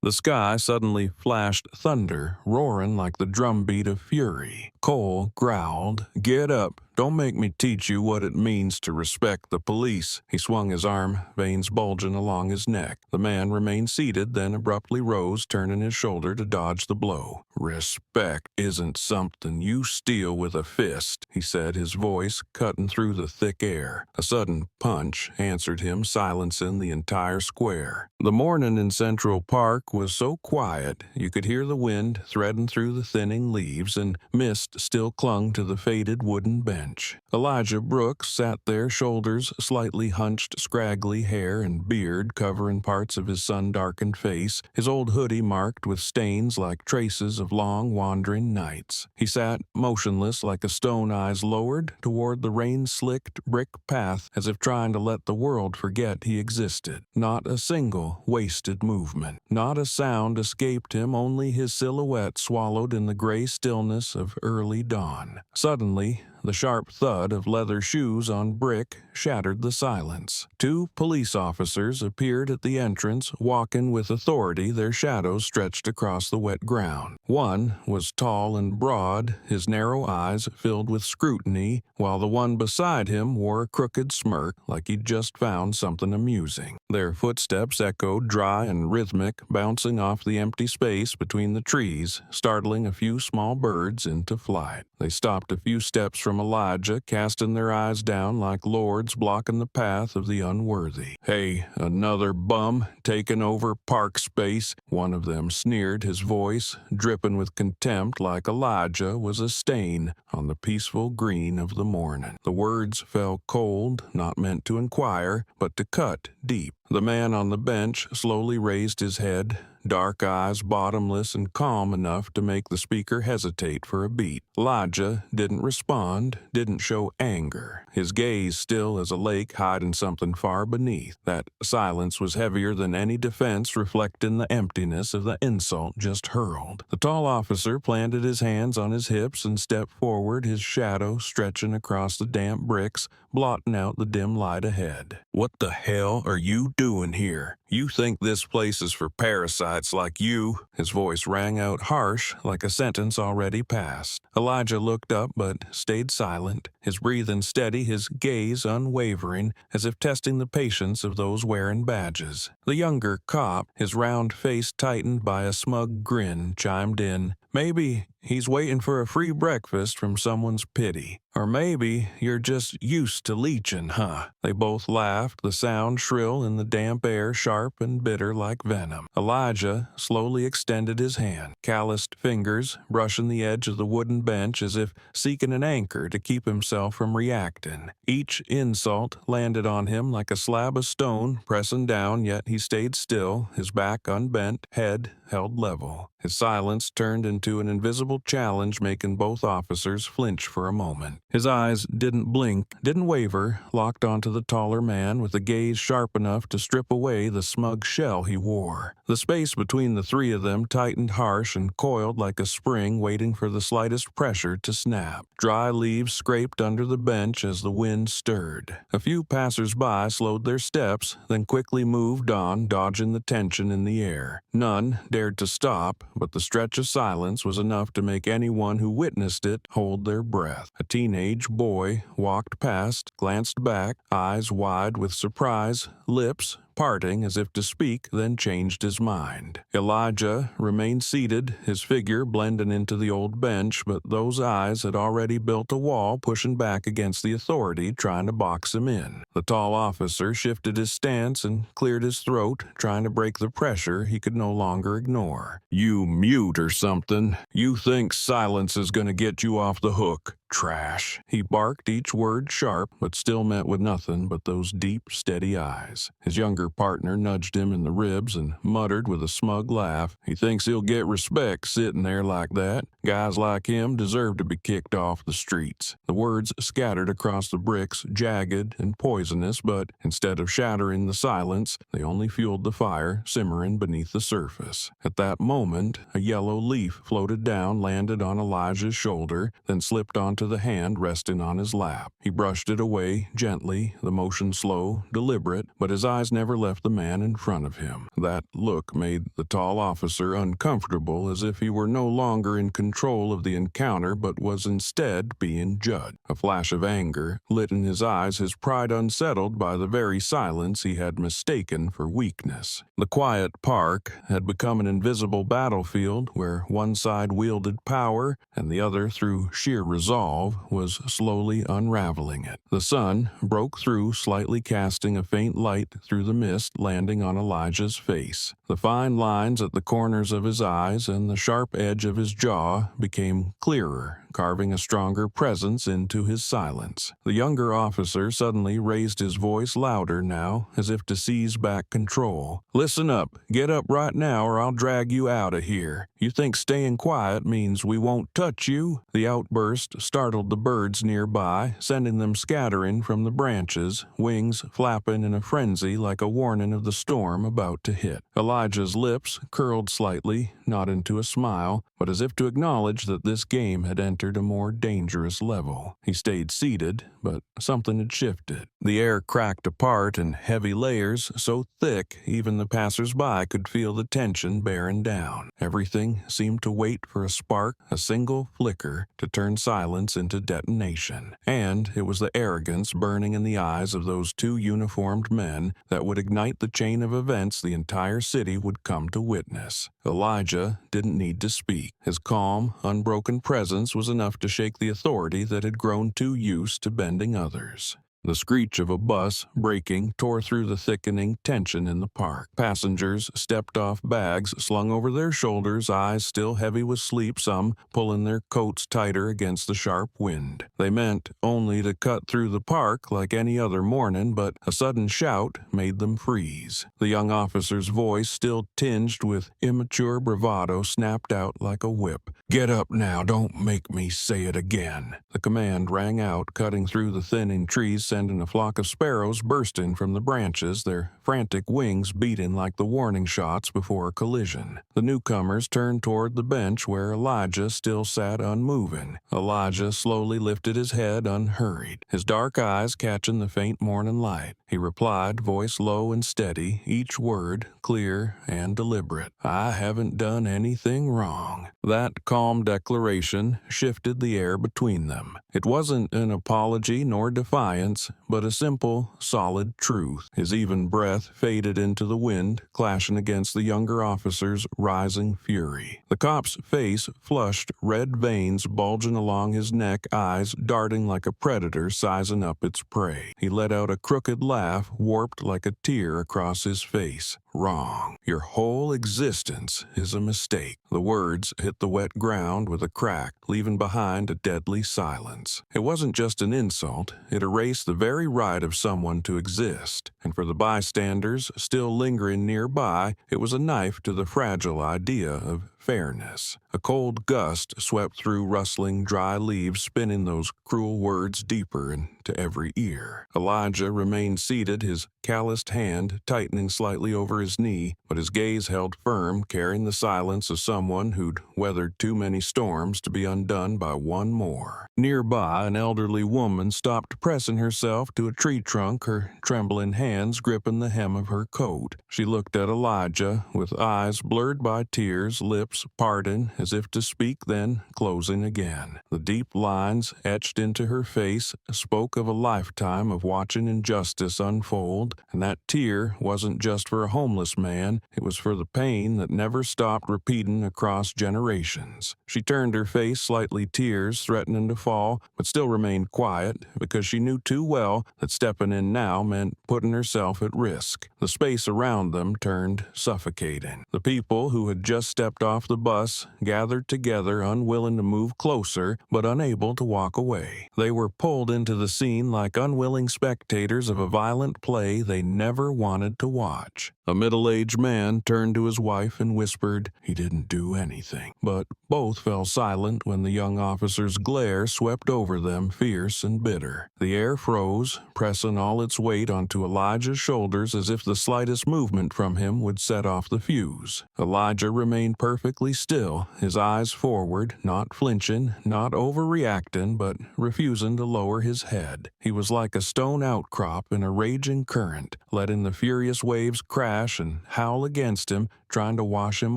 The sky suddenly flashed thunder, roaring like the drumbeat of fury. Cole growled, "Get up. Don't make me teach you what it means to respect the police." He swung his arm, veins bulging along his neck. The man remained seated, then abruptly rose, turning his shoulder to dodge the blow. "Respect isn't something you steal with a fist," he said, his voice cutting through the thick air. A sudden punch answered him, silencing the entire square. The morning in Central Park was so quiet you could hear the wind threading through the thinning leaves, and mist still clung to the faded wooden bench. Elijah Brooks sat there, shoulders slightly hunched, scraggly hair and beard covering parts of his sun-darkened face, his old hoodie marked with stains like traces of long wandering nights. He sat motionless, like a stone, eyes lowered toward the rain-slicked brick path, as if trying to let the world forget he existed. Not a single wasted movement. Not a sound escaped him, only his silhouette swallowed in the gray stillness of early dawn. Suddenly, the sharp thud of leather shoes on brick shattered the silence. Two police officers appeared at the entrance, walking with authority, their shadows stretched across the wet ground. One was tall and broad, his narrow eyes filled with scrutiny, while the one beside him wore a crooked smirk like he'd just found something amusing. Their footsteps echoed dry and rhythmic, bouncing off the empty space between the trees, startling a few small birds into flight. They stopped a few steps from Elijah, casting their eyes down like lords blocking the path of the unworthy. "Hey, another bum taking over park space," one of them sneered, his voice dripping with contempt like Elijah was a stain on the peaceful green of the morning. The words fell cold, not meant to inquire, but to cut deep. The man on the bench slowly raised his head, dark eyes bottomless and calm enough to make the speaker hesitate for a beat. Elijah didn't respond, didn't show anger. His gaze still as a lake hiding something far beneath. That silence was heavier than any defense, reflecting the emptiness of the insult just hurled. The tall officer planted his hands on his hips and stepped forward, his shadow stretching across the damp bricks, blotting out the dim light ahead. "What the hell are you doing here? You think this place is for parasites like you?" His voice rang out harsh, like a sentence already passed. Elijah looked up but stayed silent, his breathing steady, his gaze unwavering, as if testing the patience of those wearing badges. The younger cop, his round face tightened by a smug grin, chimed in, "Maybe he's waiting for a free breakfast from someone's pity. Or maybe you're just used to leeching, huh?" They both laughed, the sound shrill in the damp air, sharp and bitter like venom. Elijah slowly extended his hand, calloused fingers brushing the edge of the wooden bench as if seeking an anchor to keep himself from reacting. Each insult landed on him like a slab of stone, pressing down, yet he stayed still, his back unbent, head held level. His silence turned into an invisible challenge, making both officers flinch for a moment. His eyes didn't blink, didn't waver, locked onto the taller man with a gaze sharp enough to strip away the smug shell he wore. The space between the three of them tightened harsh and coiled like a spring waiting for the slightest pressure to snap. Dry leaves scraped under the bench as the wind stirred. A few passers-by slowed their steps, then quickly moved on, dodging the tension in the air. None dared to stop, but the stretch of silence was enough to make anyone who witnessed it hold their breath. A teenage boy walked past, glanced back, eyes wide with surprise, lips parting as if to speak, then changed his mind. Elijah remained seated, his figure blending into the old bench, but those eyes had already built a wall, pushing back against the authority trying to box him in. The tall officer shifted his stance and cleared his throat, trying to break the pressure he could no longer ignore. "You mute or something. You think silence is gonna get you off the hook. Trash." He barked, each word sharp, but still met with nothing but those deep, steady eyes. His younger partner nudged him in the ribs and muttered with a smug laugh, "He thinks he'll get respect sitting there like that. Guys like him deserve to be kicked off the streets. The words scattered across the bricks, jagged and poisonous, but instead of shattering the silence, they only fueled the fire simmering beneath the surface. At that moment, a yellow leaf floated down, landed on Elijah's shoulder, then slipped onto the hand resting on his lap. He brushed it away gently, the motion slow, deliberate, but his eyes never left the man in front of him. That look made the tall officer uncomfortable, as if he were no longer in control of the encounter but was instead being judged. A flash of anger lit in his eyes, his pride unsettled by the very silence he had mistaken for weakness. The quiet park had become an invisible battlefield where one side wielded power and the other, through sheer resolve, was slowly unraveling it. The sun broke through, slightly casting a faint light through the mist, landing on Elijah's face. The fine lines at the corners of his eyes and the sharp edge of his jaw became clearer, carving a stronger presence into his silence. The younger officer suddenly raised his voice louder now, as if to seize back control. "Listen up. Get up right now or I'll drag you out of here. You think staying quiet means we won't touch you?" The outburst startled the birds nearby, sending them scattering from the branches, wings flapping in a frenzy like a warning of the storm about to hit. Elijah's lips curled slightly, not into a smile, but as if to acknowledge that this game had entered a more dangerous level. He stayed seated, but something had shifted. The air cracked apart in heavy layers so thick even the passers-by could feel the tension bearing down. Everything seemed to wait for a spark, a single flicker, to turn silence into detonation. And it was the arrogance burning in the eyes of those two uniformed men that would ignite the chain of events the entire city would come to witness. Elijah didn't need to speak. His calm, unbroken presence was enough to shake the authority that had grown too used to bending others. The screech of a bus braking tore through the thickening tension in the park. Passengers stepped off bags slung over their shoulders, eyes still heavy with sleep, some pulling their coats tighter against the sharp wind. They meant only to cut through the park like any other morning, but a sudden shout made them freeze. The young officer's voice, still tinged with immature bravado, snapped out like a whip. "Get up now, don't make me say it again." The command rang out, cutting through the thinning trees, sending a flock of sparrows bursting from the branches, their frantic wings beating like the warning shots before a collision. The newcomers turned toward the bench where Elijah still sat unmoving. Elijah slowly lifted his head unhurried, his dark eyes catching the faint morning light. He replied, voice low and steady, each word clear and deliberate. "I haven't done anything wrong." That calm declaration shifted the air between them. It wasn't an apology nor defiance, but a simple, solid truth. His even breath faded into the wind, clashing against the younger officer's rising fury. The cop's face flushed, red veins bulging along his neck, eyes darting like a predator sizing up its prey. He let out a crooked laugh, warped like a tear across his face. "Wrong. Your whole existence is a mistake." The words hit the wet ground with a crack, leaving behind a deadly silence. It wasn't just an insult, it erased the very right of someone to exist, and for the bystanders still lingering nearby, it was a knife to the fragile idea of fairness. A cold gust swept through rustling dry leaves, spinning those cruel words deeper into every ear. Elijah remained seated, his calloused hand tightening slightly over his knee, but his gaze held firm, carrying the silence of someone who'd weathered too many storms to be undone by one more. Nearby, an elderly woman stopped, pressing herself to a tree trunk, her trembling hands gripping the hem of her coat. She looked at Elijah with eyes blurred by tears, lips parting as if to speak, then closing again. The deep lines etched into her face spoke of a lifetime of watching injustice unfold, and that tear wasn't just for a homeless man, it was for the pain that never stopped repeating across generations. She turned her face, slightly tears threatening to fall, but still remained quiet because she knew too well that stepping in now meant putting herself at risk. The space around them turned suffocating. The people who had just stepped off the bus gathered together, unwilling to move closer but unable to walk away. They were pulled into the scene like unwilling spectators of a violent play they never wanted to watch. A middle-aged man turned to his wife and whispered he didn't do anything, but both fell silent when the young officer's glare swept over them, fierce and bitter. The air froze, pressing all its weight onto Elijah's shoulders as if the slightest movement from him would set off the fuse. Elijah remained perfectly still, his eyes forward, not flinching, not overreacting, but refusing to lower his head. He was like a stone outcrop in a raging current, letting the furious waves crash and howl against him, trying to wash him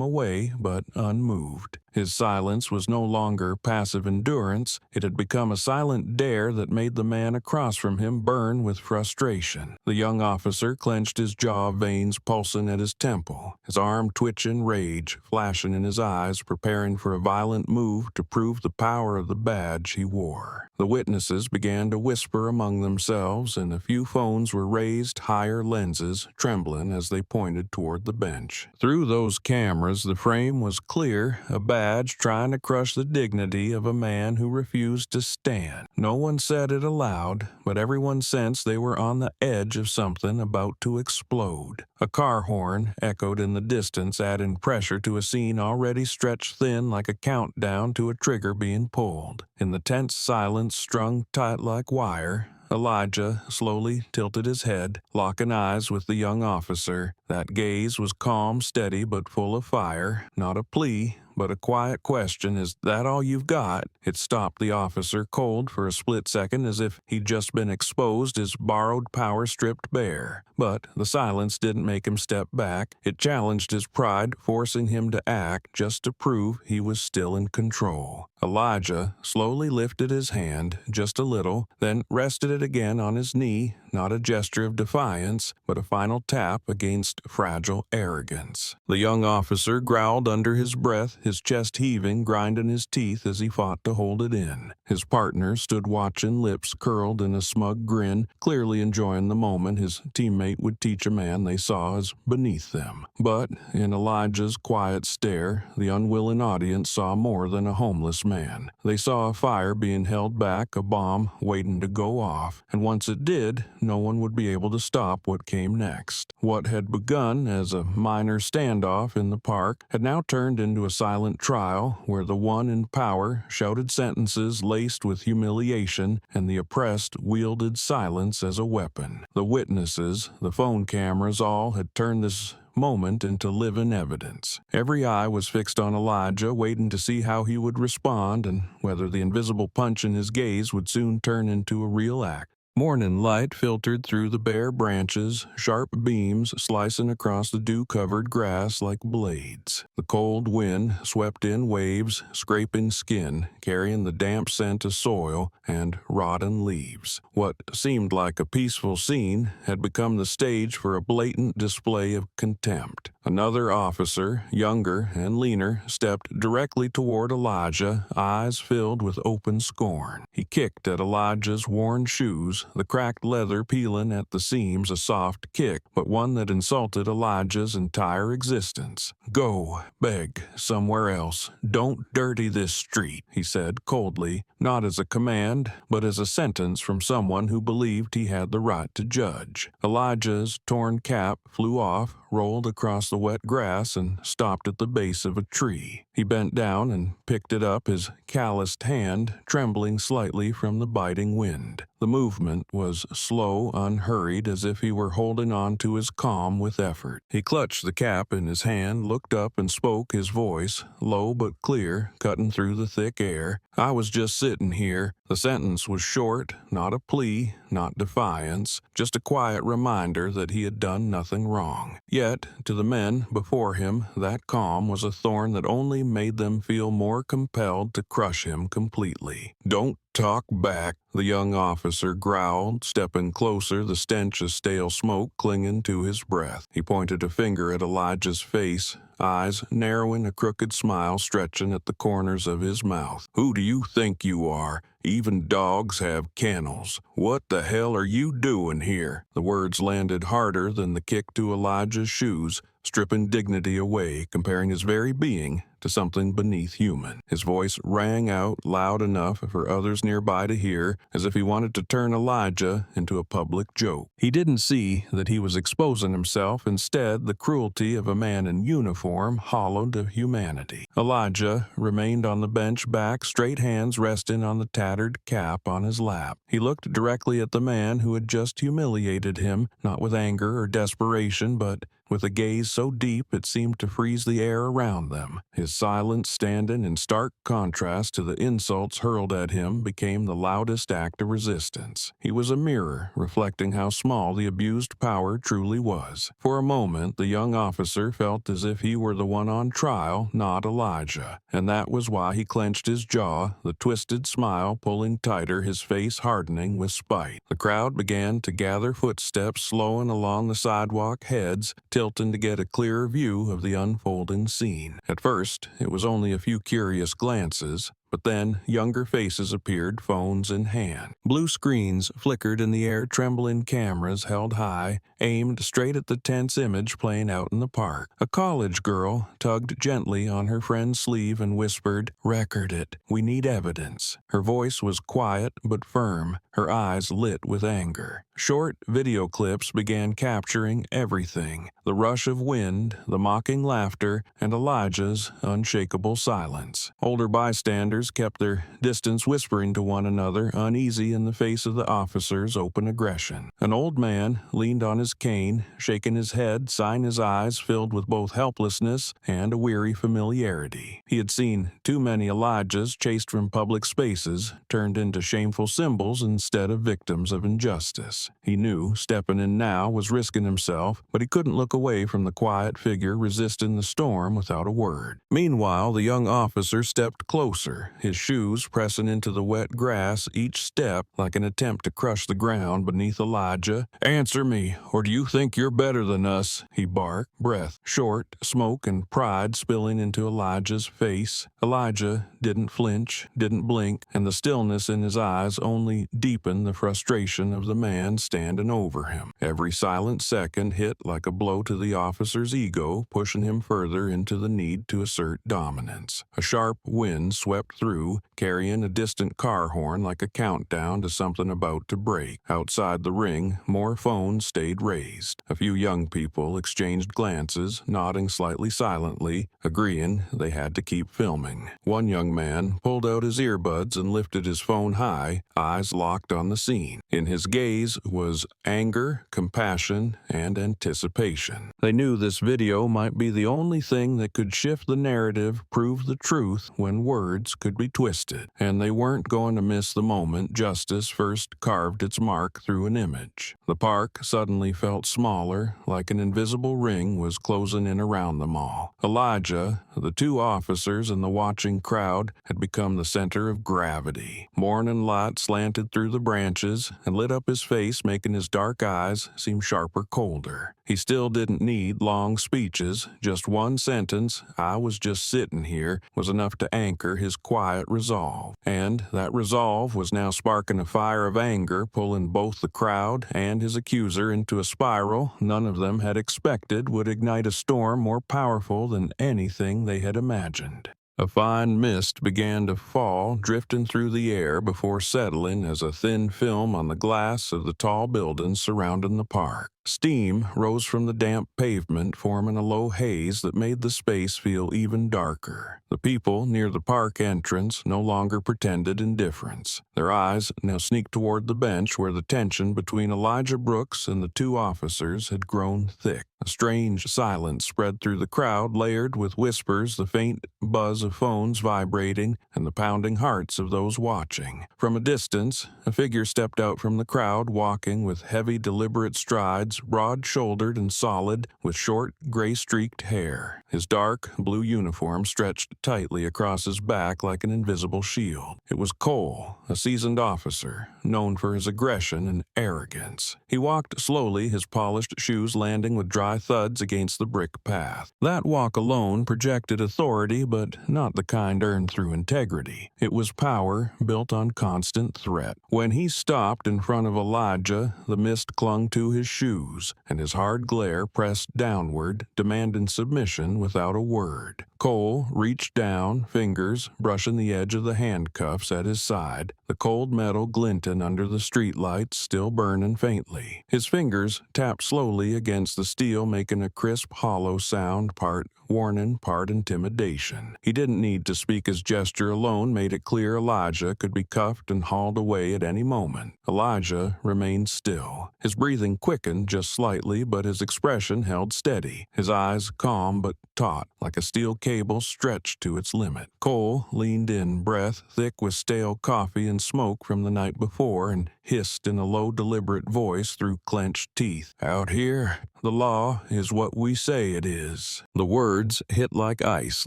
away, but unmoved. His silence was no longer passive endurance. It had become a silent dare that made the man across from him burn with frustration. The young officer clenched his jaw, veins pulsing at his temple, his arm twitching, rage flashing in his eyes, preparing for a violent move to prove the power of the badge he wore. The witnesses began to whisper among themselves, and a few phones were raised, higher lenses trembling as they pointed toward the bench. Through those cameras, the frame was clear, a badge trying to crush the dignity of a man who refused to stand. No one said it aloud, but everyone sensed they were on the edge of something about to explode. A car horn echoed in the distance, adding pressure to a scene already stretched thin like a countdown to a trigger being pulled. In the tense silence strung tight like wire, Elijah slowly tilted his head, locking eyes with the young officer. That gaze was calm, steady, but full of fire, not a plea, but a quiet question. Is that all you've got? It stopped the officer cold for a split second, as if he'd just been exposed, his borrowed power stripped bare. But the silence didn't make him step back. It challenged his pride, forcing him to act just to prove he was still in control. Elijah slowly lifted his hand just a little, then rested it again on his knee, not a gesture of defiance, but a final tap against fragile arrogance. The young officer growled under his breath, his chest heaving, grinding his teeth as he fought to hold it in. His partner stood watching, lips curled in a smug grin, clearly enjoying the moment his teammate would teach a man they saw as beneath them. But in Elijah's quiet stare, the unwilling audience saw more than a homeless man. They saw a fire being held back, a bomb waiting to go off, and once it did, no one would be able to stop what came next. What had begun as a minor standoff in the park had now turned into a silent trial where the one in power shouted sentences laced with humiliation and the oppressed wielded silence as a weapon. The witnesses, the phone cameras, all had turned this moment into living evidence. Every eye was fixed on Elijah, waiting to see how he would respond and whether the invisible punch in his gaze would soon turn into a real act. Morning light filtered through the bare branches, sharp beams slicing across the dew-covered grass like blades. The cold wind swept in waves, scraping skin, carrying the damp scent of soil and rotten leaves. What seemed like a peaceful scene had become the stage for a blatant display of contempt. Another officer, younger and leaner, stepped directly toward Elijah, eyes filled with open scorn. He kicked at Elijah's worn shoes, the cracked leather peeling at the seams, a soft kick, but one that insulted Elijah's entire existence. "Go, beg, somewhere else. Don't dirty this street," he said coldly, not as a command, but as a sentence from someone who believed he had the right to judge. Elijah's torn cap flew off, rolled across the wet grass, and stopped at the base of a tree. He bent down and picked it up, his calloused hand trembling slightly from the biting wind. The movement was slow, unhurried, as if he were holding on to his calm with effort. He clutched the cap in his hand, looked up, and spoke, his voice, low but clear, cutting through the thick air. "I was just sitting here." The sentence was short, not a plea, not defiance, just a quiet reminder that he had done nothing wrong. Yet, to the men before him, that calm was a thorn that only made them feel more compelled to crush him completely. "Don't talk back," the young officer growled, stepping closer, the stench of stale smoke clinging to his breath. He pointed a finger at Elijah's face, eyes narrowing, a crooked smile stretching at the corners of his mouth. "Who do you think you are? Even dogs have kennels. What the hell are you doing here?" The words landed harder than the kick to Elijah's shoes, stripping dignity away, comparing his very being to to something beneath human. His voice rang out loud enough for others nearby to hear, as if he wanted to turn Elijah into a public joke. He didn't see that he was exposing himself. Instead, the cruelty of a man in uniform hollowed of humanity. Elijah remained on the bench back, straight hands resting on the tattered cap on his lap. He looked directly at the man who had just humiliated him, not with anger or desperation, but with a gaze so deep it seemed to freeze the air around them. His silence, standing in stark contrast to the insults hurled at him, became the loudest act of resistance. He was a mirror, reflecting how small the abused power truly was. For a moment, the young officer felt as if he were the one on trial, not Elijah, and that was why he clenched his jaw, the twisted smile pulling tighter, his face hardening with spite. The crowd began to gather, footsteps slowing along the sidewalk, heads tilting to get a clearer view of the unfolding scene. At first, it was only a few curious glances, but then younger faces appeared, phones in hand. Blue screens flickered in the air, trembling cameras held high, aimed straight at the tense image playing out in the park. A college girl tugged gently on her friend's sleeve and whispered, "Record it. We need evidence." Her voice was quiet but firm, her eyes lit with anger. Short video clips began capturing everything: the rush of wind, the mocking laughter, and Elijah's unshakable silence. Older bystanders kept their distance, whispering to one another, uneasy in the face of the officer's open aggression. An old man leaned on his cane, shaking his head, sighing, his eyes filled with both helplessness and a weary familiarity. He had seen too many Elijahs chased from public spaces, turned into shameful symbols instead of victims of injustice. He knew stepping in now was risking himself, but he couldn't look away from the quiet figure resisting the storm without a word. Meanwhile, the young officer stepped closer, his shoes pressing into the wet grass, each step like an attempt to crush the ground beneath Elijah. "Answer me, or do you think you're better than us?" he barked, breath short, smoke and pride spilling into Elijah's face. Elijah didn't flinch, didn't blink, and the stillness in his eyes only deepened the frustration of the man standing over him. Every silent second hit like a blow to the officer's ego, pushing him further into the need to assert dominance. A sharp wind swept through, carrying a distant car horn like a countdown to something about to break. Outside the ring, more phones stayed raised. A few young people exchanged glances, nodding slightly silently, agreeing they had to keep filming. One young man pulled out his earbuds and lifted his phone high, eyes locked on the scene. In his gaze was anger, compassion, and anticipation. They knew this video might be the only thing that could shift the narrative, prove the truth when words could be twisted, and they weren't going to miss the moment justice first carved its mark through an image. The park suddenly felt smaller, like an invisible ring was closing in around them all. Elijah, the two officers, and the watching crowd had become the center of gravity. Morning light slanted through the branches and lit up his face, making his dark eyes seem sharper, colder. He still didn't need long speeches. Just one sentence, "I was just sitting here," was enough to anchor his quiet resolve. And that resolve was now sparking a fire of anger, pulling both the crowd and his accuser into a spiral none of them had expected would ignite a storm more powerful than anything they had imagined. A fine mist began to fall, drifting through the air before settling as a thin film on the glass of the tall buildings surrounding the park. Steam rose from the damp pavement, forming a low haze that made the space feel even darker. The people near the park entrance no longer pretended indifference. Their eyes now sneaked toward the bench where the tension between Elijah Brooks and the two officers had grown thick. A strange silence spread through the crowd, layered with whispers, the faint buzz of phones vibrating, and the pounding hearts of those watching. From a distance, a figure stepped out from the crowd, walking with heavy, deliberate strides, broad-shouldered and solid, with short, gray-streaked hair. His dark, blue uniform stretched tightly across his back like an invisible shield. It was Cole, a seasoned officer, known for his aggression and arrogance. He walked slowly, his polished shoes landing with dry thuds against the brick path. That walk alone projected authority, but not the kind earned through integrity. It was power built on constant threat. When he stopped in front of Elijah, the mist clung to his shoes, and his hard glare pressed downward, demanding submission without a word. Cole reached down, fingers brushing the edge of the handcuffs at his side, the cold metal glinting under the streetlights still burning faintly. His fingers tapped slowly against the steel, making a crisp, hollow sound, part warning, part intimidation. He didn't need to speak. His gesture alone made it clear Elijah could be cuffed and hauled away at any moment. Elijah remained still. His breathing quickened just slightly, but his expression held steady, his eyes calm but taut, like a steel cable stretched to its limit. Cole leaned in, breath thick with stale coffee and smoke from the night before, and hissed in a low, deliberate voice through clenched teeth, "Out here, the law is what we say it is." The words hit like ice,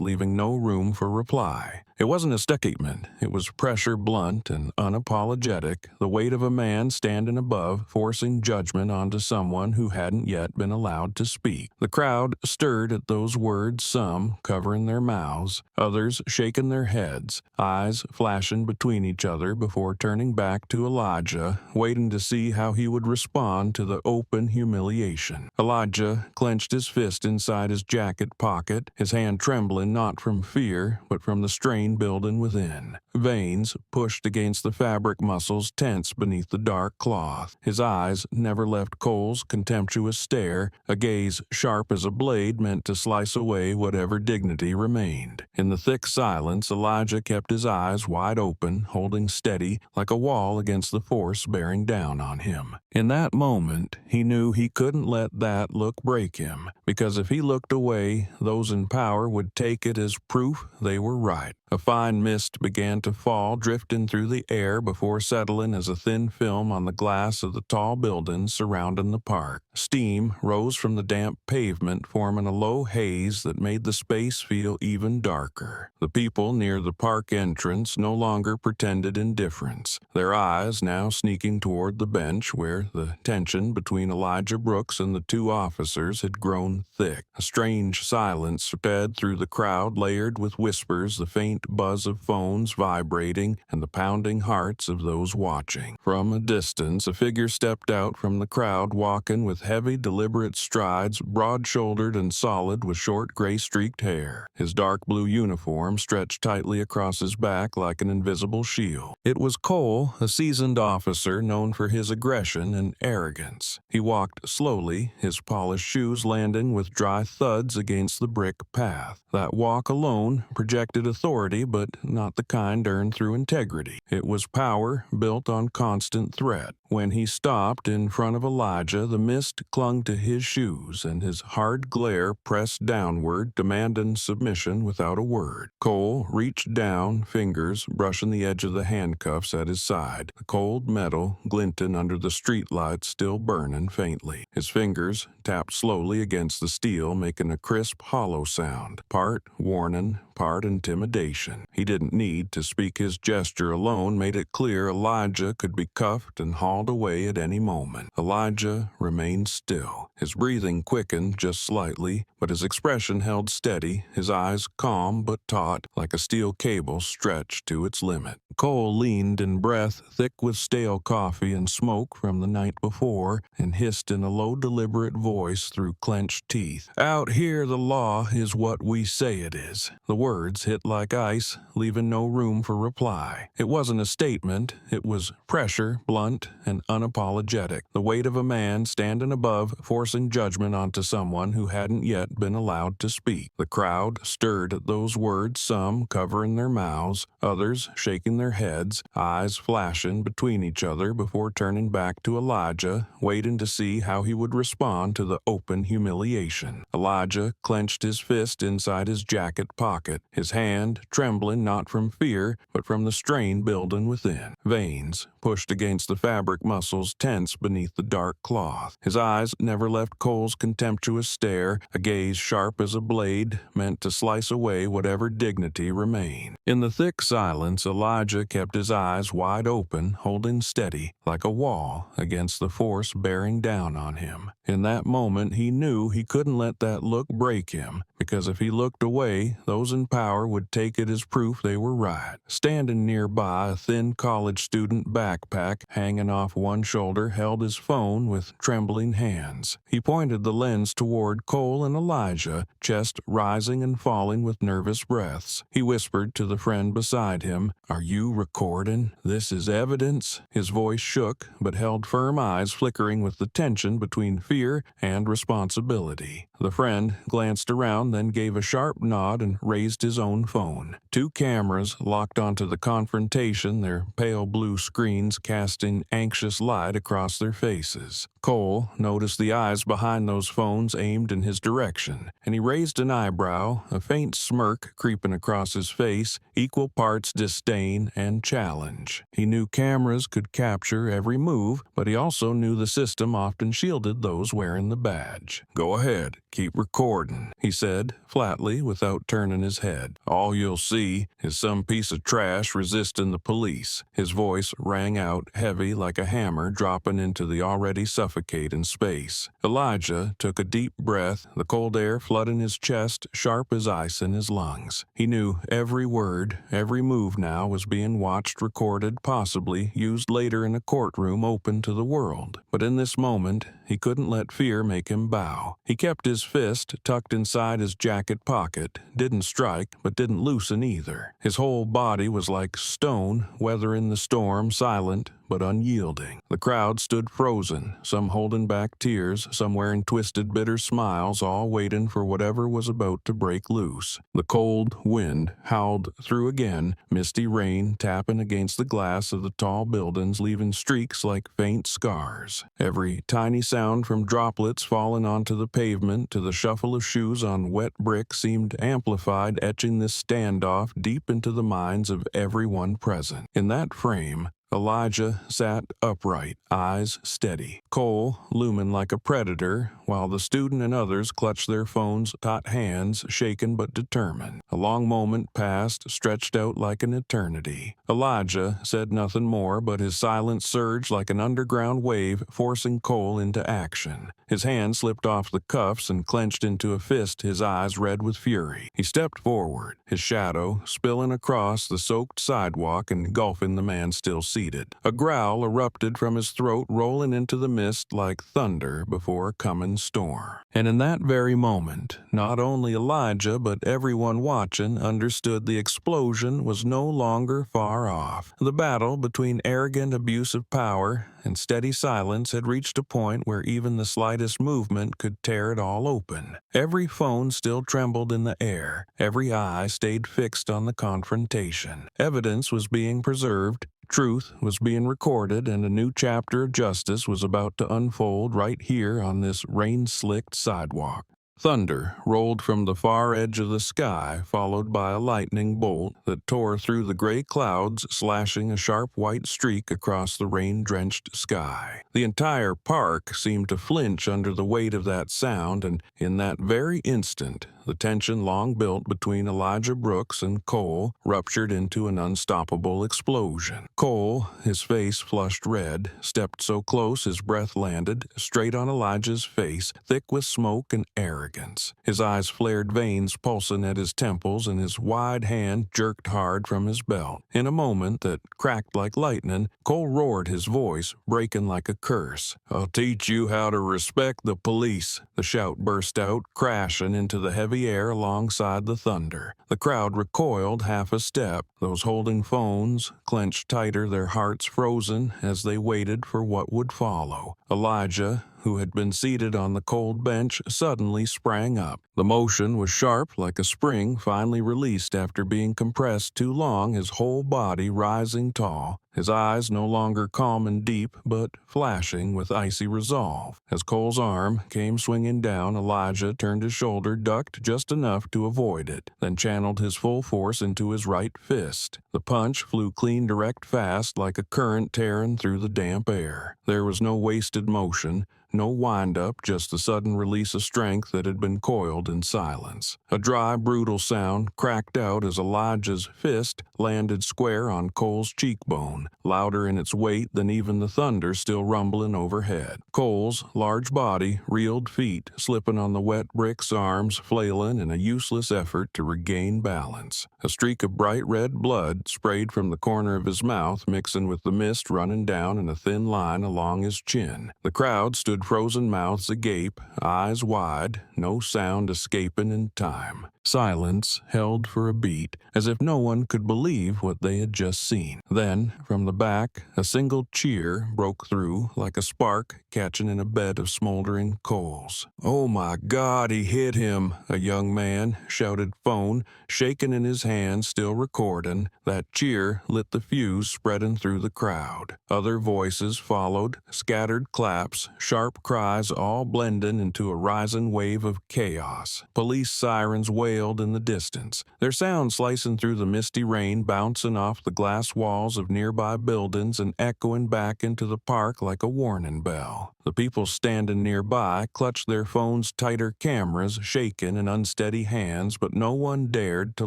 leaving no room for reply. It wasn't a statement. It was pressure, blunt and unapologetic, the weight of a man standing above, forcing judgment onto someone who hadn't yet been allowed to speak. The crowd stirred at those words, some covering their mouths, others shaking their heads, eyes flashing between each other before turning back to Elijah, waiting to see how he would respond to the open humiliation. Elijah clenched his fist inside his jacket pocket, his hand trembling not from fear, but from the strain building within. Veins pushed against the fabric, muscles tense beneath the dark cloth. His eyes never left Cole's contemptuous stare, a gaze sharp as a blade meant to slice away whatever dignity remained. In the thick silence, Elijah kept his eyes wide open, holding steady like a wall against the force bearing down on him. In that moment, he knew he couldn't let that look break him, because if he looked away, those in power would take it as proof they were right. A fine mist began to fall, drifting through the air before settling as a thin film on the glass of the tall buildings surrounding the park. Steam rose from the damp pavement, forming a low haze that made the space feel even darker. The people near the park entrance no longer pretended indifference, their eyes now sneaking toward the bench where the tension between Elijah Brooks and the two officers had grown thick. A strange silence spread through the crowd, layered with whispers, the faint buzz of phones vibrating, and the pounding hearts of those watching. From a distance, a figure stepped out from the crowd, walking with heavy, deliberate strides, broad-shouldered and solid with short, gray-streaked hair. His dark blue uniform stretched tightly across his back like an invisible shield. It was Cole, a seasoned officer known for his aggression and arrogance. He walked slowly, his polished shoes landing with dry thuds against the brick path. That walk alone projected authority, but not the kind earned through integrity. It was power built on constant threat. When he stopped in front of Elijah, the mist clung to his shoes, and his hard glare pressed downward, demanding submission without a word. Cole reached down, fingers brushing the edge of the handcuffs at his side, the cold metal glinting under the streetlights still burning faintly. His fingers tapped slowly against the steel, making a crisp, hollow sound, part warning, part intimidation. He didn't need to speak. His gesture alone made it clear Elijah could be cuffed and hauled away at any moment. Elijah remained still. His breathing quickened just slightly, but his expression held steady, his eyes calm but taut, like a steel cable stretched to its limit. Cole leaned in, breath thick with stale coffee and smoke from the night before, and hissed in a low, deliberate voice through clenched teeth, "Out here, the law is what we say it is." The words hit like ice, leaving no room for reply. It wasn't a statement. It was pressure, blunt and unapologetic, the weight of a man standing above, forcing judgment onto someone who hadn't yet been allowed to speak. The crowd stirred at those words, some covering their mouths, others shaking their heads, eyes flashing between each other before turning back to Elijah, waiting to see how he would respond to the open humiliation. Elijah clenched his fist inside his jacket pocket, his hand trembling not from fear, but from the strain building within. Veins pushed against the fabric, muscles tense beneath the dark cloth. His eyes never left Cole's contemptuous stare, a gaze sharp as a blade meant to slice away whatever dignity remained. In the thick silence, Elijah Elijah kept his eyes wide open, holding steady, like a wall, against the force bearing down on him. In that moment, he knew he couldn't let that look break him, because if he looked away, those in power would take it as proof they were right. Standing nearby, a thin college student backpack hanging off one shoulder held his phone with trembling hands. He pointed the lens toward Cole and Elijah, chest rising and falling with nervous breaths. He whispered to the friend beside him, "Are you recording? This is evidence?" His voice shook, but held firm, eyes flickering with the tension between fear and responsibility. The friend glanced around, then gave a sharp nod and raised his own phone. Two cameras locked onto the confrontation, their pale blue screens casting anxious light across their faces. Cole noticed the eyes behind those phones aimed in his direction, and he raised an eyebrow, a faint smirk creeping across his face, equal parts disdain and challenge. He knew cameras could capture every move, but he also knew the system often shielded those wearing the badge. "Go ahead, keep recording," he said, flatly, without turning his head. "All you'll see is some piece of trash resisting the police." His voice rang out heavy like a hammer dropping into the already suffocating space. Elijah took a deep breath, the cold air flooding his chest, sharp as ice in his lungs. He knew every word, every move now was being watched, recorded, possibly used later in a courtroom open to the world. But in this moment, he couldn't let fear make him bow. He kept his fist tucked inside his jacket pocket, didn't strike, but didn't loosen either. His whole body was like stone, weathering the storm, silent but unyielding. The crowd stood frozen, some holding back tears, some wearing twisted, bitter smiles, all waiting for whatever was about to break loose. The cold wind howled through again, misty rain tapping against the glass of the tall buildings, leaving streaks like faint scars. Every tiny sound from droplets falling onto the pavement to the shuffle of shoes on wet brick seemed amplified, etching this standoff deep into the minds of everyone present. In that frame, Elijah sat upright, eyes steady, Cole looming like a predator, while the student and others clutched their phones, taut hands shaken but determined. A long moment passed, stretched out like an eternity. Elijah said nothing more, but his silence surged like an underground wave, forcing Cole into action. His hand slipped off the cuffs and clenched into a fist, his eyes red with fury. He stepped forward, his shadow spilling across the soaked sidewalk, engulfing the man still seated. A growl erupted from his throat, rolling into the mist like thunder before a coming storm. And in that very moment, not only Elijah but everyone watching understood the explosion was no longer far off. The battle between arrogant abuse of power and steady silence had reached a point where even the slightest movement could tear it all open. Every phone still trembled in the air. Every eye stayed fixed on the confrontation. Evidence was being preserved. Truth was being recorded, and a new chapter of justice was about to unfold right here on this rain-slicked sidewalk. Thunder rolled from the far edge of the sky, followed by a lightning bolt that tore through the gray clouds, slashing a sharp white streak across the rain-drenched sky. The entire park seemed to flinch under the weight of that sound, and in that very instant, the tension long built between Elijah Brooks and Cole ruptured into an unstoppable explosion. Cole, his face flushed red, stepped so close his breath landed straight on Elijah's face, thick with smoke and arrogance. His eyes flared, veins pulsing at his temples, and his wide hand jerked hard from his belt. In a moment that cracked like lightning, Cole roared, his voice breaking like a curse. "I'll teach you how to respect the police." The shout burst out, crashing into the heavy air alongside the thunder. The crowd recoiled half a step, those holding phones clenched tighter, their hearts frozen as they waited for what would follow. Elijah, who had been seated on the cold bench, suddenly sprang up. The motion was sharp, like a spring finally released after being compressed too long, his whole body rising tall, his eyes no longer calm and deep, but flashing with icy resolve. As Cole's arm came swinging down, Elijah turned his shoulder, ducked just enough to avoid it, then channeled his full force into his right fist. The punch flew clean direct fast like a current tearing through the damp air. There was no wasted motion, no wind-up, just the sudden release of strength that had been coiled in silence. A dry, brutal sound cracked out as Elijah's fist landed square on Cole's cheekbone, louder in its weight than even the thunder still rumbling overhead. Cole's large body reeled feet, slipping on the wet bricks, arms flailing in a useless effort to regain balance. A streak of bright red blood sprayed from the corner of his mouth, mixing with the mist running down in a thin line along his chin. The crowd stood frozen mouths agape, eyes wide, no sound escaping in time. Silence held for a beat, as if no one could believe what they had just seen. Then, from the back, a single cheer broke through like a spark catching in a bed of smoldering coals. "Oh my God, he hit him!" a young man shouted, phone shaking in his hand, still recording. That cheer lit the fuse spreading through the crowd. Other voices followed, scattered claps, sharp cries, all blending into a rising wave of chaos. Police sirens wailed in the distance, their sound slicing through the misty rain, bouncing off the glass walls of nearby buildings and echoing back into the park like a warning bell. The people standing nearby clutched their phones' tighter cameras, shaking in unsteady hands, but no one dared to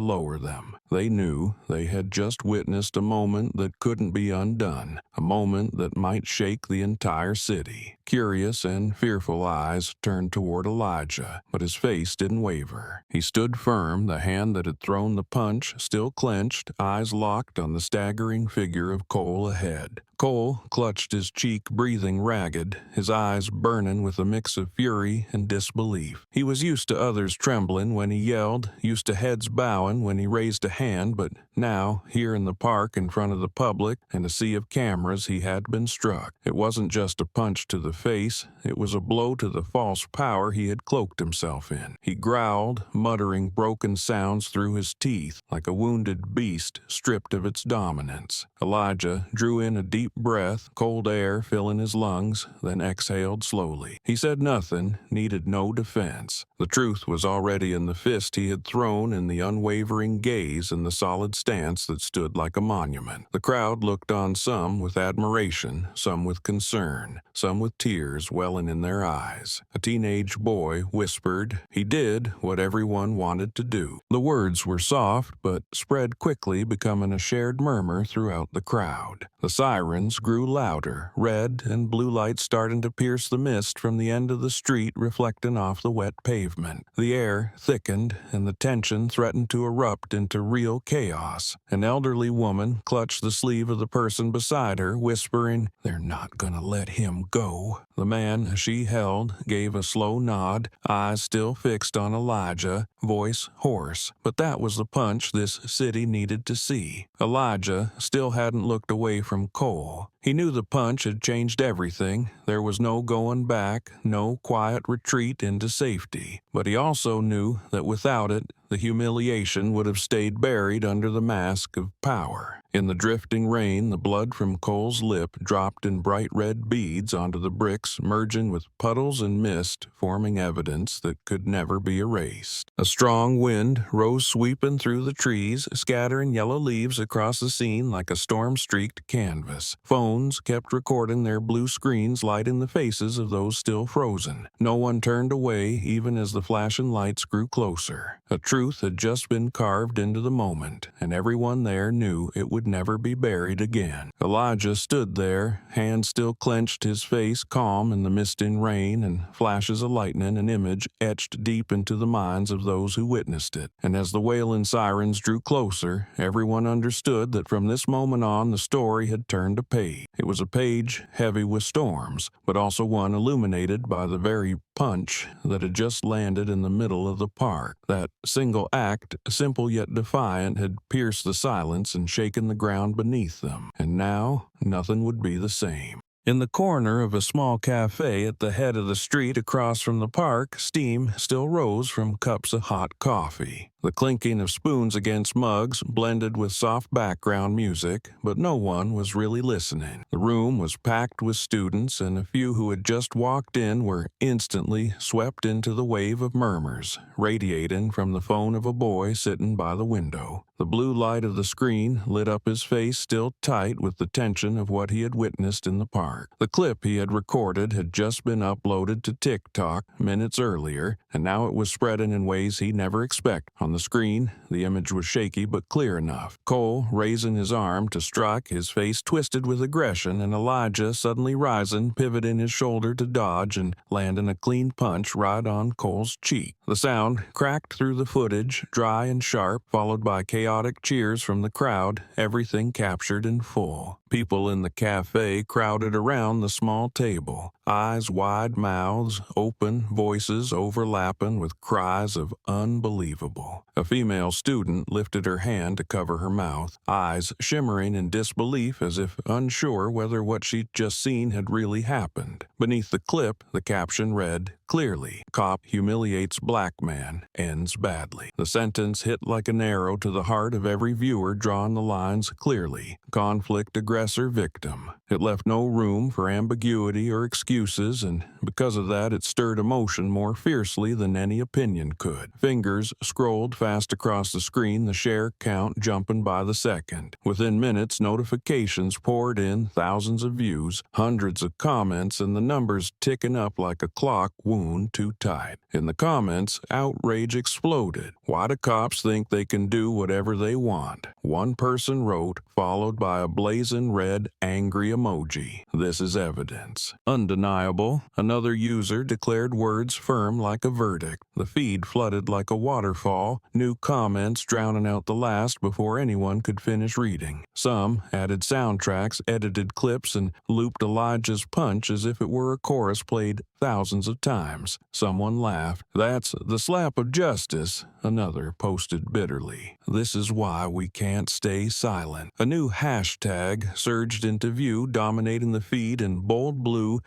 lower them. They knew they had just witnessed a moment that couldn't be undone, a moment that might shake the entire city. Curious and fearful eyes turned toward Elijah, but his face didn't waver. He stood firm, the hand that had thrown the punch still clenched, eyes locked on the staggering figure of Cole ahead. Cole clutched his cheek, breathing ragged, his eyes burning with a mix of fury and disbelief. He was used to others trembling when he yelled, used to heads bowing when he raised a hand, but now, here in the park in front of the public and a sea of cameras, he had been struck. It wasn't just a punch to the face, it was a blow to the false power he had cloaked himself in. He growled, muttering broken sounds through his teeth, like a wounded beast stripped of its dominance. Elijah drew in a deep breath, cold air filling his lungs, then exhaled slowly. He said nothing, needed no defense. The truth was already in the fist he had thrown, in the unwavering gaze and the solid stance that stood like a monument. The crowd looked on, some with admiration, some with concern, some with tears welling in their eyes. A teenage boy whispered, "He did what everyone wanted to do." The words were soft, but spread quickly, becoming a shared murmur throughout the crowd. The sirens grew louder, red and blue lights starting to pierce the mist from the end of the street, reflecting off the wet pavement. The air thickened, and the tension threatened to erupt into real chaos. An elderly woman clutched the sleeve of the person beside her, whispering, "They're not gonna let him go." The man she held gave a slow nod, eyes still fixed on Elijah, voice hoarse. But that was the punch this city needed to see. Elijah still hadn't looked away from Cole. He knew the punch had changed everything. There was no going back, no quiet retreat into safety. But he also knew that without it, the humiliation would have stayed buried under the mask of power. In the drifting rain, the blood from Cole's lip dropped in bright red beads onto the bricks, merging with puddles and mist, forming evidence that could never be erased. A strong wind rose sweeping through the trees, scattering yellow leaves across the scene like a storm-streaked canvas. Phones kept recording their blue screens, lighting the faces of those still frozen. No one turned away, even as the flashing lights grew closer. A truth had just been carved into the moment, and everyone there knew it would never be buried again. Elijah stood there, hands still clenched, his face calm in the misting rain, and flashes of lightning, an image etched deep into the minds of those who witnessed it. And as the wailing sirens drew closer, everyone understood that from this moment on the story had turned a page. It was a page heavy with storms, but also one illuminated by the very punch that had just landed in the middle of the park. That single act, simple yet defiant, had pierced the silence and shaken the ground beneath them. And now, nothing would be the same. In the corner of a small cafe at the head of the street across from the park, steam still rose from cups of hot coffee. The clinking of spoons against mugs blended with soft background music, but no one was really listening. The room was packed with students, and a few who had just walked in were instantly swept into the wave of murmurs, radiating from the phone of a boy sitting by the window. The blue light of the screen lit up his face still tight with the tension of what he had witnessed in the park. The clip he had recorded had just been uploaded to TikTok minutes earlier, and now it was spreading in ways he never expected. On the screen, the image was shaky but clear enough. Cole raising his arm to strike, his face twisted with aggression, and Elijah suddenly rising, pivoting his shoulder to dodge and landing a clean punch right on Cole's cheek. The sound cracked through the footage, dry and sharp, followed by chaotic cheers from the crowd, everything captured in full. People in the cafe crowded around the small table, eyes wide, mouths open, voices overlapping with cries of unbelievable. A female student lifted her hand to cover her mouth, eyes shimmering in disbelief as if unsure whether what she'd just seen had really happened. Beneath the clip, the caption read, "Clearly, cop humiliates black man, ends badly." The sentence hit like an arrow to the heart of every viewer drawing the lines clearly. Conflict aggressor victim. It left no room for ambiguity or excuses, and because of that it stirred emotion more fiercely than any opinion could. Fingers scrolled fast across the screen, the share count jumping by the second. Within minutes, notifications poured in, thousands of views, hundreds of comments, and the numbers ticking up like a clock wound too tight. In the comments, outrage exploded. Why do cops think they can do whatever they want? One person wrote, followed by a blazing red, angry emoji. This is evidence. Undeniable. Another user declared words firm like a verdict. The feed flooded like a waterfall, new comments drowning out the last before anyone could finish reading. Some added soundtracks, edited clips, and looped Elijah's punch as if it were a chorus played thousands of times. Someone laughed. "That's the slap of justice," another posted bitterly. "This is why we can't stay silent." A new hashtag surged into view, dominating the feed in bold blue,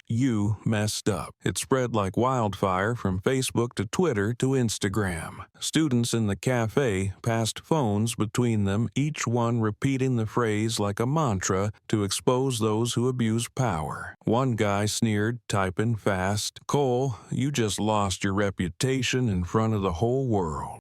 #you messed up. It spread like wildfire from Facebook to Twitter to Instagram. Students in the cafe passed phones between them, each one repeating the phrase like a mantra to expose those who abuse power. One guy sneered, typing fast, "Cole, you just lost your reputation in front of the whole world.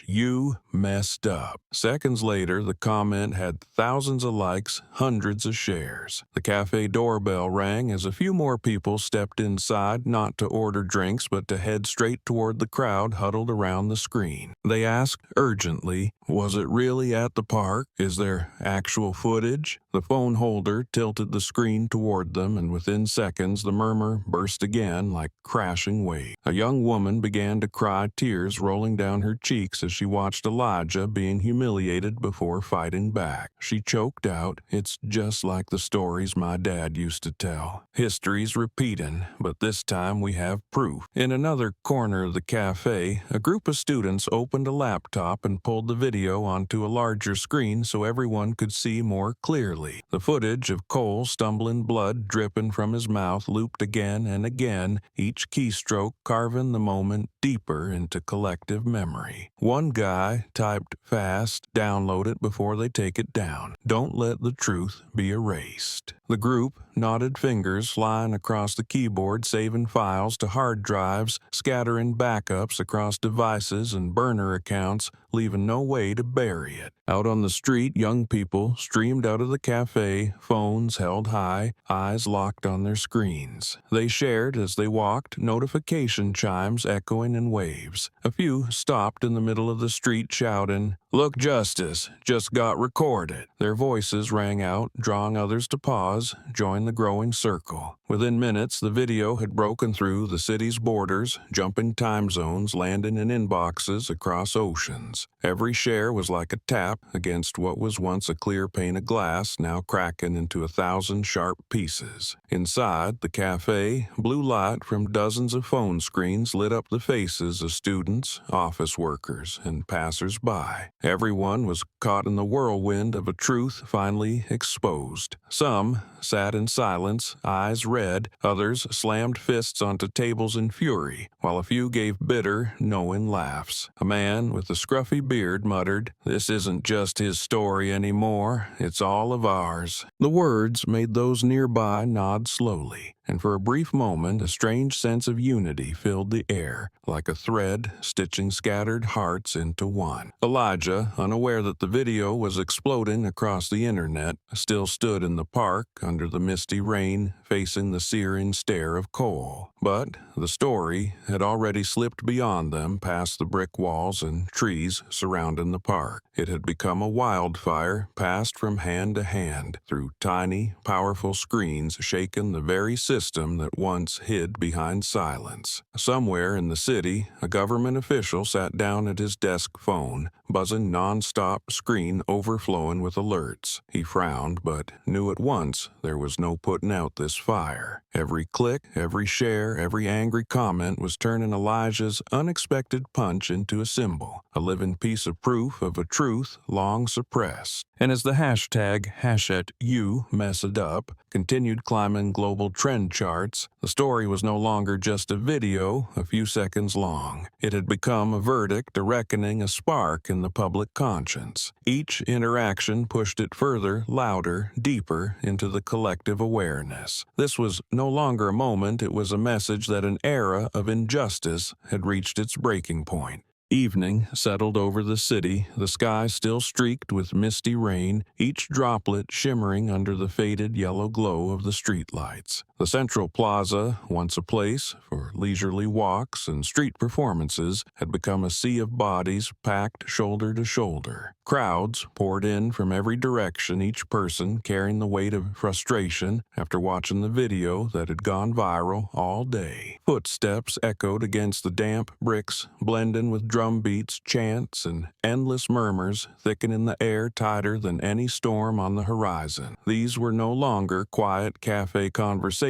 #you messed up." Seconds later, the comment had thousands of likes, hundreds of shares. The cafe doorbell rang as a few more people stepped inside, not to order drinks but to head straight toward the crowd huddled around the screen. They asked urgently, "Was it really at the park? Is there actual footage?" The phone holder tilted the screen toward them, and within seconds the murmur burst again like crashing waves. A young woman began to cry, tears rolling down her cheeks as she watched Elijah being humiliated before fighting back. She choked out, "It's just like the stories my dad used to tell. History's repeating, but this time we have proof." In another corner of the cafe, a group of students opened a laptop and pulled the video onto a larger screen so everyone could see more clearly. The footage of Cole stumbling, blood dripping from his mouth, looped again and again, each keystroke carving the moment deeper into collective memory. One guy typed fast, "Download it before they take it down. Don't let the truth be erased." The group knotted fingers flying across the keyboard, saving files to hard drives, scattering backups across devices and burner accounts, leaving no way to bury it. Out on the street, young people streamed out of the cafe, phones held high, eyes locked on their screens. They shared as they walked, notification chimes echoing in waves. A few stopped in the middle of the street shouting, "Look, justice just got recorded." Their voices rang out, drawing others to pause, join the growing circle. Within minutes, the video had broken through the city's borders, jumping time zones, landing in inboxes across oceans. Every share was like a tap against what was once a clear pane of glass, now cracking into 1,000 sharp pieces. Inside the cafe, blue light from dozens of phone screens lit up the faces of students, office workers, and passers-by. Everyone was caught in the whirlwind of a truth finally exposed. Some sat in silence, eyes red. Others slammed fists onto tables in fury, while a few gave bitter, knowing laughs. A man with a scruffy beard muttered, "This isn't just his story anymore, it's all of ours." The words made those nearby nod slowly, and for a brief moment a strange sense of unity filled the air, like a thread stitching scattered hearts into one. Elijah, unaware that the video was exploding across the internet, still stood in the park under the misty rain, facing the searing stare of coal. But the story had already slipped beyond them, past the brick walls and trees surrounding the park. It had become a wildfire, passed from hand to hand, through tiny, powerful screens, shaking the very system that once hid behind silence. Somewhere in the city, a government official sat down at his desk phone, buzzing non-stop, screen overflowing with alerts. He frowned, but knew at once there was no putting out this fire. Every click, every share, every angry comment was turning Elijah's unexpected punch into a symbol, a living piece of proof of a truth long suppressed. And as the hashtag #YouMessedUp continued climbing global trend charts, the story was no longer just a video a few seconds long. It had become a verdict, a reckoning, a spark in the public conscience. Each interaction pushed it further, louder, deeper into the collective awareness. This was no longer a moment, it was a message that an era of injustice had reached its breaking point. Evening settled over the city, the sky still streaked with misty rain, each droplet shimmering under the faded yellow glow of the streetlights. The central plaza, once a place for leisurely walks and street performances, had become a sea of bodies packed shoulder to shoulder. Crowds poured in from every direction, each person carrying the weight of frustration after watching the video that had gone viral all day. Footsteps echoed against the damp bricks, blending with drum beats, chants, and endless murmurs, thickening the air tighter than any storm on the horizon. These were no longer quiet cafe conversations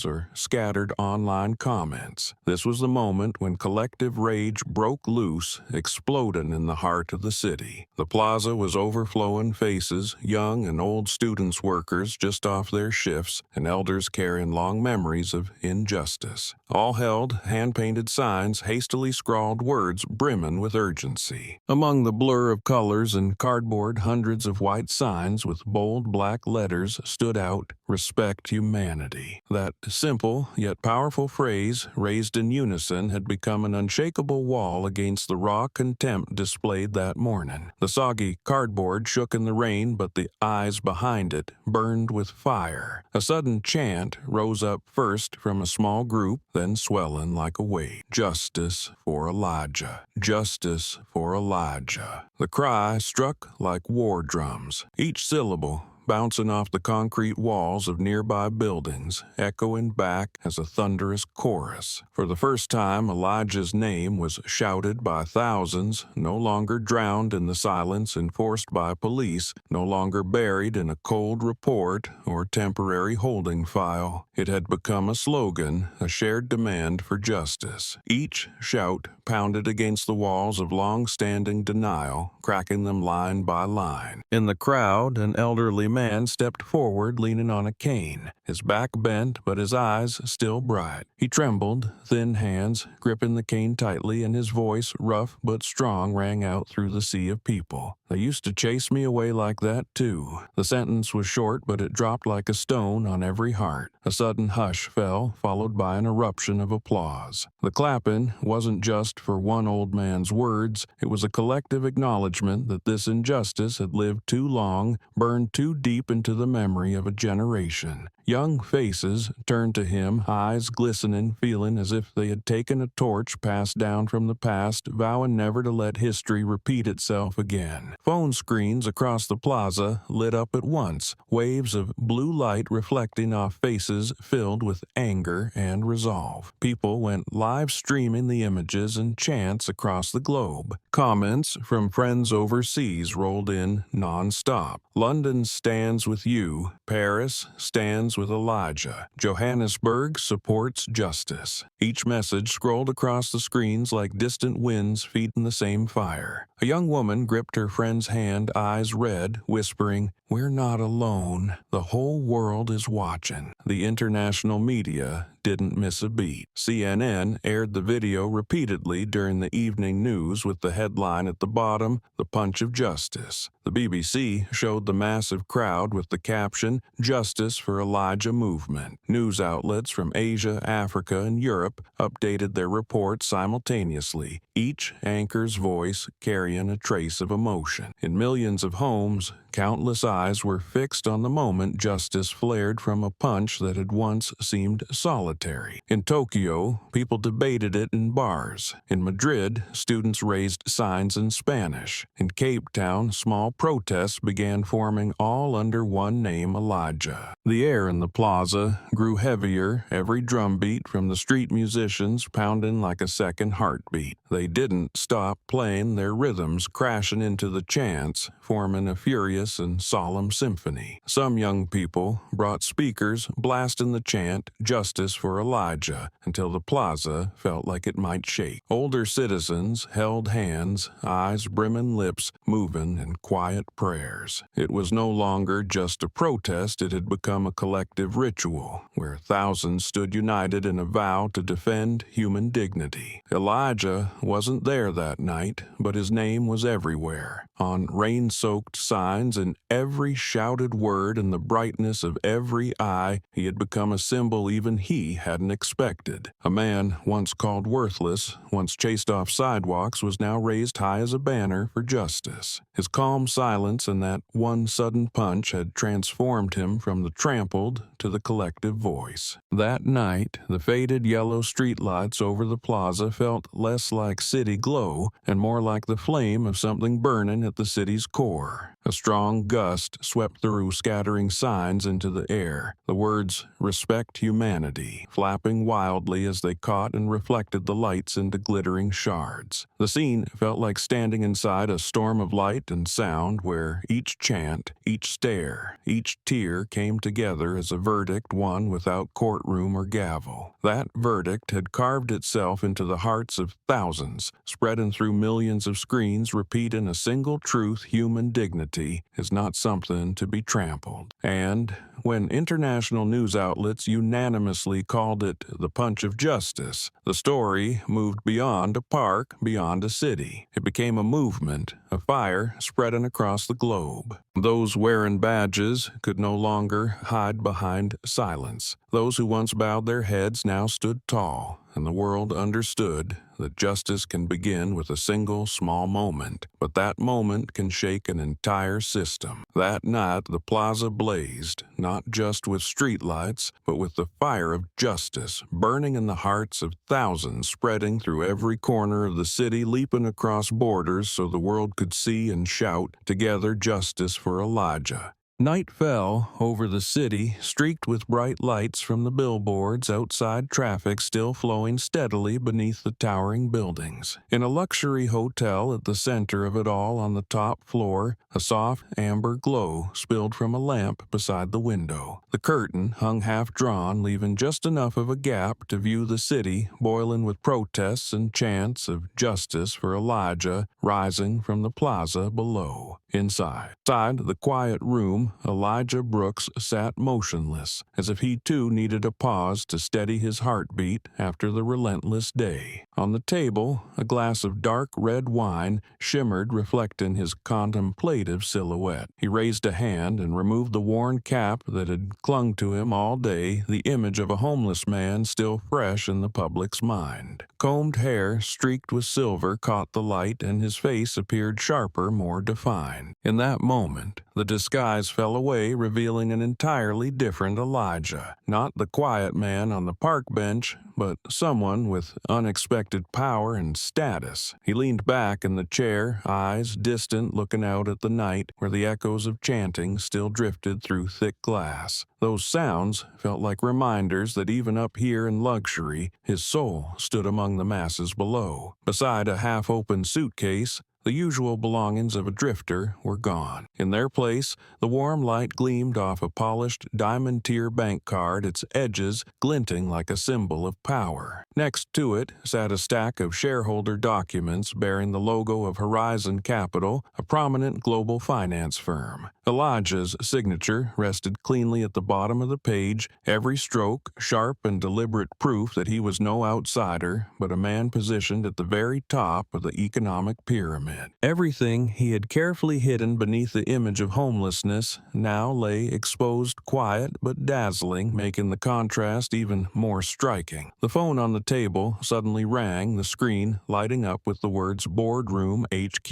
or scattered online comments. This was the moment when collective rage broke loose, exploding in the heart of the city. The plaza was overflowing faces, young and old students, workers just off their shifts, and elders carrying long memories of injustice. All held hand-painted signs, hastily scrawled words brimming with urgency. Among the blur of colors and cardboard, hundreds of white signs with bold black letters stood out, "Respect Humanity." That simple yet powerful phrase, raised in unison, had become an unshakable wall against the raw contempt displayed that morning. The soggy cardboard shook in the rain, but the eyes behind it burned with fire. A sudden chant rose up first from a small group, then swelling like a wave. "Justice for Elijah. Justice for Elijah." The cry struck like war drums, each syllable bouncing off the concrete walls of nearby buildings, echoing back as a thunderous chorus. For the first time, Elijah's name was shouted by thousands, no longer drowned in the silence enforced by police, no longer buried in a cold report or temporary holding file. It had become a slogan, a shared demand for justice. Each shout pounded against the walls of long-standing denial, cracking them line by line. In the crowd, an elderly man stepped forward, leaning on a cane, his back bent but his eyes still bright. He trembled, thin hands gripping the cane tightly, and his voice, rough but strong, rang out through the sea of people. "They used to chase me away like that, too." The sentence was short, but it dropped like a stone on every heart. A sudden hush fell, followed by an eruption of applause. The clapping wasn't just for one old man's words, it was a collective acknowledgement that this injustice had lived too long, burned too deep into the memory of a generation. Young faces turned to him, eyes glistening, feeling as if they had taken a torch passed down from the past, vowing never to let history repeat itself again. Phone screens across the plaza lit up at once, waves of blue light reflecting off faces filled with anger and resolve. People went live streaming the images and chants across the globe. Comments from friends overseas rolled in non-stop. London stands with you. Paris stands with Elijah. Johannesburg supports justice. Each message scrolled across the screens like distant winds feeding the same fire. A young woman gripped her friend's hand, eyes red, whispering, "We're not alone. The whole world is watching." The international media didn't miss a beat. CNN aired the video repeatedly during the evening news with the headline at the bottom, "The Punch of Justice." The BBC showed the massive crowd with the caption, "Justice for Elijah Movement." News outlets from Asia, Africa, and Europe updated their reports simultaneously, each anchor's voice carrying a trace of emotion. In millions of homes, countless eyes were fixed on the moment justice flared from a punch that had once seemed solitary. In Tokyo, people debated it in bars. In Madrid, students raised signs in Spanish. In Cape Town, small protests began forming, all under one name, Elijah. The air in the plaza grew heavier, every drumbeat from the street musicians pounding like a second heartbeat. They didn't stop playing, their rhythms crashing into the chants, forming a furious and solemn symphony. Some young people brought speakers blasting the chant, "Justice for Elijah," until the plaza felt like it might shake. Older citizens held hands, eyes brimming, lips moving in quiet prayers. It was no longer just a protest, it had become a collective ritual, where thousands stood united in a vow to defend human dignity. Elijah wasn't there that night, but his name was everywhere, on rain-soaked signs, in every shouted word, and the brightness of every eye. He had become a symbol even he hadn't expected. A man once called worthless, once chased off sidewalks, was now raised high as a banner for justice. His calm silence and that one sudden punch had transformed him from the trampled to the collective voice. That night, the faded yellow streetlights over the plaza felt less like city glow and more like the flame of something burning at the city's core. A strong gust swept through, scattering signs into the air. The words, "Respect Humanity," flapping wildly as they caught and reflected the lights into glittering shards. The scene felt like standing inside a storm of light and sound where each chant, each stare, each tear came together as a verdict won without courtroom or gavel. That verdict had carved itself into the hearts of thousands, spreading through millions of screens, repeating a single truth: human dignity is not something to be trampled. And when international news outlets unanimously called it the punch of justice, the story moved beyond a park, beyond a city. It became a movement, a fire spreading across the globe. Those wearing badges could no longer hide behind silence. Those who once bowed their heads now stood tall, and the world understood that justice can begin with a single small moment, but that moment can shake an entire system. That night, the plaza blazed, not just with streetlights, but with the fire of justice burning in the hearts of thousands, spreading through every corner of the city, leaping across borders so the world could see and shout together, "Justice for Elijah." Night fell over the city, streaked with bright lights from the billboards, outside traffic still flowing steadily beneath the towering buildings. In a luxury hotel at the center of it all, on the top floor, a soft amber glow spilled from a lamp beside the window. The curtain hung half-drawn, leaving just enough of a gap to view the city boiling with protests and chants of justice for Elijah rising from the plaza below. Inside the quiet room, Elijah Brooks sat motionless, as if he too needed a pause to steady his heartbeat after the relentless day. On the table, a glass of dark red wine shimmered, reflecting his contemplative silhouette. He raised a hand and removed the worn cap that had clung to him all day, the image of a homeless man still fresh in the public's mind. combed hair streaked with silver caught the light and his face appeared sharper, more defined. In that moment, the disguise fell away, revealing an entirely different Elijah. Not the quiet man on the park bench, but someone with unexpected power and status. He leaned back in the chair, eyes distant, looking out at the night where the echoes of chanting still drifted through thick glass. Those sounds felt like reminders that even up here in luxury, his soul stood among the masses below. Beside a half-open suitcase, the usual belongings of a drifter were gone. In their place, the warm light gleamed off a polished diamond-tier bank card, its edges glinting like a symbol of power. Next to it sat a stack of shareholder documents bearing the logo of Horizon Capital, a prominent global finance firm. Elijah's signature rested cleanly at the bottom of the page, every stroke sharp and deliberate proof that he was no outsider, but a man positioned at the very top of the economic pyramid. Everything he had carefully hidden beneath the image of homelessness now lay exposed, quiet but dazzling, making the contrast even more striking. The phone on the table suddenly rang, the screen lighting up with the words Boardroom HQ.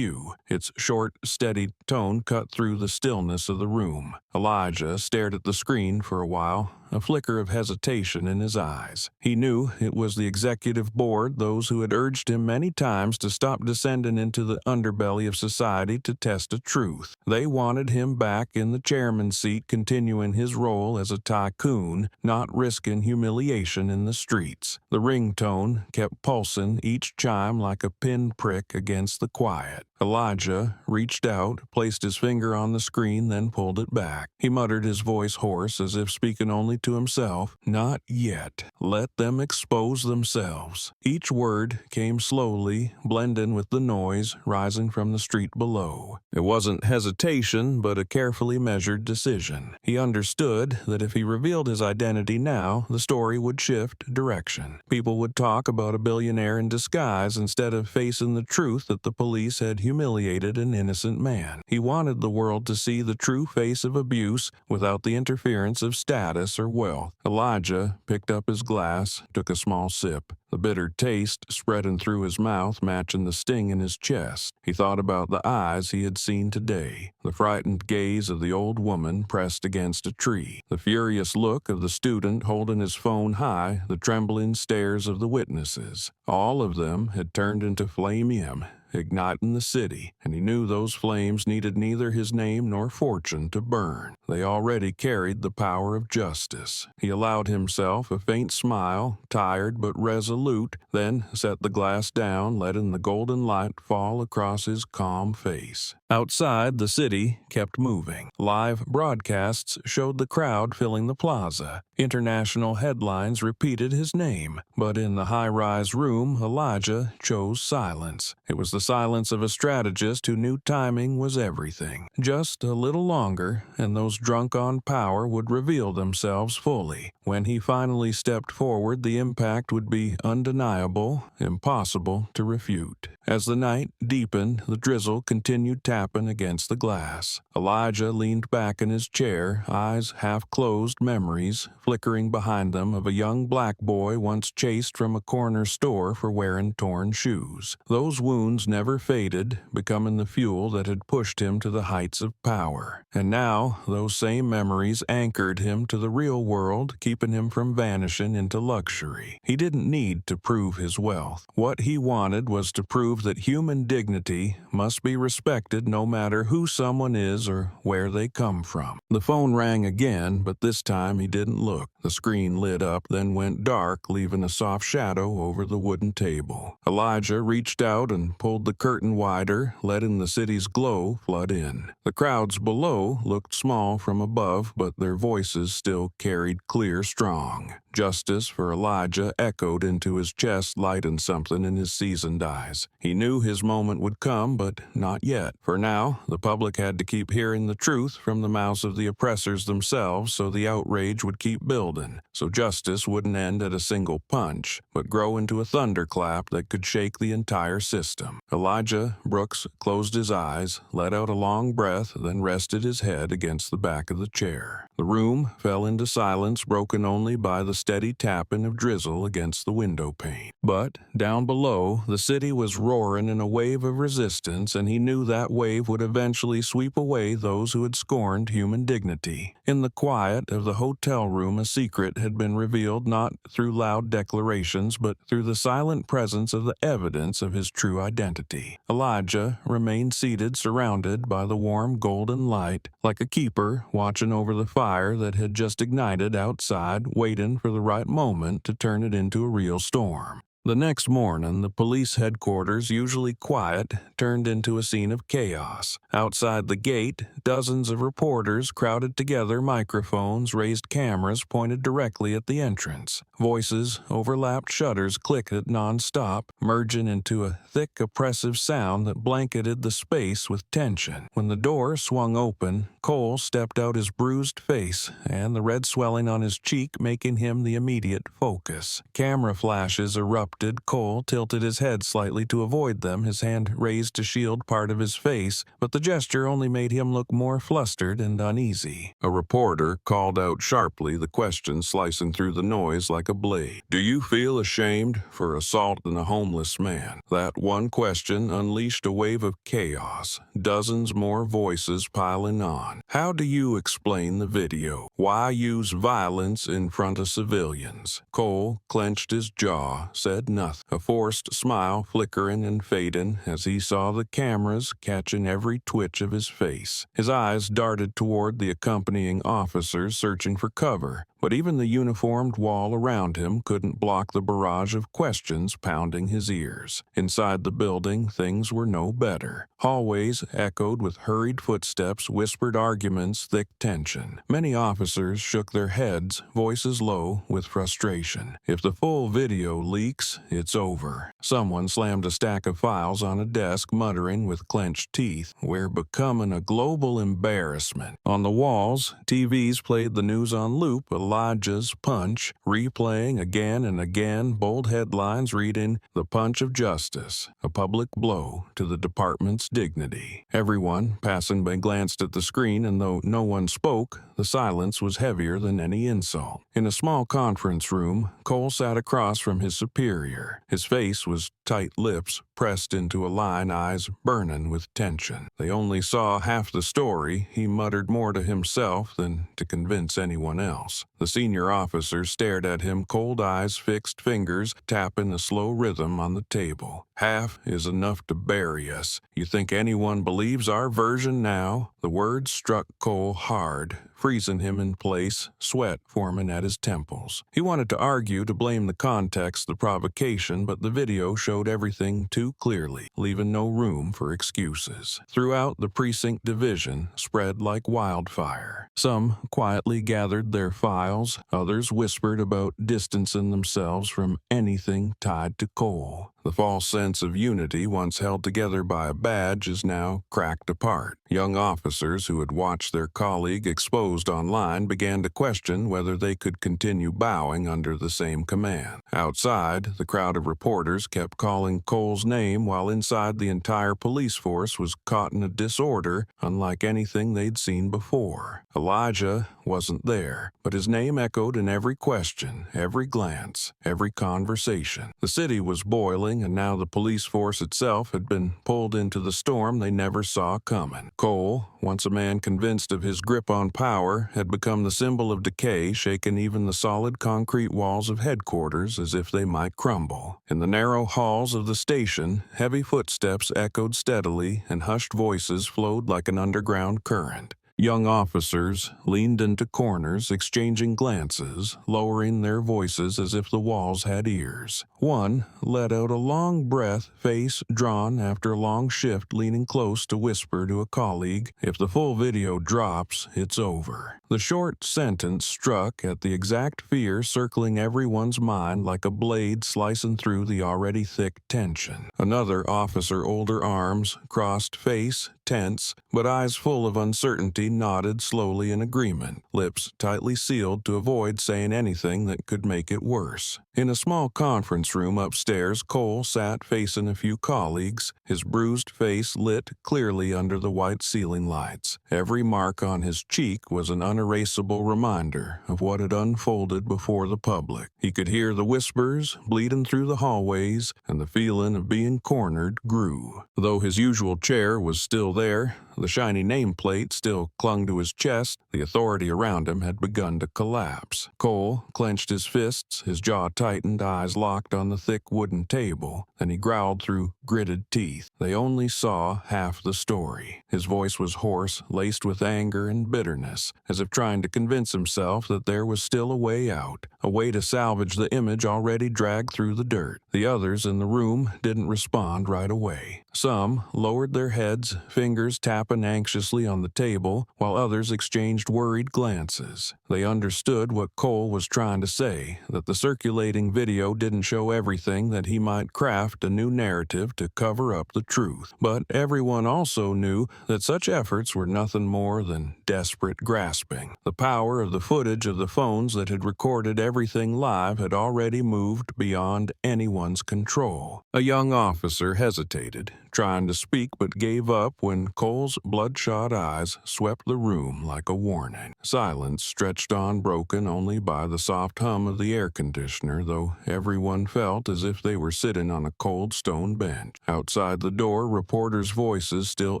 Its short, steady tone cut through the stillness of the room. Elijah stared at the screen for a while, a flicker of hesitation in his eyes. He knew it was the executive board, those who had urged him many times to stop descending into the underbelly of society to test a truth. They wanted him back in the chairman's seat, continuing his role as a tycoon, not risking humiliation in the streets. The ringtone kept pulsing, each chime like a pinprick against the quiet. Elijah reached out, placed his finger on the screen, then pulled it back. He muttered, his voice hoarse, as if speaking only to himself. Not yet. Let them expose themselves. Each word came slowly, blending with the noise rising from the street below. It wasn't hesitation, but a carefully measured decision. He understood that if he revealed his identity now, the story would shift direction. People would talk about a billionaire in disguise instead of facing the truth that the police had humiliated an innocent man. He wanted the world to see the true face of abuse without the interference of status or wealth. Elijah picked up his glass, took a small sip. The bitter taste spreading through his mouth, matching the sting in his chest. He thought about the eyes he had seen today, the frightened gaze of the old woman pressed against a tree, the furious look of the student holding his phone high, the trembling stares of the witnesses. All of them had turned into flame, igniting the city, and he knew those flames needed neither his name nor fortune to burn. They already carried the power of justice. He allowed himself a faint smile, tired but resolute, then set the glass down, letting the golden light fall across his calm face. Outside, the city kept moving. Live broadcasts showed the crowd filling the plaza. International headlines repeated his name, but in the high-rise room, Elijah chose silence. It was the silence of a strategist who knew timing was everything. Just a little longer, and those drunk on power would reveal themselves fully. When he finally stepped forward, the impact would be undeniable, impossible to refute. As the night deepened, the drizzle continued tapping against the glass. Elijah leaned back in his chair, eyes half-closed, memories flickering behind them of a young black boy once chased from a corner store for wearing torn shoes. Those wounds never faded, becoming the fuel that had pushed him to the heights of power. And now, those same memories anchored him to the real world, keeping him from vanishing into luxury. He didn't need to prove his wealth. What he wanted was to prove that human dignity must be respected no matter who someone is or where they come from. The phone rang again, but this time he didn't look. The screen lit up, then went dark, leaving a soft shadow over the wooden table. Elijah reached out and pulled the curtain wider, letting the city's glow flood in. The crowds below looked small from above, but their voices still carried clear, strong. Justice for Elijah echoed into his chest, lighting something in his seasoned eyes. He He knew his moment would come, but not yet. For now, the public had to keep hearing the truth from the mouths of the oppressors themselves so the outrage would keep building, so justice wouldn't end at a single punch, but grow into a thunderclap that could shake the entire system. Elijah Brooks closed his eyes, let out a long breath, then rested his head against the back of the chair. The room fell into silence, broken only by the steady tapping of drizzle against the window pane. But down below, the city was roaring in a wave of resistance, and he knew that wave would eventually sweep away those who had scorned human dignity. In the quiet of the hotel room, a secret had been revealed not through loud declarations, but through the silent presence of the evidence of his true identity. Elijah remained seated, surrounded by the warm golden light, like a keeper watching over the fire that had just ignited outside, waiting for the right moment to turn it into a real storm. The next morning, the police headquarters, usually quiet, turned into a scene of chaos. Outside the gate, dozens of reporters crowded together, microphones, raised cameras pointed directly at the entrance. Voices, overlapped shutters clicked non-stop, merging into a thick, oppressive sound that blanketed the space with tension. When the door swung open, Cole stepped out, his bruised face and the red swelling on his cheek making him the immediate focus. Camera flashes erupted. Cole tilted his head slightly to avoid them, his hand raised to shield part of his face, but the gesture only made him look more flustered and uneasy. A reporter called out sharply, the question slicing through the noise like a blade. "Do you feel ashamed for assaulting a homeless man?" That one question unleashed a wave of chaos, dozens more voices piling on. "How do you explain the video? Why use violence in front of civilians?" Cole clenched his jaw, said nothing, a forced smile flickering and fading as he saw the cameras catching every twitch of his face. His eyes darted toward the accompanying officers searching for cover, but even the uniformed wall around him couldn't block the barrage of questions pounding his ears. Inside the building, things were no better. Hallways echoed with hurried footsteps, whispered arguments, thick tension. Many officers shook their heads, voices low with frustration. If the full video leaks, it's over. Someone slammed a stack of files on a desk, muttering with clenched teeth, "We're becoming a global embarrassment." On the walls, TVs played the news on loop, Elijah's punch, replaying again and again, bold headlines reading, "The punch of justice, a public blow to the department's dignity." Everyone passing by glanced at the screen, and though no one spoke, the silence was heavier than any insult. In a small conference room, Cole sat across from his superior. His face was tight, lips pressed into a line, eyes burning with tension. They only saw half the story. He muttered more to himself than to convince anyone else. The senior officer stared at him, cold eyes, fixed fingers, tapping a slow rhythm on the table. "Half is enough to bury us. You think anyone believes our version now?" The words struck Cole hard, freezing him in place, sweat forming at his temples. He wanted to argue, to blame the context, the provocation, but the video showed everything too clearly, leaving no room for excuses. Throughout, the precinct division spread like wildfire. Some quietly gathered their files, others whispered about distancing themselves from anything tied to Cole. The false sense of unity once held together by a badge is now cracked apart. Young officers who had watched their colleague exposed online began to question whether they could continue bowing under the same command. Outside, the crowd of reporters kept calling Cole's name, while inside the entire police force was caught in a disorder unlike anything they'd seen before. Elijah wasn't there, but his name echoed in every question, every glance, every conversation. The city was boiling, and now the police force itself had been pulled into the storm they never saw coming. Cole, once a man convinced of his grip on power, had become the symbol of decay, shaking even the solid concrete walls of headquarters as if they might crumble. In the narrow halls of the station, heavy footsteps echoed steadily, and hushed voices flowed like an underground current. Young officers leaned into corners, exchanging glances, lowering their voices as if the walls had ears. One let out a long breath, face drawn after a long shift, leaning close to whisper to a colleague, "If the full video drops, it's over." The short sentence struck at the exact fear circling everyone's mind like a blade slicing through the already thick tension. Another officer, older arms, crossed face, tense, but eyes full of uncertainty, nodded slowly in agreement, lips tightly sealed to avoid saying anything that could make it worse. In a small conference room upstairs, Cole sat facing a few colleagues, his bruised face lit clearly under the white ceiling lights. Every mark on his cheek was an unerasable reminder of what had unfolded before the public. He could hear the whispers bleeding through the hallways, and the feeling of being cornered grew. Though his usual chair was still there, the shiny nameplate still clung to his chest, the authority around him had begun to collapse. Cole clenched his fists, his jaw tightened, eyes locked on the thick wooden table. Then he growled through gritted teeth. They only saw half the story. His voice was hoarse, laced with anger and bitterness, as if trying to convince himself that there was still a way out, a way to salvage the image already dragged through the dirt. The others in the room didn't respond right away. Some lowered their heads, fingers tapping anxiously on the table, while others exchanged worried glances. They understood what Cole was trying to say, that the circulating video didn't show everything, that he might craft a new narrative to cover up the truth. But everyone also knew that such efforts were nothing more than desperate grasping. The power of the footage of the phones that had recorded everything live had already moved beyond anyone's control. A young officer hesitated, trying to speak, but gave up when Cole's bloodshot eyes swept the room like a warning. Silence stretched on, broken only by the soft hum of the air conditioner, though everyone felt as if they were sitting on a cold stone bench. Outside the door, reporters' voices still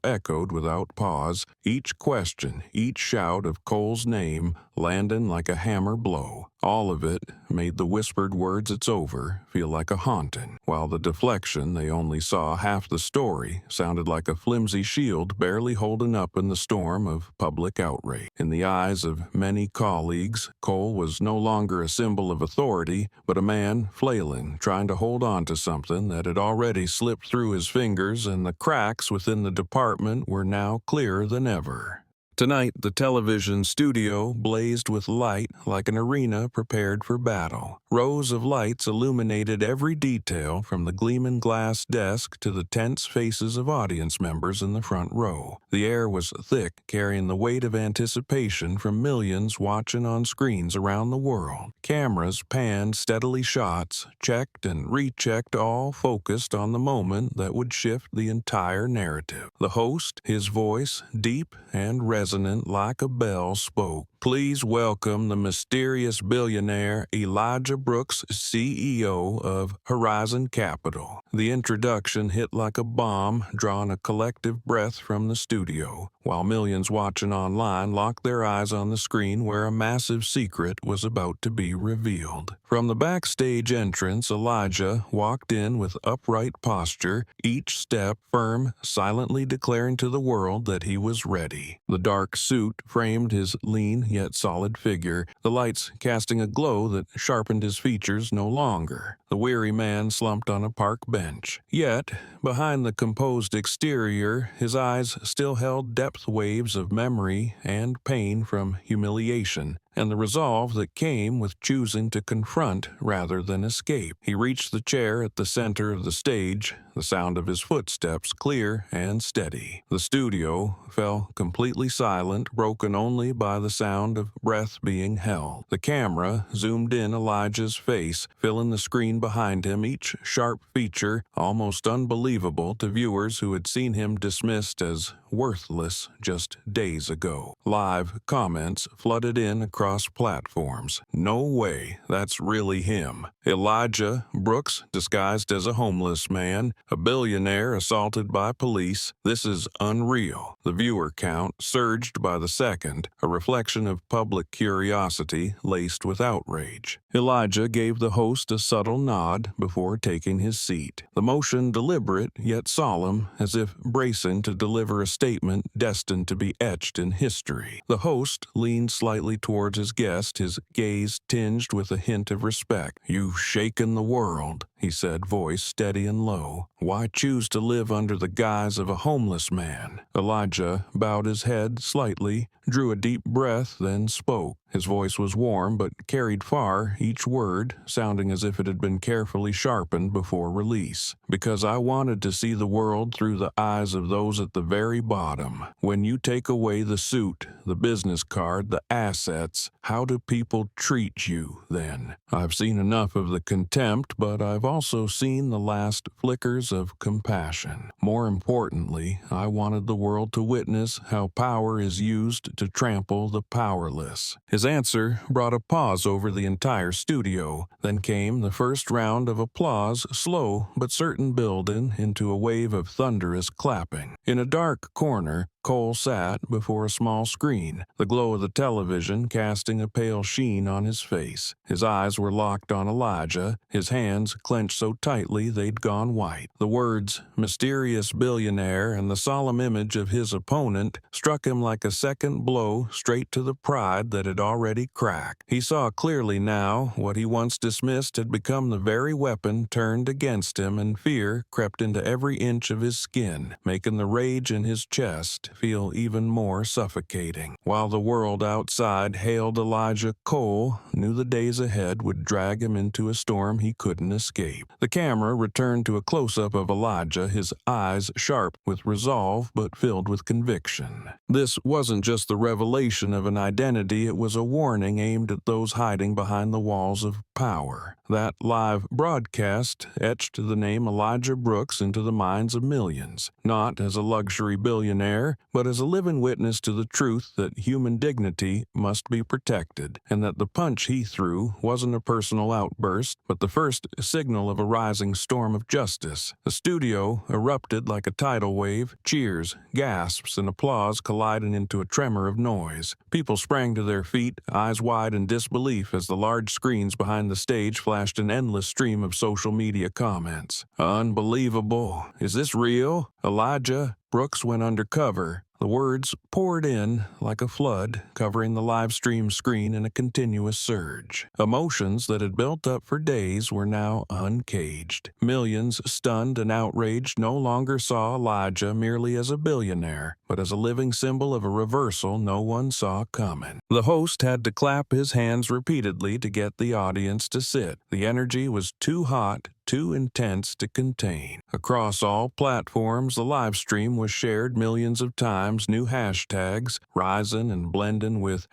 echoed without pause, each question, each shout of Cole's name landing like a hammer blow. All of it made the whispered words "it's over" feel like a haunting, while the deflection, they only saw half the story, sounded like a flimsy shield barely holding up in the storm of public outrage. In the eyes of many colleagues, Cole was no longer a symbol of authority, but a man flailing, trying to hold on to something that had already slipped through his fingers, and the cracks within the department were now clearer than ever. Tonight, the television studio blazed with light like an arena prepared for battle. Rows of lights illuminated every detail, from the gleaming glass desk to the tense faces of audience members in the front row. The air was thick, carrying the weight of anticipation from millions watching on screens around the world. Cameras panned steadily, shots checked and rechecked, all focused on the moment that would shift the entire narrative. The host, his voice deep and resonant like a bell, spoke. "Please welcome the mysterious billionaire Elijah Brooks, CEO of Horizon Capital." The introduction hit like a bomb, drawing a collective breath from the studio, while millions watching online locked their eyes on the screen where a massive secret was about to be revealed. From the backstage entrance, Elijah walked in with upright posture, each step firm, silently declaring to the world that he was ready. The dark suit framed his lean yet solid figure, the lights casting a glow that sharpened his features no longer. The weary man slumped on a park bench. Yet, behind the composed exterior, his eyes still held depth waves of memory and pain from humiliation, and the resolve that came with choosing to confront rather than escape. He reached the chair at the center of the stage, the sound of his footsteps clear and steady. The studio fell completely silent, broken only by the sound of breath being held. The camera zoomed in Elijah's face, filling the screen behind him, each sharp feature almost unbelievable to viewers who had seen him dismissed as worthless just days ago. Live comments flooded in across platforms. "No way, that's really him. Elijah Brooks disguised as a homeless man, a billionaire assaulted by police. This is unreal." The viewer count surged by the second, a reflection of public curiosity laced with outrage. Elijah gave the host a subtle nod before taking his seat, the motion deliberate yet solemn, as if bracing to deliver a statement destined to be etched in history. The host leaned slightly towards his guest, his gaze tinged with a hint of respect. "You've shaken the world," he said, voice steady and low. "Why choose to live under the guise of a homeless man?" Elijah bowed his head slightly, drew a deep breath, then spoke. His voice was warm but carried far, each word sounding as if it had been carefully sharpened before release. "Because I wanted to see the world through the eyes of those at the very bottom. When you take away the suit, the business card, the assets, how do people treat you then? I've seen enough of the contempt, but I've also seen the last flickers of compassion. More importantly, I wanted the world to witness how power is used to trample the powerless." His answer brought a pause over the entire studio. Then came the first round of applause, slow but certain building into a wave of thunderous clapping. In a dark corner, Cole sat before a small screen, the glow of the television casting a pale sheen on his face. His eyes were locked on Elijah, his hands clenched so tightly they'd gone white. The words, "mysterious billionaire," and the solemn image of his opponent struck him like a second blow straight to the pride that had already cracked. He saw clearly now what he once dismissed had become the very weapon turned against him, and fear crept into every inch of his skin, making the rage in his chest feel even more suffocating. While the world outside hailed Elijah, Cole knew the days ahead would drag him into a storm he couldn't escape. The camera returned to a close-up of Elijah, his eyes sharp with resolve but filled with conviction. This wasn't just the revelation of an identity, it was a warning aimed at those hiding behind the walls of power. That live broadcast etched the name Elijah Brooks into the minds of millions, not as a luxury billionaire, but as a living witness to the truth that human dignity must be protected, and that the punch he threw wasn't a personal outburst, but the first signal of a rising storm of justice. The studio erupted like a tidal wave, cheers, gasps, and applause colliding into a tremor of noise. People sprang to their feet, eyes wide in disbelief as the large screens behind the stage flashed an endless stream of social media comments. "Unbelievable. Is this real? Elijah Brooks went undercover." The words poured in like a flood, covering the live stream screen in a continuous surge. Emotions that had built up for days were now uncaged. Millions, stunned and outraged, no longer saw Elijah merely as a billionaire, but as a living symbol of a reversal no one saw coming. The host had to clap his hands repeatedly to get the audience to sit. The energy was too hot, too intense to contain. Across all platforms, the live stream was shared millions of times, new hashtags rising and blending with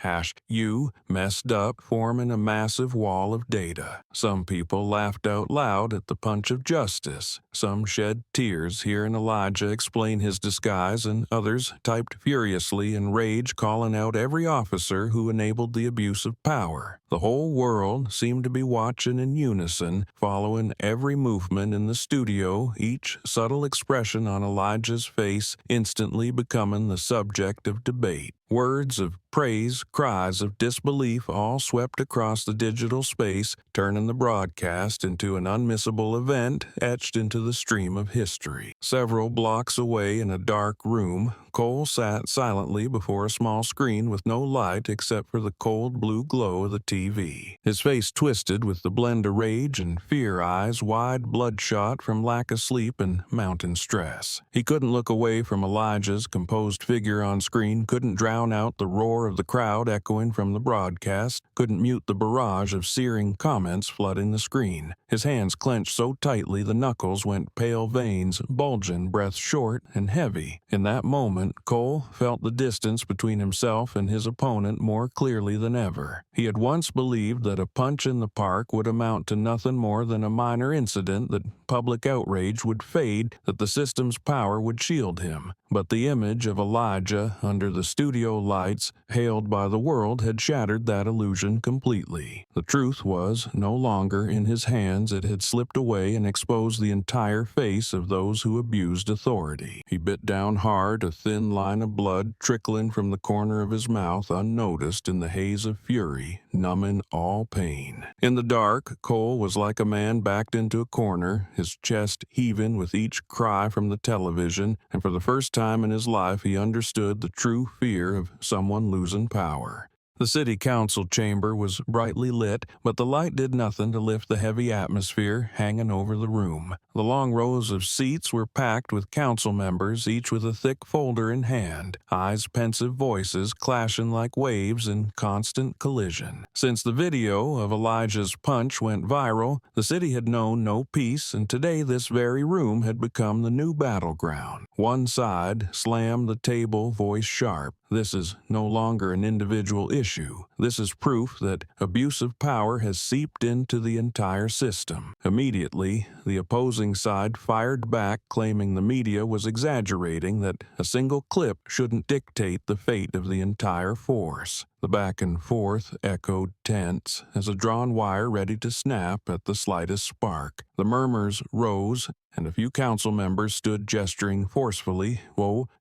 #you messed up, forming a massive wall of data. Some people laughed out loud at the punch of justice. Some shed tears hearing Elijah explain his disguise, and others typed furiously in rage, calling out every officer who enabled the abuse of power. The whole world seemed to be watching in unison, following every movement in the studio, each subtle expression on Elijah's face instantly becoming the subject of debate. Words of praise, cries of disbelief all swept across the digital space, turning the broadcast into an unmissable event etched into the stream of history. Several blocks away in a dark room, Cole sat silently before a small screen with no light except for the cold blue glow of the TV. His face twisted with the blend of rage and fear, eyes wide, bloodshot from lack of sleep and mountain stress. He couldn't look away from Elijah's composed figure on screen, couldn't drown out the roar of the crowd echoing from the broadcast, couldn't mute the barrage of searing comments flooding the screen. His hands clenched so tightly the knuckles went pale veins, bulging, breath short and heavy. In that moment, Cole felt the distance between himself and his opponent more clearly than ever. He had once believed that a punch in the park would amount to nothing more than a minor incident, that public outrage would fade, that the system's power would shield him. But the image of Elijah under the studio studio lights hailed by the world had shattered that illusion completely. The truth was no longer in his hands. It had slipped away and exposed the entire face of those who abused authority. He bit down hard, a thin line of blood trickling from the corner of his mouth unnoticed in the haze of fury, numbing all pain. In the dark, Cole was like a man backed into a corner, his chest heaving with each cry from the television, and for the first time in his life he understood the true fear of someone losing power. The city council chamber was brightly lit, but the light did nothing to lift the heavy atmosphere hanging over the room. The long rows of seats were packed with council members, each with a thick folder in hand, eyes pensive, voices clashing like waves in constant collision. Since the video of Elijah's punch went viral, the city had known no peace, and today this very room had become the new battleground. One side slammed the table, voice sharp. This is no longer an individual issue. This is proof that abuse of power has seeped into the entire system. Immediately, the opposing side fired back, claiming the media was exaggerating, that a single clip shouldn't dictate the fate of the entire force. The back and forth echoed tense as a drawn wire ready to snap at the slightest spark. The murmurs rose, and a few council members stood gesturing forcefully,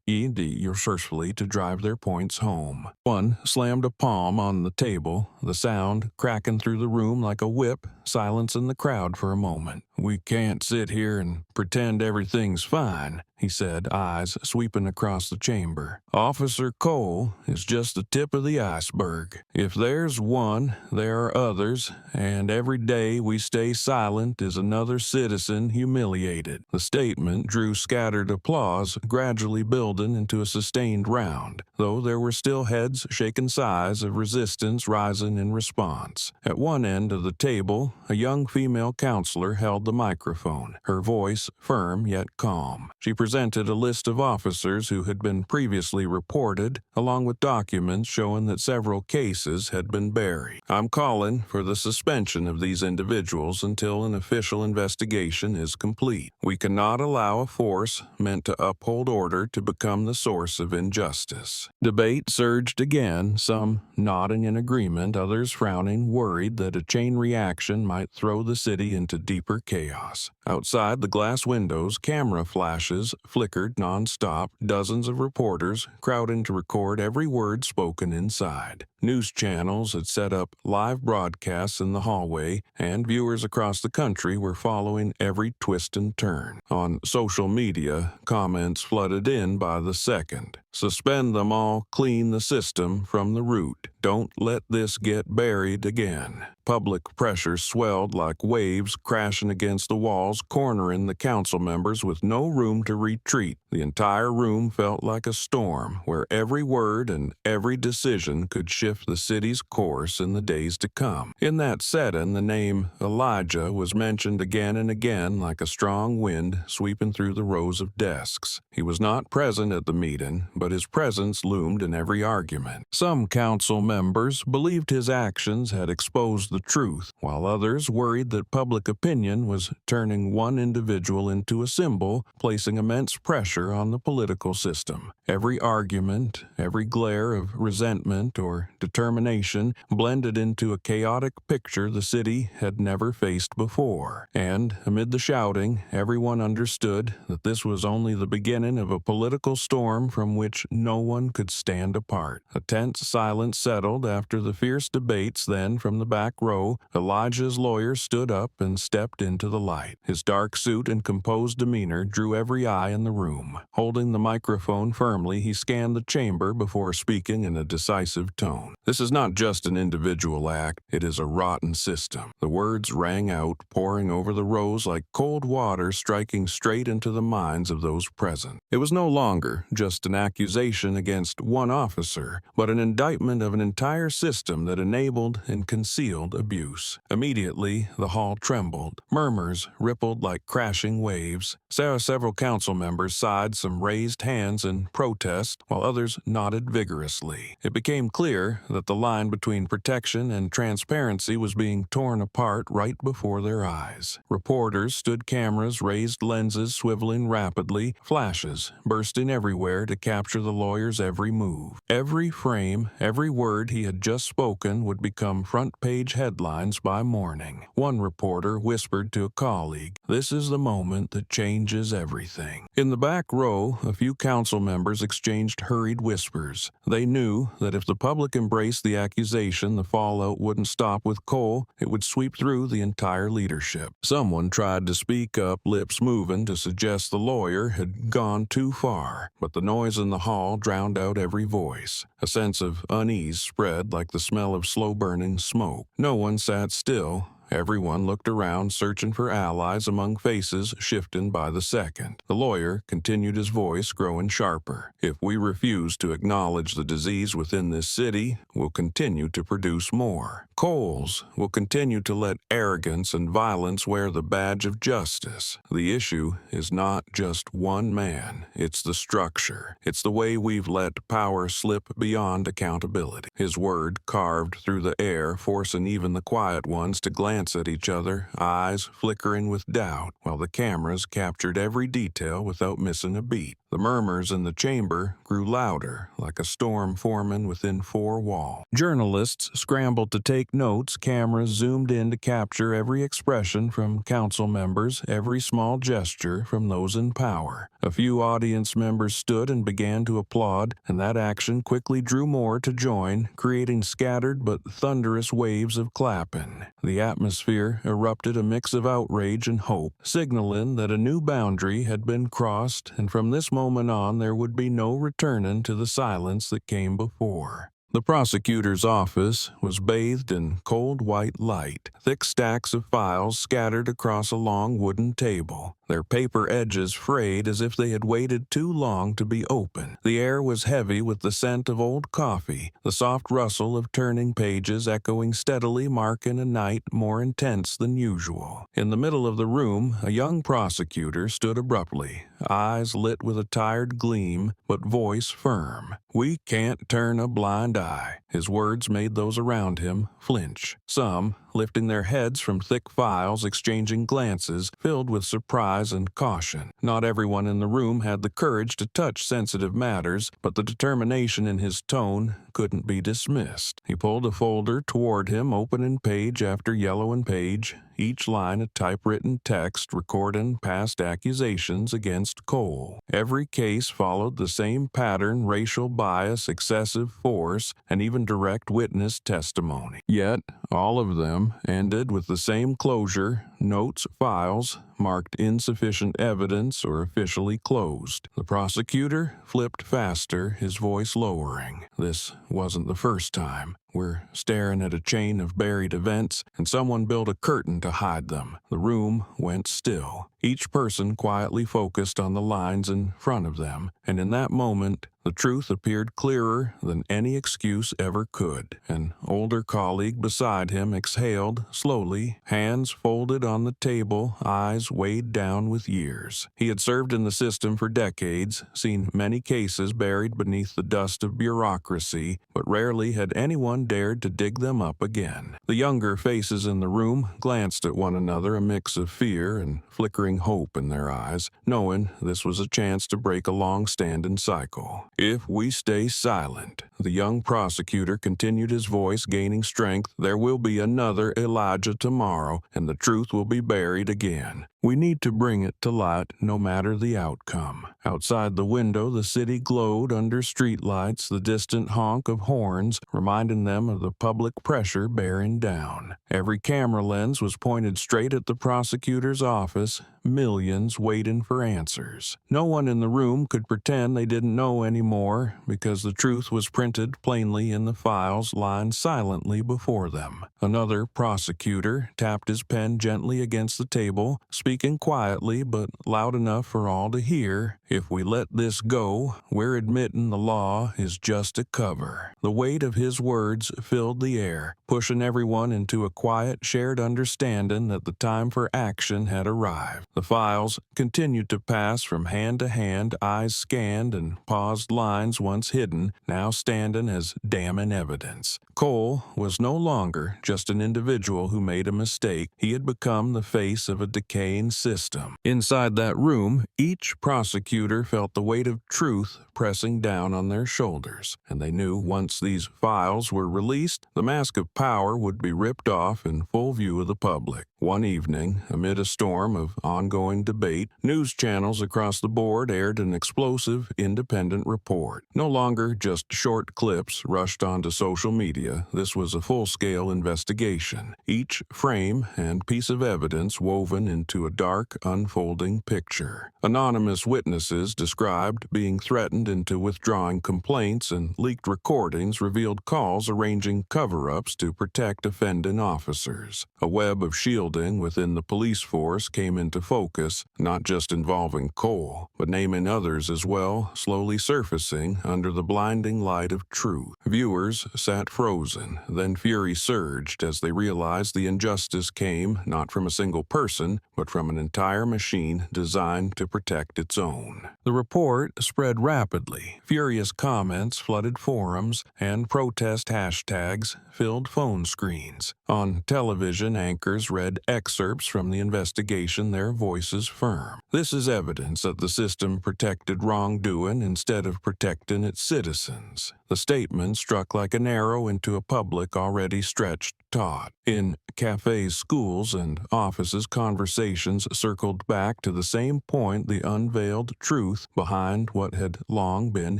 to drive their points home. One slammed a palm on the table, the sound cracking through the room like a whip, silencing the crowd for a moment. "We can't sit here and pretend everything's fine," he said, eyes sweeping across the chamber. "Officer Cole is just the tip of the iceberg. If there's one, there are others, and every day we stay silent is another citizen humiliated." The statement drew scattered applause, gradually building into a sustained round, though there were still heads shaking, sighs of resistance rising in response. At one end of the table, a young female counselor held the microphone, her voice firm yet calm. She presented a list of officers who had been previously reported, along with documents showing that several cases had been buried. "I'm calling for the suspension of these individuals until an official investigation is complete. We cannot allow a force meant to uphold order to become the source of injustice." Debate surged again, some nodding in agreement, others frowning, worried that a chain reaction might throw the city into deeper chaos. Outside the glass windows, camera flashes flickered nonstop, dozens of reporters crowding to record every word spoken inside. News channels had set up live broadcasts in the hallway, and viewers across the country were following every twist and turn. On social media, comments flooded in by the second. "Suspend them all, clean the system from the root. Don't let this get buried again." Public pressure swelled like waves crashing against the walls, cornering the council members with no room to retreat. The entire room felt like a storm, where every word and every decision could shift the city's course in the days to come. In that setting, the name Elijah was mentioned again and again like a strong wind sweeping through the rows of desks. He was not present at the meeting, but his presence loomed in every argument. Some council members believed his actions had exposed the truth, while others worried that public opinion was turning one individual into a symbol, placing immense pressure on the political system. Every argument, every glare of resentment or determination blended into a chaotic picture the city had never faced before. And amid the shouting, everyone understood that this was only the beginning of a political storm from which no one could stand apart. A tense silence settled after the fierce debates. Then, from the back row, Elijah's lawyer stood up and stepped into the light. His dark suit and composed demeanor drew every eye in the room. Holding the microphone firmly, he scanned the chamber before speaking in a decisive tone. "This is not just an individual act, it is a rotten system." The words rang out, pouring over the rows like cold water striking straight into the minds of those present. It was no longer just an accusation against one officer, but an indictment of an entire system that enabled and concealed abuse. Immediately, the hall trembled. Murmurs rippled rippled like crashing waves. Several council members sighed some raised hands in protest, while others nodded vigorously. It became clear that the line between protection and transparency was being torn apart right before their eyes. Reporters stood cameras, raised lenses swiveling rapidly, flashes bursting everywhere to capture the lawyer's every move. Every frame, every word he had just spoken would become front-page headlines by morning. One reporter whispered to a colleague, "This is the moment that changes everything." In the back row, a few council members exchanged hurried whispers. They knew that if the public embraced the accusation, the fallout wouldn't stop with Cole, it would sweep through the entire leadership. Someone tried to speak up, lips moving to suggest the lawyer had gone too far, but the noise in the hall drowned out every voice. A sense of unease spread like the smell of slow-burning smoke. No one sat still. Everyone looked around, searching for allies among faces shifting by the second. The lawyer continued, his voice growing sharper. "If we refuse to acknowledge the disease within this city, we'll continue to produce more. Coles will continue to let arrogance and violence wear the badge of justice. The issue is not just one man, it's the structure. It's the way we've let power slip beyond accountability." His word carved through the air, forcing even the quiet ones to glance at each other, eyes flickering with doubt, while the cameras captured every detail without missing a beat. The murmurs in the chamber grew louder, like a storm forming within four walls. Journalists scrambled to take notes, cameras zoomed in to capture every expression from council members, every small gesture from those in power. A few audience members stood and began to applaud, and that action quickly drew more to join, creating scattered but thunderous waves of clapping. The atmosphere erupted a mix of outrage and hope, signaling that a new boundary had been crossed, and from this moment on there would be no returning to the silence that came before. The prosecutor's office was bathed in cold white light, thick stacks of files scattered across a long wooden table, their paper edges frayed as if they had waited too long to be open. The air was heavy with the scent of old coffee, the soft rustle of turning pages echoing steadily, marking a night more intense than usual. In the middle of the room, a young prosecutor stood abruptly, eyes lit with a tired gleam, but voice firm. "We can't turn a blind eye." His words made those around him flinch. Some, lifting their heads from thick files, exchanging glances filled with surprise and caution. Not everyone in the room had the courage to touch sensitive matters, but the determination in his tone couldn't be dismissed. He pulled a folder toward him, opening page after yellowing page, each line a typewritten text recording past accusations against Cole. Every case followed the same pattern: racial bias, excessive force, and even direct witness testimony. Yet, all of them ended with the same closure: notes, files marked insufficient evidence or officially closed. The prosecutor flipped faster, his voice lowering. This wasn't the first time. We're staring at a chain of buried events, and someone built a curtain to hide them. The room went still. Each person quietly focused on the lines in front of them, and in that moment, the truth appeared clearer than any excuse ever could. An older colleague beside him exhaled slowly, hands folded on the table, eyes weighed down with years. He had served in the system for decades, seen many cases buried beneath the dust of bureaucracy, but rarely had anyone dared to dig them up again. The younger faces in the room glanced at one another, a mix of fear and flickering hope in their eyes, knowing this was a chance to break a long-standing cycle. "If we stay silent," the young prosecutor continued, his voice gaining strength, "there will be another Elijah tomorrow, and the truth will be buried again. We need to bring it to light no matter the outcome." Outside the window, the city glowed under streetlights, the distant honk of horns reminding them of the public pressure bearing down. Every camera lens was pointed straight at the prosecutor's office, millions waiting for answers. No one in the room could pretend they didn't know anymore because the truth was printed plainly in the files lying silently before them. Another prosecutor tapped his pen gently against the table, speaking quietly but loud enough for all to hear. "If we let this go, we're admitting the law is just a cover." The weight of his words filled the air, pushing everyone into a quiet, shared understanding that the time for action had arrived. The files continued to pass from hand to hand, eyes scanned and paused lines once hidden, now standing as damning evidence. Cole was no longer just an individual who made a mistake. He had become the face of a decaying system. Inside that room, each prosecutor felt the weight of truth pressing down on their shoulders, and they knew once these files were released, the mask of power would be ripped off in full view of the public. One evening, amid a storm of ongoing debate, news channels across the board aired an explosive, independent report. No longer just short clips rushed onto social media, this was a full-scale investigation, each frame and piece of evidence woven into a dark, unfolding picture. Anonymous witnesses described being threatened into withdrawing complaints, and leaked recordings revealed calls arranging cover-ups to protect offending officers. A web of shielding within the police force came into focus, not just involving Cole, but naming others as well, slowly surfacing under the blinding light of truth. Viewers sat frozen, then fury surged as they realized the injustice came not from a single person, but from an entire machine designed to protect its own. The report spread rapidly. Furious comments flooded forums, and protest hashtags filled phone screens. On television, anchors read excerpts from the investigation, their voices firm. "This is evidence that the system protected wrongdoing instead of protecting its citizens." The statement struck like an arrow into a public already stretched taut. In cafes, schools, and offices, conversations circled back to the same point, the unveiled truth behind what had long been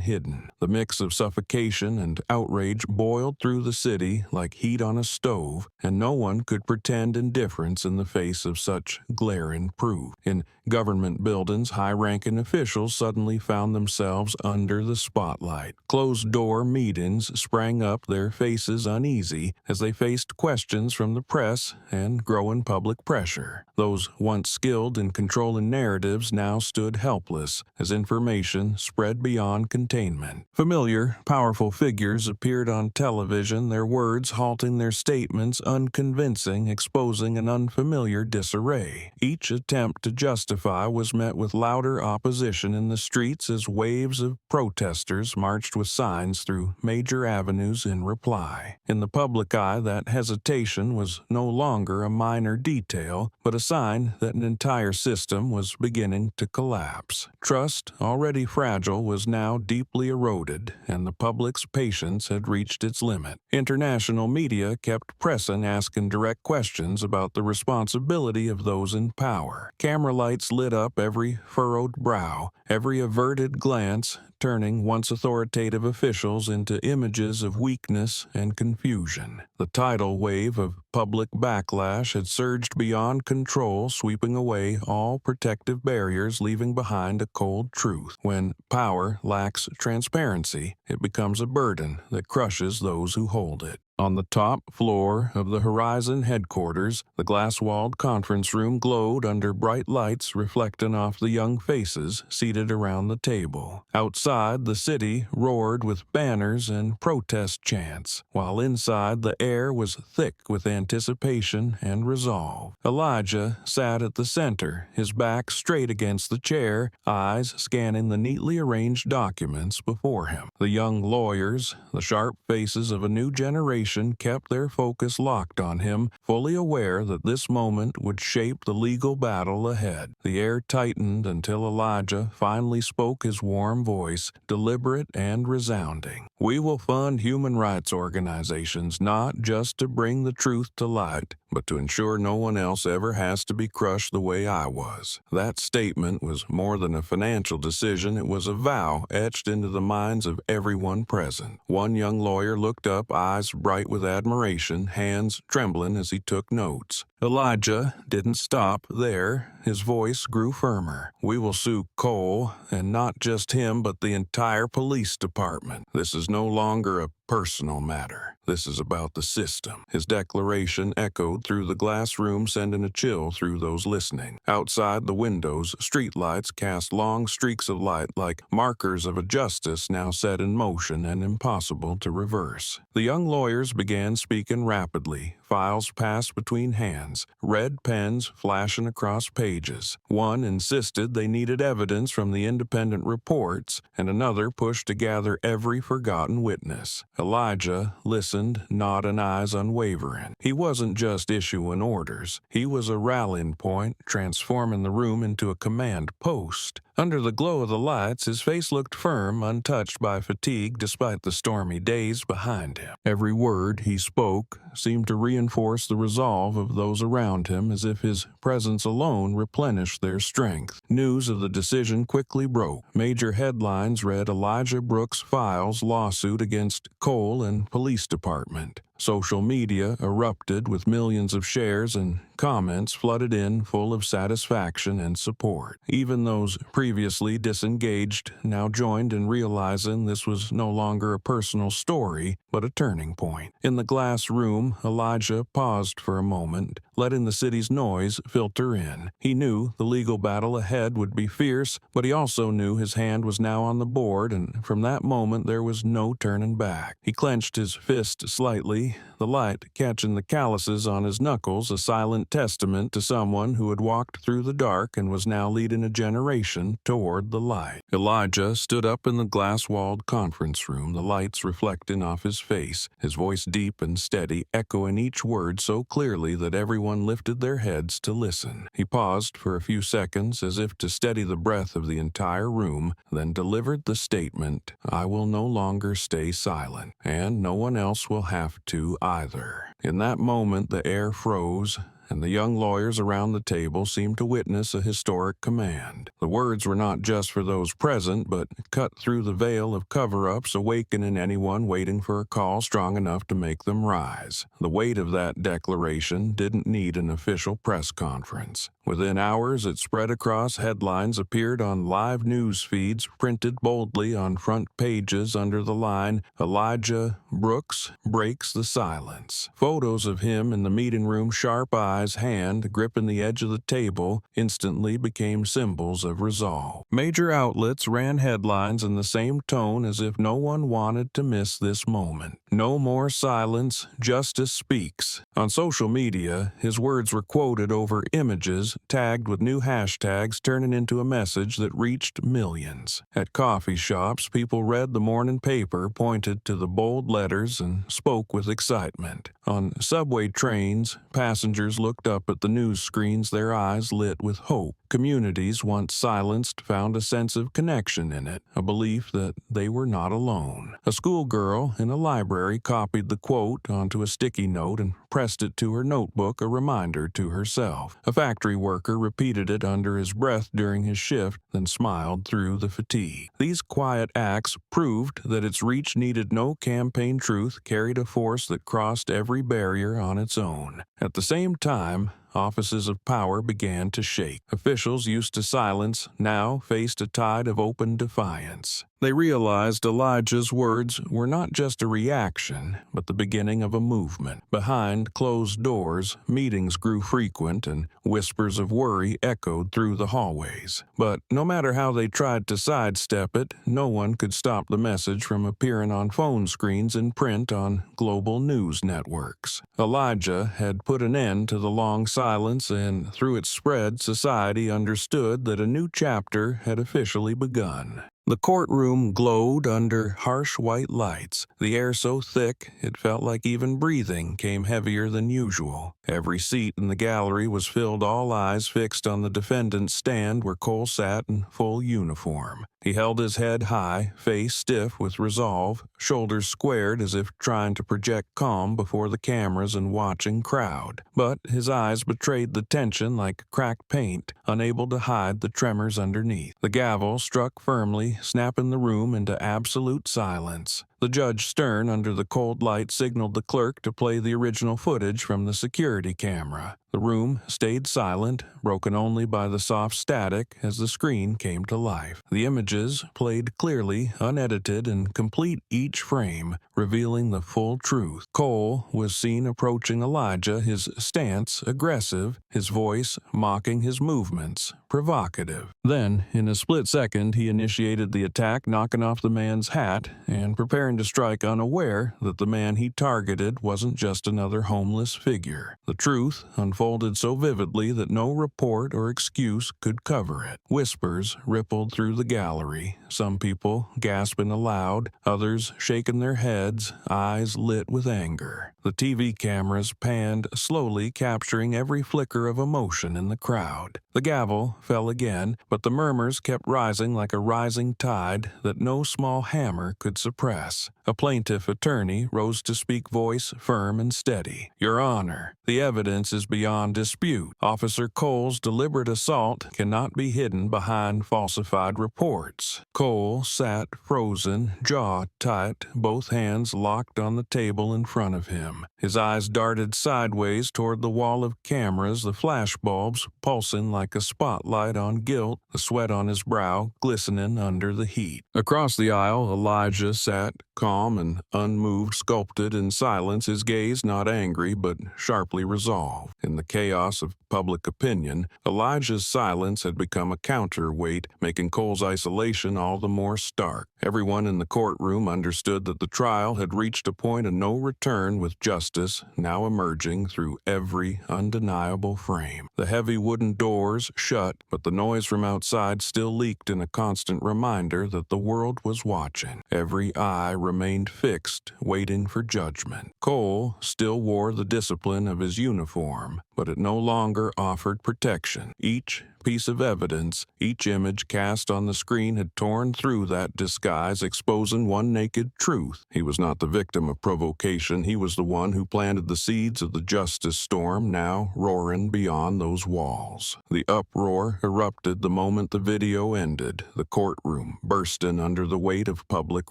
hidden. The mix of suffocation and outrage boiled through the city like heat on a stove, and no one could pretend indifference in the face of such glaring proof. In government buildings, high-ranking officials suddenly found themselves under the spotlight. Closed-door meetings sprang up, their faces uneasy as they faced questions from the press and growing public pressure. Those once skilled in controlling narratives now stood helpless as information spread beyond containment. Familiar, powerful figures appeared on television, their words halting their statements, unconvincing, exposing an unfamiliar disarray. Each attempt to justify was met with louder opposition in the streets as waves of protesters marched with signs through major avenues in reply. In the public eye, that hesitation was no longer a minor detail, but a sign that an entire system was beginning to collapse. Trust, already fragile, was now deeply eroded, and the public's patience had reached its limit. International media kept pressing, asking direct questions about the responsibility of those in power. Camera lights lit up every furrowed brow, every averted glance, turning once authoritative officials into images of weakness and confusion. The tidal wave of public backlash had surged beyond control, sweeping away all protective barriers, leaving behind a cold truth. When power lacks transparency, it becomes a burden that crushes those who hold it. On the top floor of the Horizon headquarters, the glass-walled conference room glowed under bright lights reflecting off the young faces seated around the table. Outside, the city roared with banners and protest chants, while inside the air was thick with anticipation and resolve. Elijah sat at the center, his back straight against the chair, eyes scanning the neatly arranged documents before him. The young lawyers, the sharp faces of a new generation, kept their focus locked on him, fully aware that this moment would shape the legal battle ahead. The air tightened until Elijah finally spoke, his warm voice, deliberate and resounding. "We will fund human rights organizations not just to bring the truth to light, but to ensure no one else ever has to be crushed the way I was. That statement was more than a financial decision, it was a vow etched into the minds of everyone present. One young lawyer looked up, eyes bright with admiration, hands trembling as he took notes. Elijah didn't stop there. His voice grew firmer. "We will sue Cole, and not just him, but the entire police department. This is no longer a personal matter. This is about the system." His declaration echoed through the glass room, sending a chill through those listening. Outside the windows, streetlights cast long streaks of light like markers of a justice now set in motion and impossible to reverse. The young lawyers began speaking rapidly. Files passed between hands, red pens flashing across pages. One insisted they needed evidence from the independent reports, and another pushed to gather every forgotten witness. Elijah listened, nodding, eyes unwavering. He wasn't just issuing orders. He was a rallying point, transforming the room into a command post. Under the glow of the lights, his face looked firm, untouched by fatigue despite the stormy days behind him. Every word he spoke seemed to reinforce the resolve of those around him, as if his presence alone replenished their strength. News of the decision quickly broke. Major headlines read Elijah Brooks files lawsuit against Cole and police department. Social media erupted with millions of shares, and comments flooded in full of satisfaction and support. Even those previously disengaged now joined in realizing this was no longer a personal story, but a turning point. In the glass room, Elijah paused for a moment, letting the city's noise filter in. He knew the legal battle ahead would be fierce, but he also knew his hand was now on the board, and from that moment there was no turning back. He clenched his fist slightly, the light catching the calluses on his knuckles, a silent testament to someone who had walked through the dark and was now leading a generation toward the light. Elijah stood up in the glass-walled conference room, the lights reflecting off his face, his voice deep and steady, echoing each word so clearly that everyone lifted their heads to listen. He paused for a few seconds as if to steady the breath of the entire room, then delivered the statement, "I will no longer stay silent, and no one else will have to either." In that moment, the air froze, and the young lawyers around the table seemed to witness a historic command. The words were not just for those present, but cut through the veil of cover-ups, awakening anyone waiting for a call strong enough to make them rise. The weight of that declaration didn't need an official press conference. Within hours, it spread across headlines, appeared on live news feeds, printed boldly on front pages under the line, "Elijah Brooks breaks the silence." Photos of him in the meeting room, sharp eyes, hand gripping the edge of the table, instantly became symbols of resolve. Major outlets ran headlines in the same tone, as if no one wanted to miss this moment. "No more silence, justice speaks." On social media, his words were quoted over images, tagged with new hashtags, turning into a message that reached millions. At coffee shops, people read the morning paper, pointed to the bold letters, and spoke with excitement. On subway trains, passengers looked up at the news screens, their eyes lit with hope. Communities once silenced found a sense of connection in it, a belief that they were not alone. A schoolgirl in a library copied the quote onto a sticky note and pressed it to her notebook, a reminder to herself. A factory worker repeated it under his breath during his shift, then smiled through the fatigue. These quiet acts proved that its reach needed no campaign. Truth carried a force that crossed every barrier on its own. At the same time, offices of power began to shake. Officials used to silence now faced a tide of open defiance. They realized Elijah's words were not just a reaction, but the beginning of a movement. Behind closed doors, meetings grew frequent, and whispers of worry echoed through the hallways. But no matter how they tried to sidestep it, no one could stop the message from appearing on phone screens and print on global news networks. Elijah had put an end to the long silence, and through its spread, society understood that a new chapter had officially begun. The courtroom glowed under harsh white lights, the air so thick it felt like even breathing came heavier than usual. Every seat in the gallery was filled, all eyes fixed on the defendant's stand where Cole sat in full uniform. He held his head high, face stiff with resolve, shoulders squared as if trying to project calm before the cameras and watching crowd. But his eyes betrayed the tension like cracked paint, unable to hide the tremors underneath. The gavel struck firmly, snapping the room into absolute silence. The judge, stern under the cold light, signaled the clerk to play the original footage from the security camera. The room stayed silent, broken only by the soft static as the screen came to life. The images played clearly, unedited, and complete each frame, revealing the full truth. Cole was seen approaching Elijah, his stance aggressive, his voice mocking his movements, provocative. Then, in a split second, he initiated the attack, knocking off the man's hat and preparing to strike, unaware that the man he targeted wasn't just another homeless figure. The truth unfolded so vividly that no report or excuse could cover it. Whispers rippled through the gallery, some people gasping aloud, others shaking their heads, eyes lit with anger. The TV cameras panned slowly, capturing every flicker of emotion in the crowd. The gavel fell again, but the murmurs kept rising like a rising tide that no small hammer could suppress. A plaintiff attorney rose to speak, voice firm and steady. "Your Honor, the evidence is beyond dispute. Officer Cole's deliberate assault cannot be hidden behind falsified reports." Cole sat frozen, jaw tight, both hands locked on the table in front of him. His eyes darted sideways toward the wall of cameras, the flashbulbs pulsing like a spotlight on guilt, the sweat on his brow glistening under the heat. Across the aisle, Elijah sat, calm and unmoved, sculpted in silence, his gaze not angry but sharply resolved. In the chaos of public opinion, Elijah's silence had become a counterweight, making Cole's isolation all the more stark. Everyone in the courtroom understood that the trial had reached a point of no return, with justice now emerging through every undeniable frame. The heavy wooden doors shut, but the noise from outside still leaked in a constant reminder that the world was watching. Every eye remained fixed, waiting for judgment. Cole still wore the discipline of his uniform, but it no longer offered protection. Each piece of evidence, each image cast on the screen had torn through that disguise, exposing one naked truth. He was not the victim of provocation. He was the one who planted the seeds of the justice storm, now roaring beyond those walls. The uproar erupted the moment the video ended, the courtroom bursting under the weight of public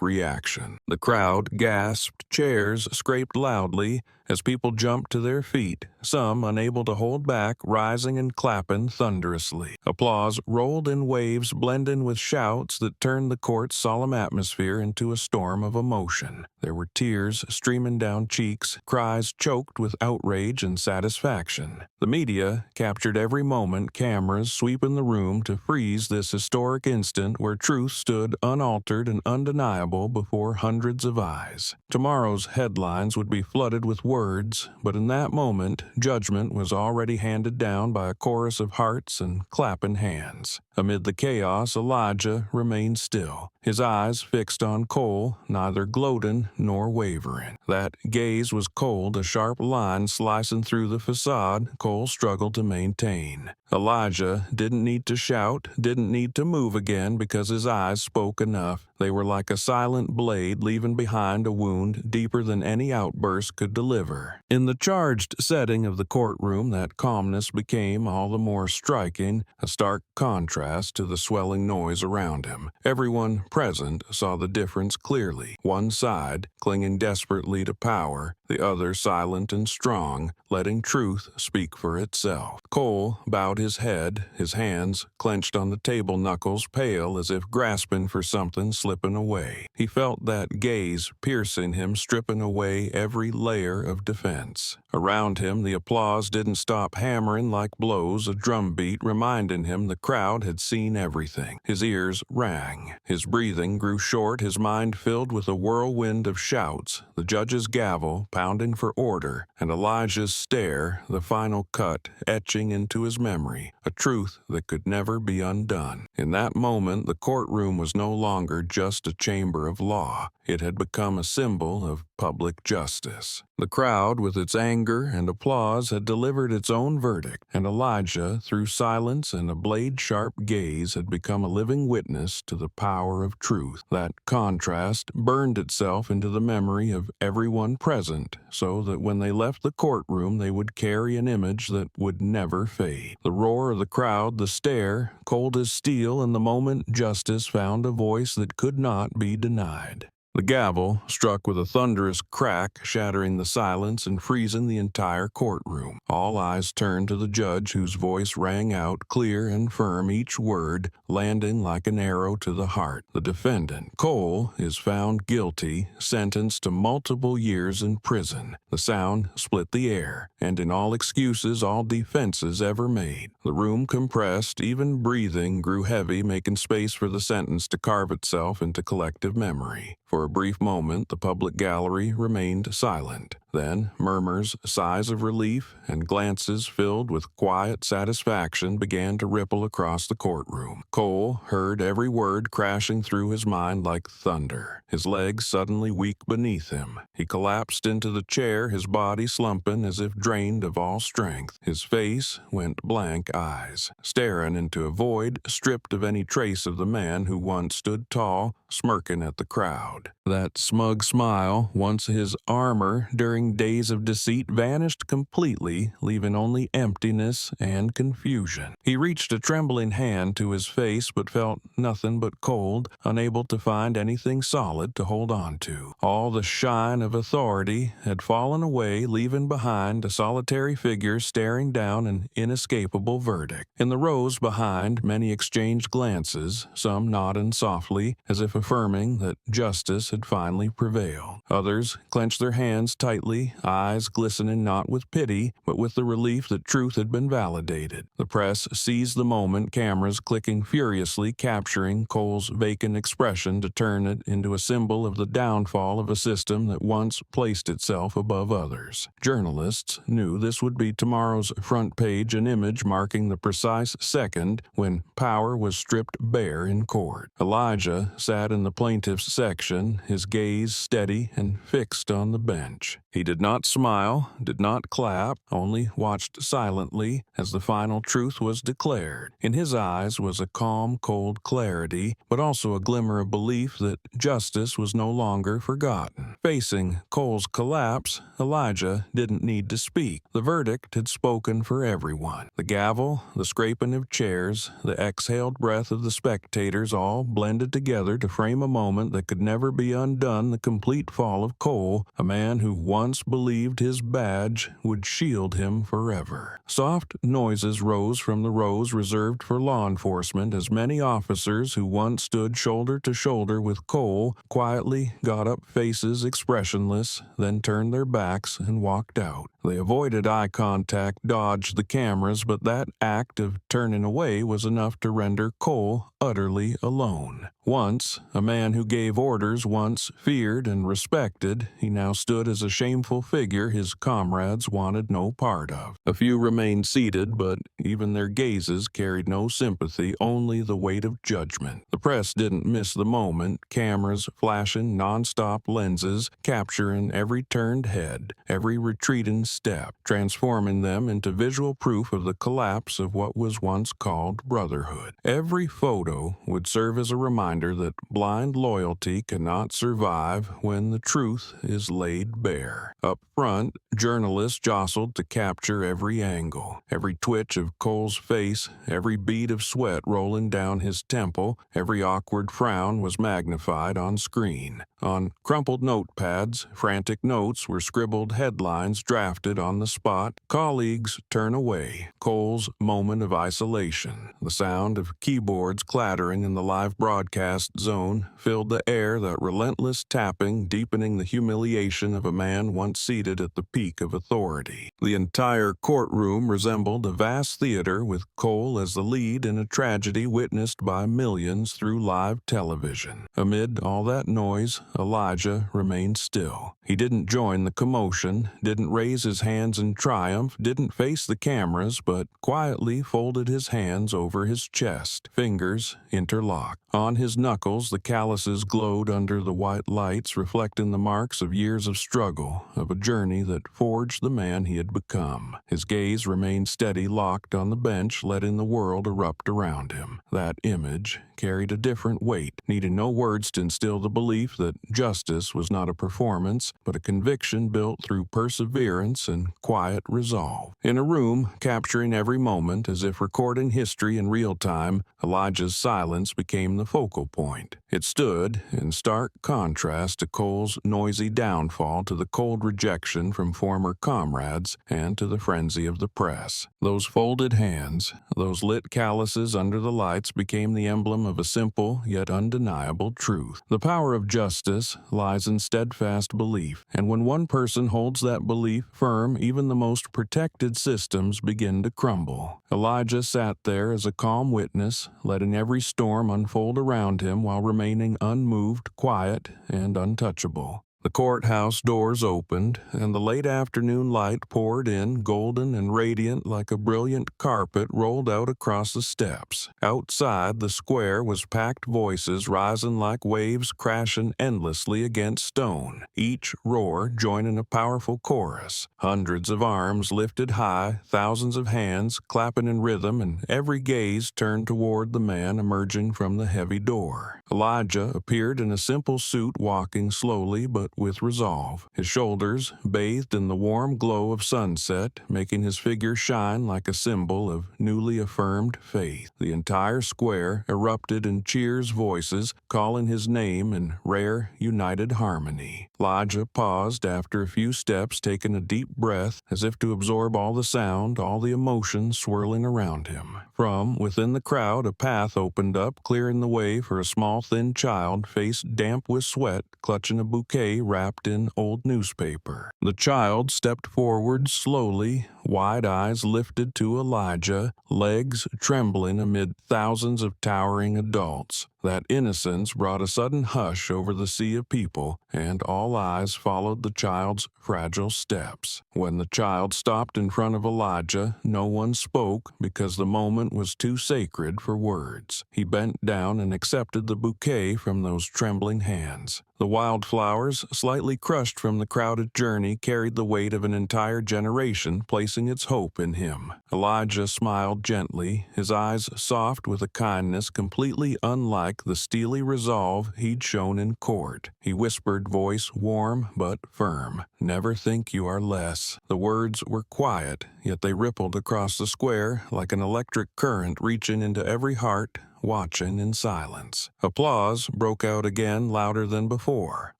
reaction. The crowd gasped, chairs scraped loudly as people jumped to their feet, some unable to hold back, rising and clapping thunderously. Applause rolled in waves, blending with shouts that turned the court's solemn atmosphere into a storm of emotion. There were tears streaming down cheeks, cries choked with outrage and satisfaction. The media captured every moment, cameras sweeping the room to freeze this historic instant where truth stood unaltered and undeniable before hundreds of eyes. Tomorrow's headlines would be flooded with words, but in that moment, judgment was already handed down by a chorus of hearts and clapping hands. Amid the chaos, Elijah remained still, his eyes fixed on Cole, neither gloating nor wavering. That gaze was cold, a sharp line slicing through the facade Cole struggled to maintain. Elijah didn't need to shout, didn't need to move again, because his eyes spoke enough. They were like a silent blade leaving behind a wound deeper than any outburst could deliver. In the charged setting of the courtroom, that calmness became all the more striking, a stark contrast to the swelling noise around him. Everyone present saw the difference clearly. One side, clinging desperately to power, the other silent and strong, letting truth speak for itself. Cole bowed his head, his hands clenched on the table knuckles, pale as if grasping for something slipping away. He felt that gaze piercing him, stripping away every layer of defense. Around him, the applause didn't stop hammering like blows, a drumbeat reminding him the crowd had seen everything. His ears rang. His breathing grew short, his mind filled with a whirlwind of shouts, the judge's gavel pounding for order, and Elijah's stare, the final cut, etching into his memory, a truth that could never be undone. In that moment, the courtroom was no longer just a chamber of law. It had become a symbol of public justice. The crowd, with its anger and applause, had delivered its own verdict, and Elijah, through silence and a blade-sharp gaze, had become a living witness to the power of truth. That contrast burned itself into the memory of everyone present, so that when they left the courtroom they would carry an image that would never fade. The roar of the crowd, the stare, cold as steel, and the moment justice found a voice that could not be denied. The gavel struck with a thunderous crack, shattering the silence and freezing the entire courtroom. All eyes turned to the judge, whose voice rang out clear and firm, each word landing like an arrow to the heart. The defendant, Cole, is found guilty, sentenced to multiple years in prison. The sound split the air, and in all excuses, all defenses ever made. The room compressed, even breathing grew heavy, making space for the sentence to carve itself into collective memory. For a brief moment, the public gallery remained silent. Then, murmurs, sighs of relief, and glances filled with quiet satisfaction began to ripple across the courtroom. Cole heard every word crashing through his mind like thunder. His legs suddenly weak beneath him. He collapsed into the chair, his body slumping as if drained of all strength. His face went blank, eyes staring into a void, stripped of any trace of the man who once stood tall, smirking at the crowd. That smug smile, once his armor during days of deceit, vanished completely, leaving only emptiness and confusion. He reached a trembling hand to his face, but felt nothing but cold, unable to find anything solid to hold on to. All the shine of authority had fallen away, leaving behind a solitary figure staring down an inescapable verdict. In the rows behind, many exchanged glances, some nodding softly, as if affirming that justice had finally prevailed. Others clenched their hands tightly, eyes glistening not with pity, but with the relief that truth had been validated. The press seized the moment, cameras clicking furiously, capturing Cole's vacant expression to turn it into a symbol of the downfall of a system that once placed itself above others. Journalists knew this would be tomorrow's front page, an image marking the precise second when power was stripped bare in court. Elijah sat in the plaintiff's section, his gaze steady and fixed on the bench. He did not smile, did not clap, only watched silently as the final truth was declared. In his eyes was a calm, cold clarity, but also a glimmer of belief that justice was no longer forgotten. Facing Cole's collapse, Elijah didn't need to speak. The verdict had spoken for everyone. The gavel, the scraping of chairs, the exhaled breath of the spectators all blended together to frame a moment that could never be undone, the complete fall of Cole, a man who once believed his badge would shield him forever. Soft noises rose from the rows reserved for law enforcement as many officers who once stood shoulder to shoulder with Cole quietly got up, faces expressionless, then turned their backs and walked out. They avoided eye contact, dodged the cameras, but that act of turning away was enough to render Cole utterly alone. Once a man who gave orders, once feared and respected, he now stood as a shameful figure his comrades wanted no part of. A few remained seated, but even their gazes carried no sympathy, only the weight of judgment. The press didn't miss the moment, cameras flashing non-stop lenses, capturing every turned head, every retreating step, transforming them into visual proof of the collapse of what was once called brotherhood. Every photo would serve as a reminder that blind loyalty cannot survive when the truth is laid bare. Up front, journalists jostled to capture every angle, every twitch of Cole's face, every bead of sweat rolling down his temple, every awkward frown was magnified on screen. On crumpled notepads, frantic notes were scribbled headlines drafted shifted on the spot. Colleagues turn away. Cole's moment of isolation. The sound of keyboards clattering in the live broadcast zone filled the air, that relentless tapping deepening the humiliation of a man once seated at the peak of authority. The entire courtroom resembled a vast theater, with Cole as the lead in a tragedy witnessed by millions through live television. Amid all that noise, Elijah remained still. He didn't join the commotion, didn't raise his hands in triumph, didn't face the cameras, but quietly folded his hands over his chest, fingers interlocked. On his knuckles, the calluses glowed under the white lights, reflecting the marks of years of struggle, of a journey that forged the man he had become. His gaze remained steady, locked on the bench, letting the world erupt around him. That image carried a different weight, needing no words to instill the belief that justice was not a performance, but a conviction built through perseverance and quiet resolve. In a room capturing every moment as if recording history in real time, Elijah's silence became the focal point. It stood in stark contrast to Cole's noisy downfall, to the cold rejection from former comrades, and to the frenzy of the press. Those folded hands, those lit calluses under the lights, became the emblem of a simple yet undeniable truth. The power of justice lies in steadfast belief, and when one person holds that belief firm, even the most protected systems begin to crumble. Elijah sat there as a calm witness, letting every storm unfold around him while remaining unmoved, quiet, and untouchable. The courthouse doors opened, and the late afternoon light poured in, golden and radiant like a brilliant carpet rolled out across the steps. Outside, the square was packed, voices rising like waves crashing endlessly against stone, each roar joining a powerful chorus. Hundreds of arms lifted high, thousands of hands clapping in rhythm, and every gaze turned toward the man emerging from the heavy door. Elijah appeared in a simple suit, walking slowly but with resolve, his shoulders bathed in the warm glow of sunset, making his figure shine like a symbol of newly affirmed faith. The entire square erupted in cheers, voices calling his name in rare, united harmony. Elijah paused after a few steps, taking a deep breath, as if to absorb all the sound, all the emotion swirling around him. From within the crowd, a path opened up, clearing the way for a small, thin child, face damp with sweat, clutching a bouquet wrapped in old newspaper. The child stepped forward slowly, wide eyes lifted to Elijah, legs trembling amid thousands of towering adults. That innocence brought a sudden hush over the sea of people, and all eyes followed the child's fragile steps. When the child stopped in front of Elijah, no one spoke because the moment was too sacred for words. He bent down and accepted the bouquet from those trembling hands. The wildflowers, slightly crushed from the crowded journey, carried the weight of an entire generation, placing its hope in him. Elijah smiled gently, his eyes soft with a kindness completely unlike the steely resolve he'd shown in court. He whispered, voice warm but firm, "Never think you are less." The words were quiet, yet they rippled across the square like an electric current, reaching into every heart, watching in silence. Applause broke out again, louder than before,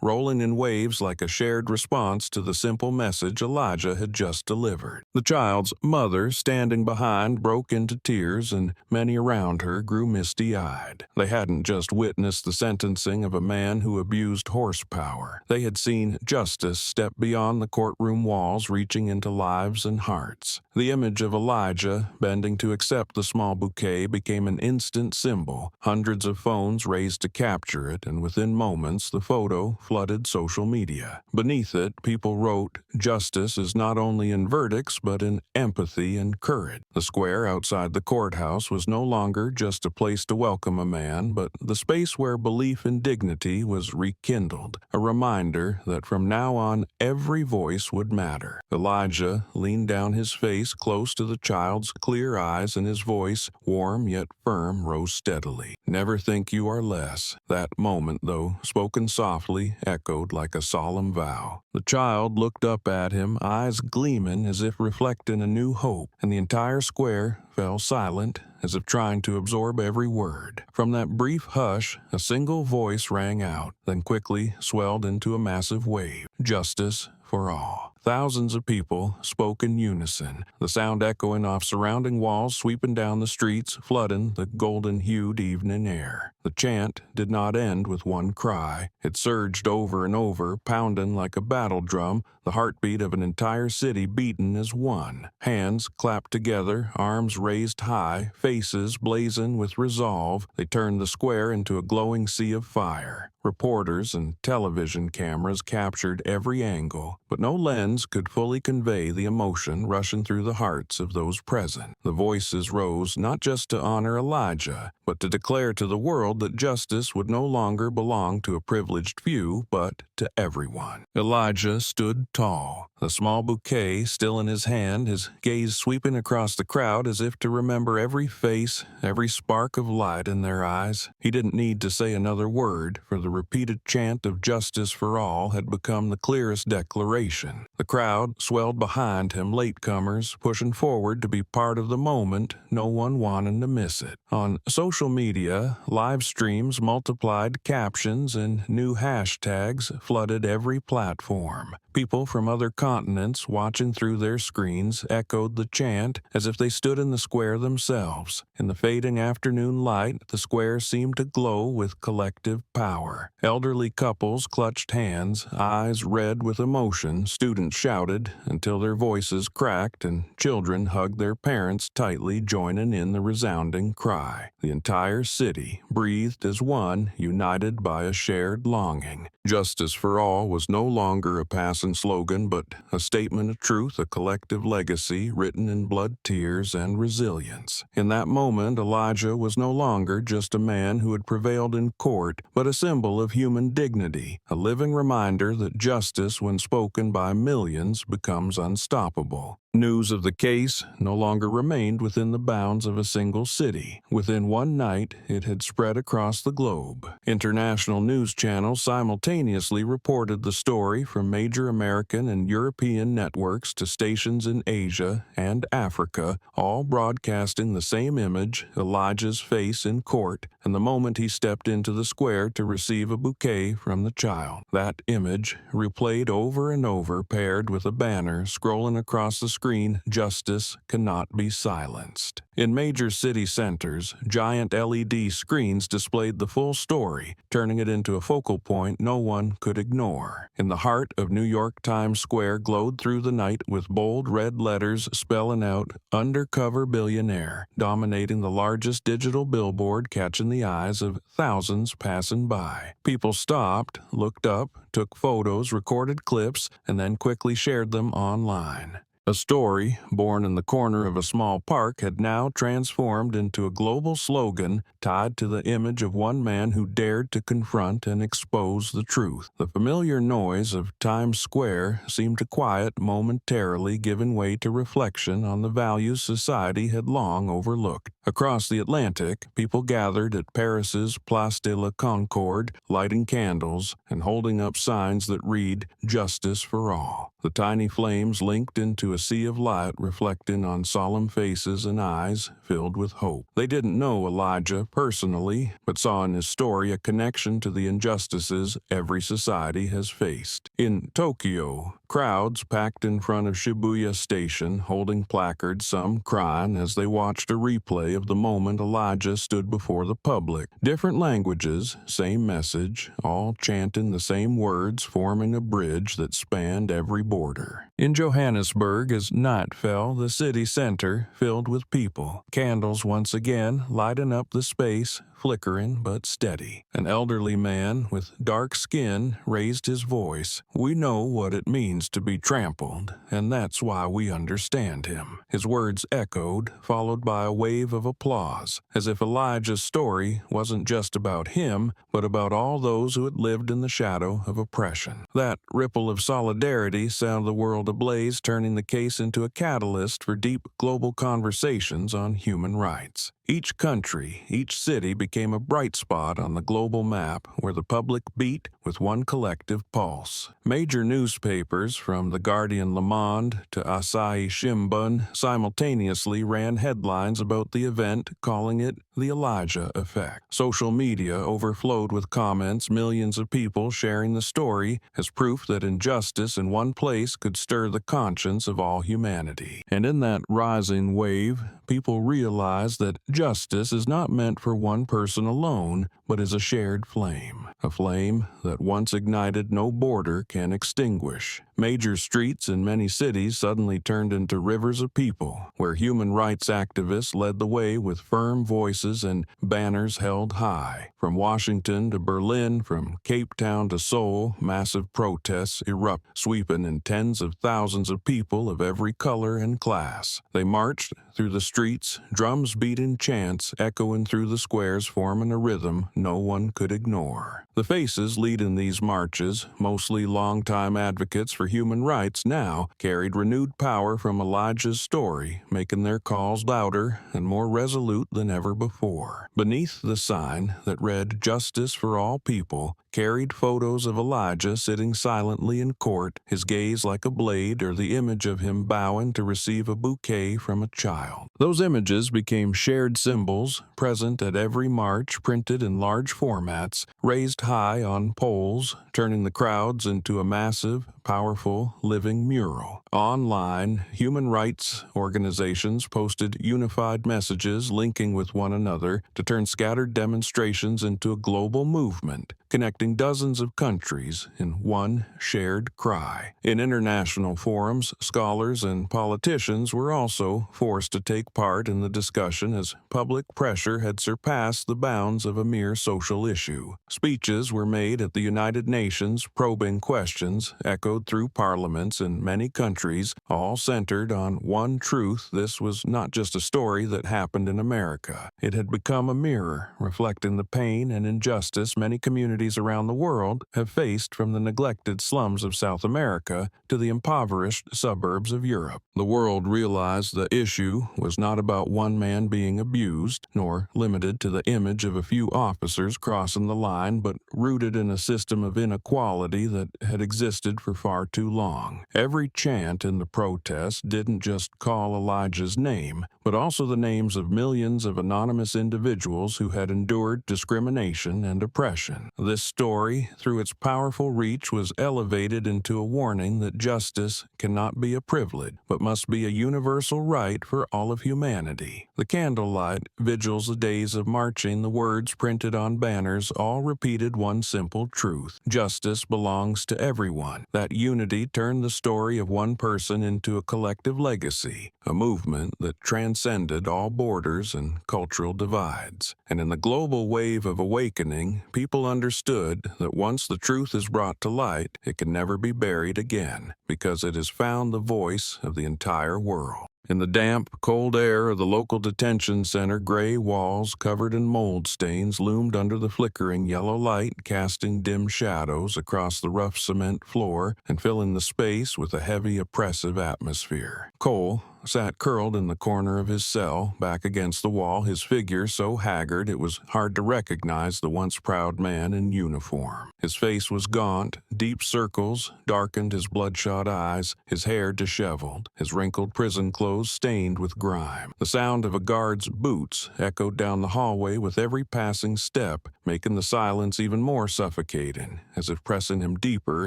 rolling in waves like a shared response to the simple message Elijah had just delivered. The child's mother, standing behind, broke into tears, and many around her grew misty-eyed. They hadn't just witnessed the sentencing of a man who abused horsepower. They had seen justice step beyond the courtroom walls, reaching into lives and hearts. The image of Elijah bending to accept the small bouquet became an instant symbol. Hundreds of phones raised to capture it, and within moments the photo flooded social media. Beneath it, people wrote, "Justice is not only in verdicts, but in empathy and courage." The square outside the courthouse was no longer just a place to welcome a man, but the space where belief in dignity was rekindled, a reminder that from now on every voice would matter. Elijah leaned down, his face close to the child's clear eyes, and his voice, warm yet firm, rose steadily. "Never think you are less." That moment, though spoken softly, echoed like a solemn vow. The child looked up at him, eyes gleaming as if reflecting a new hope, and the entire square fell silent, as if trying to absorb every word. From that brief hush, a single voice rang out, then quickly swelled into a massive wave. Justice for all. Thousands of people spoke in unison, the sound echoing off surrounding walls, sweeping down the streets, flooding the golden-hued evening air. The chant did not end with one cry. It surged over and over, pounding like a battle drum, the heartbeat of an entire city beaten as one. Hands clapped together, arms raised high, faces blazing with resolve. They turned the square into a glowing sea of fire. Reporters and television cameras captured every angle, but no lens could fully convey the emotion rushing through the hearts of those present. The voices rose not just to honor Elijah, but to declare to the world that justice would no longer belong to a privileged few, but to everyone. Elijah stood tall, the small bouquet still in his hand, his gaze sweeping across the crowd as if to remember every face, every spark of light in their eyes. He didn't need to say another word, for the repeated chant of justice for all had become the clearest declaration. The crowd swelled behind him, latecomers pushing forward to be part of the moment, no one wanting to miss it. On social media, live streams multiplied, captions and new hashtags flooded every platform. People from other continents watching through their screens echoed the chant as if they stood in the square themselves. In the fading afternoon light, the square seemed to glow with collective power. Elderly couples clutched hands, eyes red with emotion. Students shouted until their voices cracked, and children hugged their parents tightly, joining in the resounding cry. The entire city breathed as one, united by a shared longing. Justice for all was no longer a passing slogan, but a statement of truth, a collective legacy written in blood, tears, and resilience. In that moment, Elijah was no longer just a man who had prevailed in court, but a symbol of human dignity, a living reminder that justice, when spoken by millions, becomes unstoppable. News of the case no longer remained within the bounds of a single city. Within one night, it had spread across the globe. International news channels simultaneously reported the story, from major American and European networks to stations in Asia and Africa, all broadcasting the same image, Elijah's face in court, and the moment he stepped into the square to receive a bouquet from the child. That image, replayed over and over, paired with a banner scrolling across the screen, "Justice cannot be silenced." In major city centers, giant LED screens displayed the full story, turning it into a focal point no one could ignore. In the heart of New York, Times Square glowed through the night with bold red letters spelling out "Undercover Billionaire," dominating the largest digital billboard, catching the eyes of thousands passing by. People stopped, looked up, took photos, recorded clips, and then quickly shared them online. A story, born in the corner of a small park, had now transformed into a global slogan tied to the image of one man who dared to confront and expose the truth. The familiar noise of Times Square seemed to quiet momentarily, giving way to reflection on the values society had long overlooked. Across the Atlantic, people gathered at Paris's Place de la Concorde, lighting candles and holding up signs that read, "Justice for all." The tiny flames linked into a sea of light, reflecting on solemn faces and eyes filled with hope. They didn't know Elijah personally, but saw in his story a connection to the injustices every society has faced. In Tokyo, crowds packed in front of Shibuya Station, holding placards, some crying as they watched a replay of the moment Elijah stood before the public. Different languages, same message, all chanting the same words, forming a bridge that spanned every border. In Johannesburg, as night fell, the city center filled with people. Candles once again lighting up the space, flickering but steady. An elderly man with dark skin raised his voice. "We know what it means to be trampled, and that's why we understand him." His words echoed, followed by a wave of applause, as if Elijah's story wasn't just about him, but about all those who had lived in the shadow of oppression. That ripple of solidarity set the world ablaze, turning the case into a catalyst for deep global conversations on human rights. Each country, each city became became a bright spot on the global map where the public beat with one collective pulse. Major newspapers, from The Guardian, Le Monde to Asahi Shimbun, simultaneously ran headlines about the event, calling it the Elijah Effect. Social media overflowed with comments, millions of people sharing the story as proof that injustice in one place could stir the conscience of all humanity. And in that rising wave, people realized that justice is not meant for one person alone, but is a shared flame. A flame that once ignited no border can extinguish. Major streets in many cities suddenly turned into rivers of people, where human rights activists led the way with firm voices and banners held high. From Washington to Berlin, from Cape Town to Seoul, massive protests erupt, sweeping in tens of thousands of people of every color and class. They marched through the streets, drums beating chants echoing through the squares, forming a rhythm no one could ignore. The faces leading these marches, mostly longtime advocates for human rights, now carried renewed power from Elijah's story, making their calls louder and more resolute than ever before. Beneath the sign that read "Justice for All People" carried photos of Elijah sitting silently in court, his gaze like a blade, or the image of him bowing to receive a bouquet from a child. Those images became shared symbols, present at every march, printed in large formats, raised high on poles, turning the crowds into a massive, powerful, living mural. Online, human rights organizations posted unified messages linking with one another to turn scattered demonstrations into a global movement, connecting dozens of countries in one shared cry. In international forums, scholars and politicians were also forced to take part in the discussion as public pressure had surpassed the bounds of a mere social issue. Speeches were made at the United Nations, probing questions echoed through parliaments in many countries, all centered on one truth: this was not just a story that happened in America. It had become a mirror, reflecting the pain and injustice many communities around the world have faced, from the neglected slums of South America to the impoverished suburbs of Europe. The world realized the issue was not about one man being abused, nor limited to the image of a few officers crossing the line, but rooted in a system of inequality that had existed for far too long. Every chant in the protest didn't just call Elijah's name, but also the names of millions of anonymous individuals who had endured discrimination and oppression. This story, through its powerful reach, was elevated into a warning that justice cannot be a privilege, but must be a universal right for all of humanity. The candlelight vigils, the days of marching, the words printed on banners, all repeated one simple truth: justice belongs to everyone. That unity turned the story of one person into a collective legacy, a movement that transcended all borders and cultural divides. And in the global wave of awakening, people understood that once the truth is brought to light, it can never be buried again, because it has found the voice of the entire world. In the damp, cold air of the local detention center, gray walls covered in mold stains loomed under the flickering yellow light, casting dim shadows across the rough cement floor and filling the space with a heavy, oppressive atmosphere. Cole sat curled in the corner of his cell, back against the wall, his figure so haggard it was hard to recognize the once proud man in uniform. His face was gaunt, deep circles darkened his bloodshot eyes, his hair disheveled, his wrinkled prison clothes stained with grime. The sound of a guard's boots echoed down the hallway with every passing step, making the silence even more suffocating, as if pressing him deeper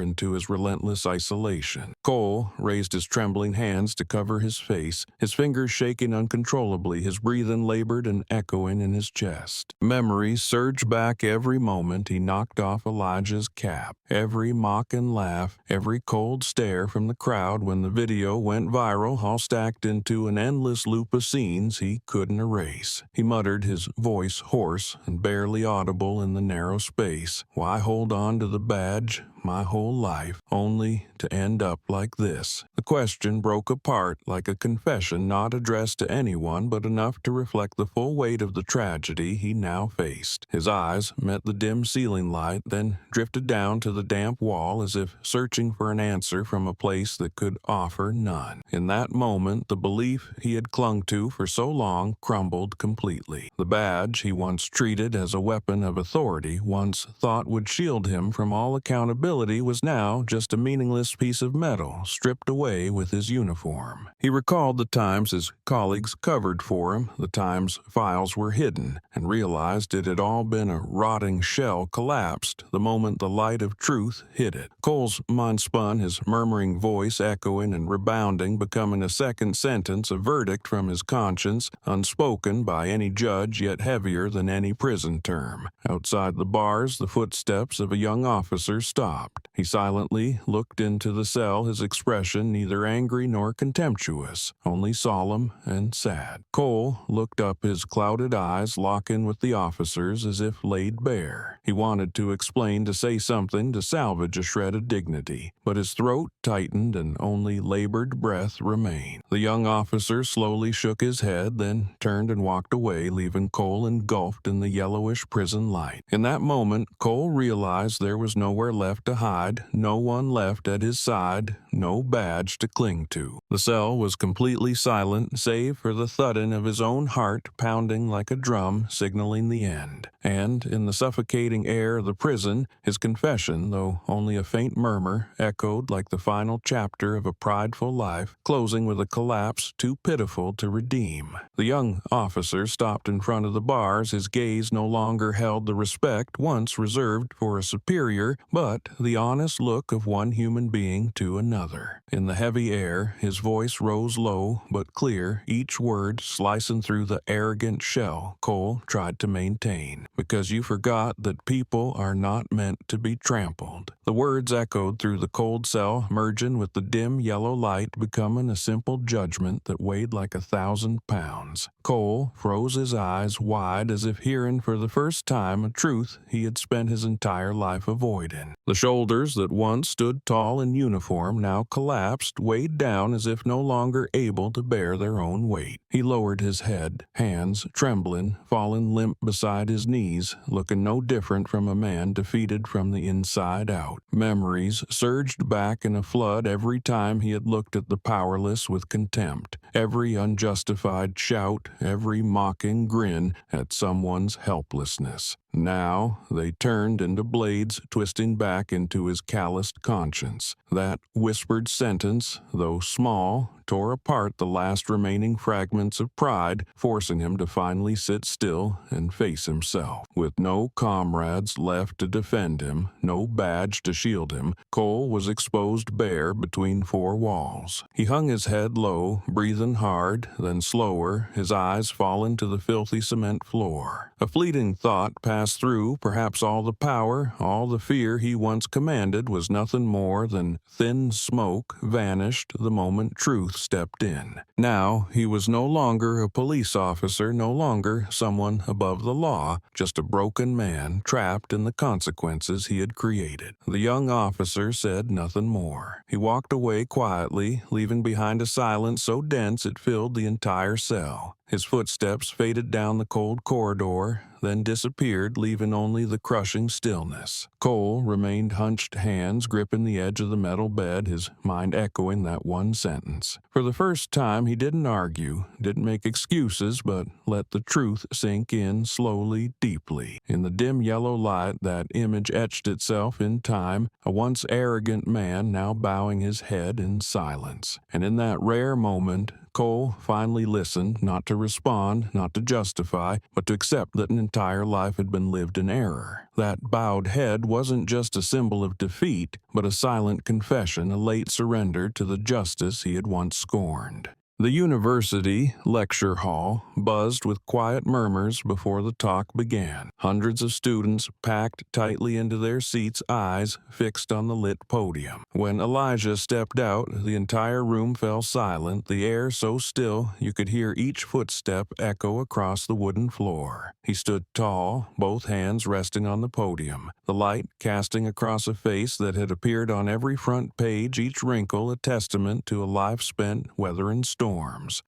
into his relentless isolation. Cole raised his trembling hands to cover his face, his fingers shaking uncontrollably, his breathing labored and echoing in his chest. Memories surged back every moment he knocked off Elijah's cap, every mock and laugh, every cold stare from the crowd when the video went viral, all stacked into an endless loop of scenes he couldn't erase. He muttered, his voice hoarse and barely audible in the narrow space. "Why hold on to the badge? my whole life, only to end up like this?" The question broke apart like a confession not addressed to anyone but enough to reflect the full weight of the tragedy he now faced. His eyes met the dim ceiling light, then drifted down to the damp wall as if searching for an answer from a place that could offer none. In that moment, the belief he had clung to for so long crumbled completely. The badge he once treated as a weapon of authority, once thought would shield him from all accountability, was now just a meaningless piece of metal stripped away with his uniform. He recalled the times his colleagues covered for him, the times files were hidden, and realized it had all been a rotting shell collapsed the moment the light of truth hit it. Cole's mind spun, his murmuring voice echoing and rebounding, becoming a second sentence, a verdict from his conscience, unspoken by any judge, yet heavier than any prison term. Outside the bars, the footsteps of a young officer stopped. He silently looked into the cell, his expression neither angry nor contemptuous, only solemn and sad. Cole looked up, his clouded eyes locking with the officer's as if laid bare. He wanted to explain, to say something, to salvage a shred of dignity, but his throat tightened and only labored breath remained. The young officer slowly shook his head, then turned and walked away, leaving Cole engulfed in the yellowish prison light. In that moment, Cole realized there was nowhere left to hide, no one left at his side, no badge to cling to. The cell was completely silent, save for the thudding of his own heart pounding like a drum, signaling the end. And in the suffocating air of the prison, his confession, though only a faint murmur, echoed like the final chapter of a prideful life, closing with a collapse too pitiful to redeem. The young officer stopped in front of the bars, his gaze no longer held the respect once reserved for a superior, but the honest look of one human being to another. In the heavy air, his voice rose low but clear, each word slicing through the arrogant shell Cole tried to maintain. "Because you forgot that people are not meant to be trampled." The words echoed through the cold cell, merging with the dim yellow light, becoming a simple judgment that weighed like 1,000 pounds. Cole froze his eyes wide as if hearing for the first time a truth he had spent his entire life avoiding. The shoulders that once stood tall in uniform now collapsed, weighed down as if no longer able to bear their own weight. He lowered his head, hands trembling, falling limp beside his knees, looking no different from a man defeated from the inside out. Memories surged back in a flood every time he had looked at the powerless with contempt, every unjustified shout, every mocking grin at someone's helplessness. Now they turned into blades twisting back into his calloused conscience. That whispered sentence, though small, tore apart the last remaining fragments of pride, forcing him to finally sit still and face himself. With no comrades left to defend him, no badge to shield him, Cole was exposed bare between four walls. He hung his head low, breathing hard, then slower, his eyes falling to the filthy cement floor. A fleeting thought passed through, perhaps all the power, all the fear he once commanded was nothing more than thin smoke vanished the moment truth stepped in. Now he was no longer a police officer, no longer someone above the law, just a broken man trapped in the consequences he had created. The young officer said nothing more. He walked away quietly, leaving behind a silence so dense it filled the entire cell. His footsteps faded down the cold corridor, then disappeared, leaving only the crushing stillness. Cole remained hunched, hands gripping the edge of the metal bed, his mind echoing that one sentence. For the first time, he didn't argue, didn't make excuses, but let the truth sink in slowly, deeply. In the dim yellow light, that image etched itself in time, a once arrogant man now bowing his head in silence. And in that rare moment, Cole finally listened, not to respond, not to justify, but to accept that an entire life had been lived in error. That bowed head wasn't just a symbol of defeat, but a silent confession, a late surrender to the justice he had once scorned. The university lecture hall buzzed with quiet murmurs before the talk began. Hundreds of students packed tightly into their seats, eyes fixed on the lit podium. When Elijah stepped out, the entire room fell silent, the air so still you could hear each footstep echo across the wooden floor. He stood tall, both hands resting on the podium, the light casting across a face that had appeared on every front page, each wrinkle a testament to a life spent weathering storms.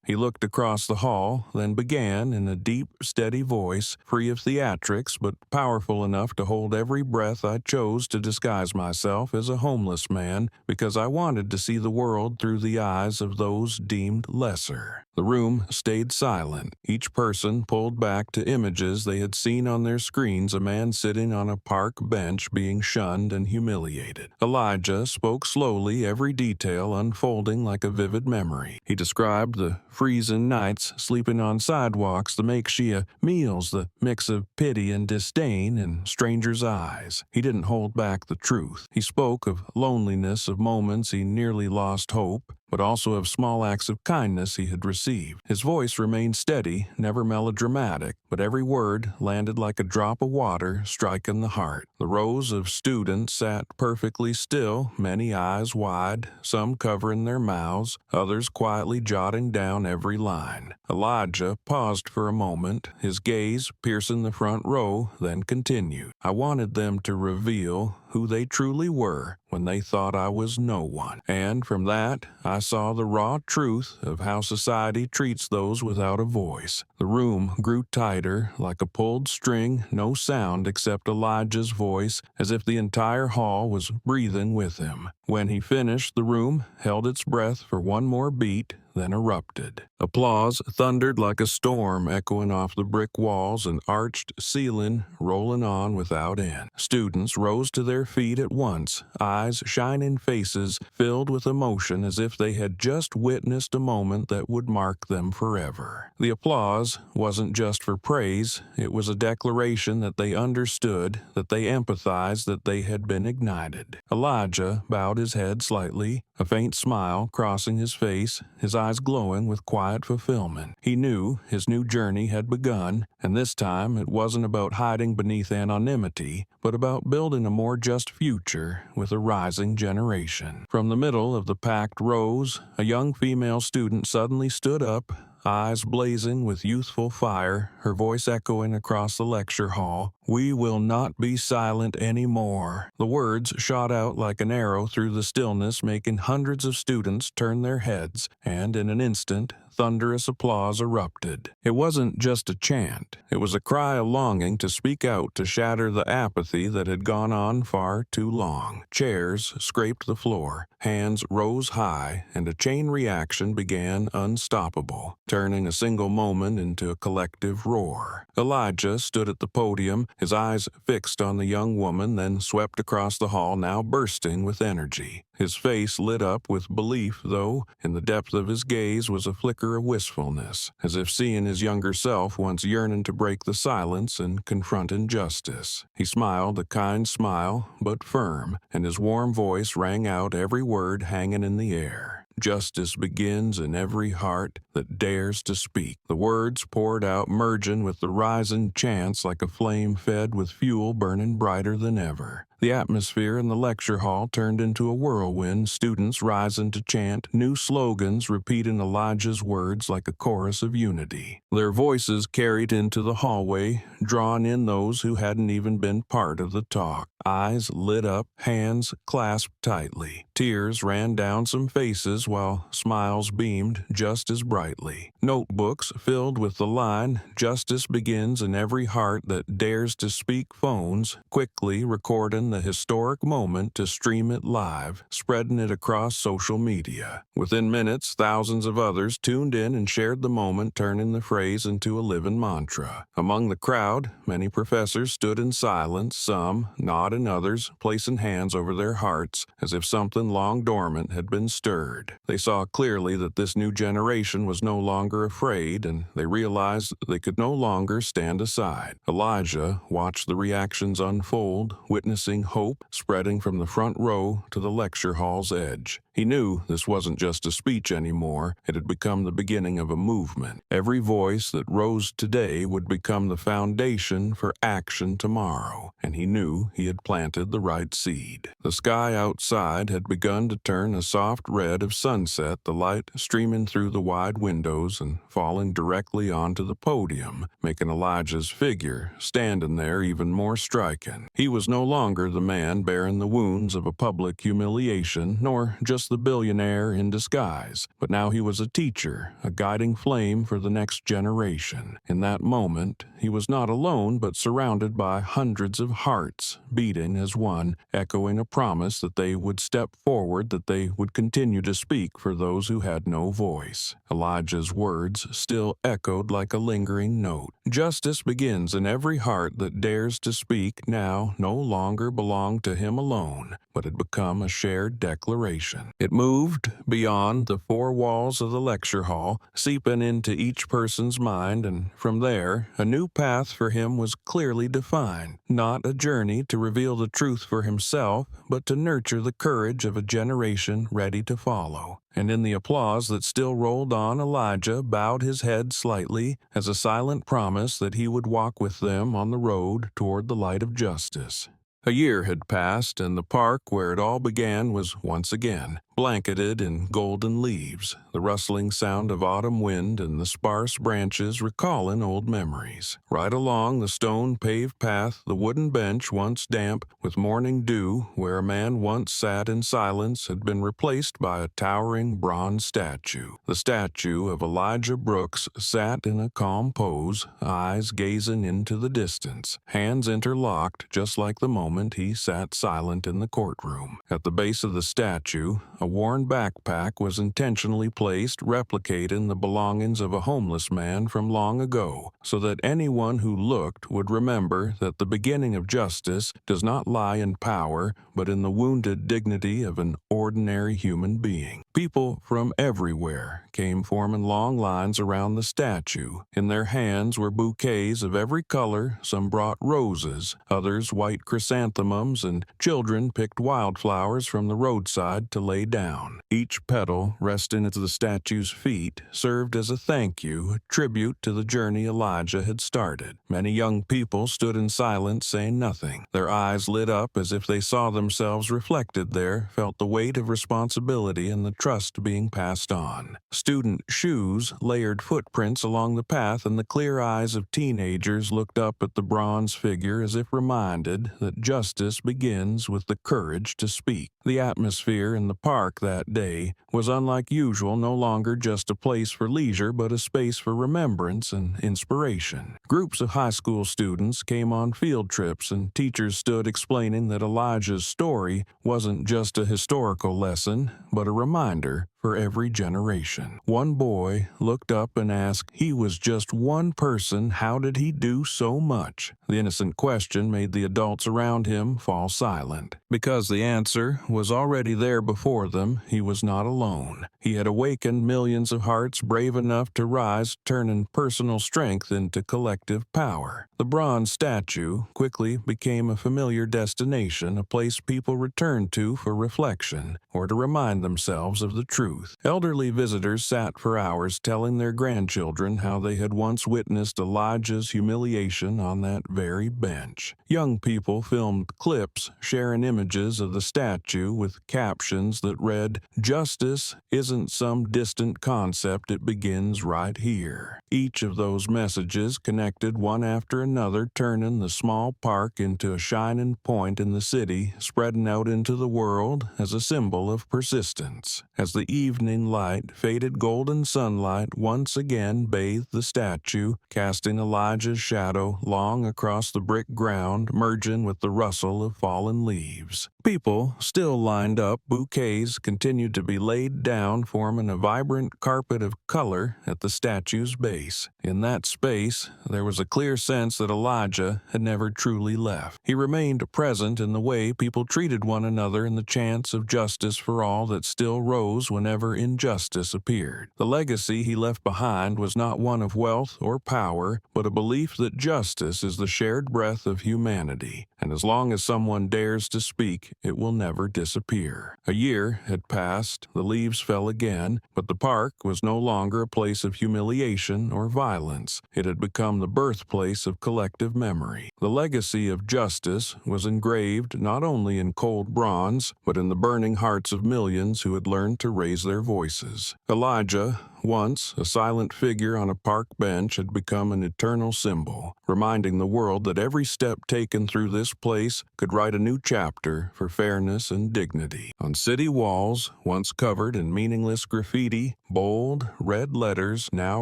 He looked across the hall, then began in a deep, steady voice, free of theatrics but powerful enough to hold every breath. I chose to disguise myself as a homeless man because I wanted to see the world through the eyes of those deemed lesser. The room stayed silent. Each person pulled back to images they had seen on their screens, a man sitting on a park bench being shunned and humiliated. Elijah spoke slowly, every detail unfolding like a vivid memory. He described the freezing nights, sleeping on sidewalks, the makeshift meals, the mix of pity and disdain in strangers' eyes. He didn't hold back the truth. He spoke of loneliness, of moments he nearly lost hope, but also of small acts of kindness he had received. His voice remained steady, never melodramatic, but every word landed like a drop of water striking the heart. The rows of students sat perfectly still, many eyes wide, some covering their mouths, others quietly jotting down every line. Elijah paused for a moment, his gaze piercing the front row, then continued. I wanted them to reveal who they truly were when they thought I was no one. And from that, I saw the raw truth of how society treats those without a voice. The room grew tighter, like a pulled string, no sound except Elijah's voice, as if the entire hall was breathing with him. When he finished, the room held its breath for one more beat, then erupted. Applause thundered like a storm, echoing off the brick walls and arched ceiling, rolling on without end. Students rose to their feet at once, eyes shining, faces filled with emotion as if they had just witnessed a moment that would mark them forever. The applause wasn't just for praise, it was a declaration that they understood, that they empathized, that they had been ignited. Elijah bowed his head slightly, a faint smile crossing his face, his eyes glowing with quiet fulfillment. He knew his new journey had begun, and this time it wasn't about hiding beneath anonymity, but about building a more just future with a rising generation. From the middle of the packed rows, a young female student suddenly stood up, eyes blazing with youthful fire, her voice echoing across the lecture hall. We will not be silent anymore. The words shot out like an arrow through the stillness, making hundreds of students turn their heads, and in an instant, thunderous applause erupted. It wasn't just a chant. It was a cry of longing to speak out, to shatter the apathy that had gone on far too long. Chairs scraped the floor, hands rose high, and a chain reaction began unstoppable, turning a single moment into a collective roar. Elijah stood at the podium, his eyes fixed on the young woman, then swept across the hall, now bursting with energy. His face lit up with belief, though in the depth of his gaze was a flicker of wistfulness, as if seeing his younger self once yearning to break the silence and confront injustice. He smiled, a kind smile, but firm, and his warm voice rang out, every word hanging in the air. Justice begins in every heart that dares to speak. The words poured out, merging with the rising chants like a flame fed with fuel burning brighter than ever. The atmosphere in the lecture hall turned into a whirlwind, students rising to chant, new slogans repeating Elijah's words like a chorus of unity. Their voices carried into the hallway, drawing in those who hadn't even been part of the talk. Eyes lit up, hands clasped tightly. Tears ran down some faces while smiles beamed just as brightly. Notebooks filled with the line, "Justice begins in every heart that dares to speak," phones quickly recording the historic moment to stream it live, spreading it across social media. Within minutes, thousands of others tuned in and shared the moment, turning the phrase into a living mantra. Among the crowd, many professors stood in silence, some nodding, others placing hands over their hearts as if something long dormant had been stirred. They saw clearly that this new generation was no longer afraid, and they realized that they could no longer stand aside. Elijah watched the reactions unfold, witnessing hope spreading from the front row to the lecture hall's edge. He knew this wasn't just a speech anymore. It had become the beginning of a movement. Every voice that rose today would become the foundation for action tomorrow, and he knew he had planted the right seed. The sky outside had begun to turn a soft red of sunset, the light streaming through the wide windows and falling directly onto the podium, making Elijah's figure standing there even more striking. He was no longer the man bearing the wounds of a public humiliation, nor just the billionaire in disguise, but now he was a teacher, a guiding flame for the next generation. In that moment, he was not alone, but surrounded by hundreds of hearts, beating as one, echoing a promise that they would step forward, that they would continue to speak for those who had no voice. Elijah's words still echoed like a lingering note. Justice begins in every heart that dares to speak now no longer belonged to him alone, but had become a shared declaration. It moved beyond the four walls of the lecture hall, seeping into each person's mind, and from there, a new path for him was clearly defined. Not a journey to reveal the truth for himself, but to nurture the courage of a generation ready to follow. And in the applause that still rolled on, Elijah bowed his head slightly as a silent promise that he would walk with them on the road toward the light of justice. A year had passed, and the park where it all began was once again blanketed in golden leaves, the rustling sound of autumn wind and the sparse branches recalling old memories. Right along the stone-paved path, the wooden bench, once damp with morning dew, where a man once sat in silence, had been replaced by a towering bronze statue. The statue of Elijah Brooks sat in a calm pose, eyes gazing into the distance, hands interlocked just like the moment he sat silent in the courtroom. At the base of the statue, a worn backpack was intentionally placed, replicating the belongings of a homeless man from long ago, so that anyone who looked would remember that the beginning of justice does not lie in power, but in the wounded dignity of an ordinary human being. People from everywhere came forming long lines around the statue. In their hands were bouquets of every color. Some brought roses, others white chrysanthemums, and children picked wildflowers from the roadside to lay down. Each petal, resting at the statue's feet, served as a thank you, a tribute to the journey Elijah had started. Many young people stood in silence, saying nothing. Their eyes lit up as if they saw themselves reflected there, felt the weight of responsibility and the trust being passed on. Student shoes layered footprints along the path, and the clear eyes of teenagers looked up at the bronze figure as if reminded that justice begins with the courage to speak. The atmosphere in the park that day was unlike usual, no longer just a place for leisure, but a space for remembrance and inspiration. Groups of high school students came on field trips, and teachers stood explaining that Elijah's story wasn't just a historical lesson, but a reminder for every generation. One boy looked up and asked, "He was just one person, how did he do so much?" The innocent question made the adults around him fall silent. Because the answer was already there before them, he was not alone. He had awakened millions of hearts brave enough to rise, turning personal strength into collective power. The bronze statue quickly became a familiar destination, a place people returned to for reflection or to remind themselves of the truth. Elderly visitors sat for hours telling their grandchildren how they had once witnessed Elijah's humiliation on that very bench. Young people filmed clips sharing images of the statue with captions that read, "Justice isn't some distant concept, it begins right here." Each of those messages connected one after another, turning the small park into a shining point in the city, spreading out into the world as a symbol of persistence. As the evening light, faded golden sunlight once again bathed the statue, casting Elijah's shadow long across the brick ground, merging with the rustle of fallen leaves. People still lined up, bouquets continued to be laid down, forming a vibrant carpet of color at the statue's base. In that space, there was a clear sense that Elijah had never truly left. He remained present in the way people treated one another, and the chants of justice for all that still rose whenever whenever injustice appeared. The legacy he left behind was not one of wealth or power, but a belief that justice is the shared breath of humanity, and as long as someone dares to speak, it will never disappear. A year had passed, the leaves fell again, but the park was no longer a place of humiliation or violence. It had become the birthplace of collective memory. The legacy of justice was engraved not only in cold bronze, but in the burning hearts of millions who had learned to raise their voices. Elijah, once a silent figure on a park bench, had become an eternal symbol, reminding the world that every step taken through this place could write a new chapter for fairness and dignity. On city walls, once covered in meaningless graffiti, bold, red letters now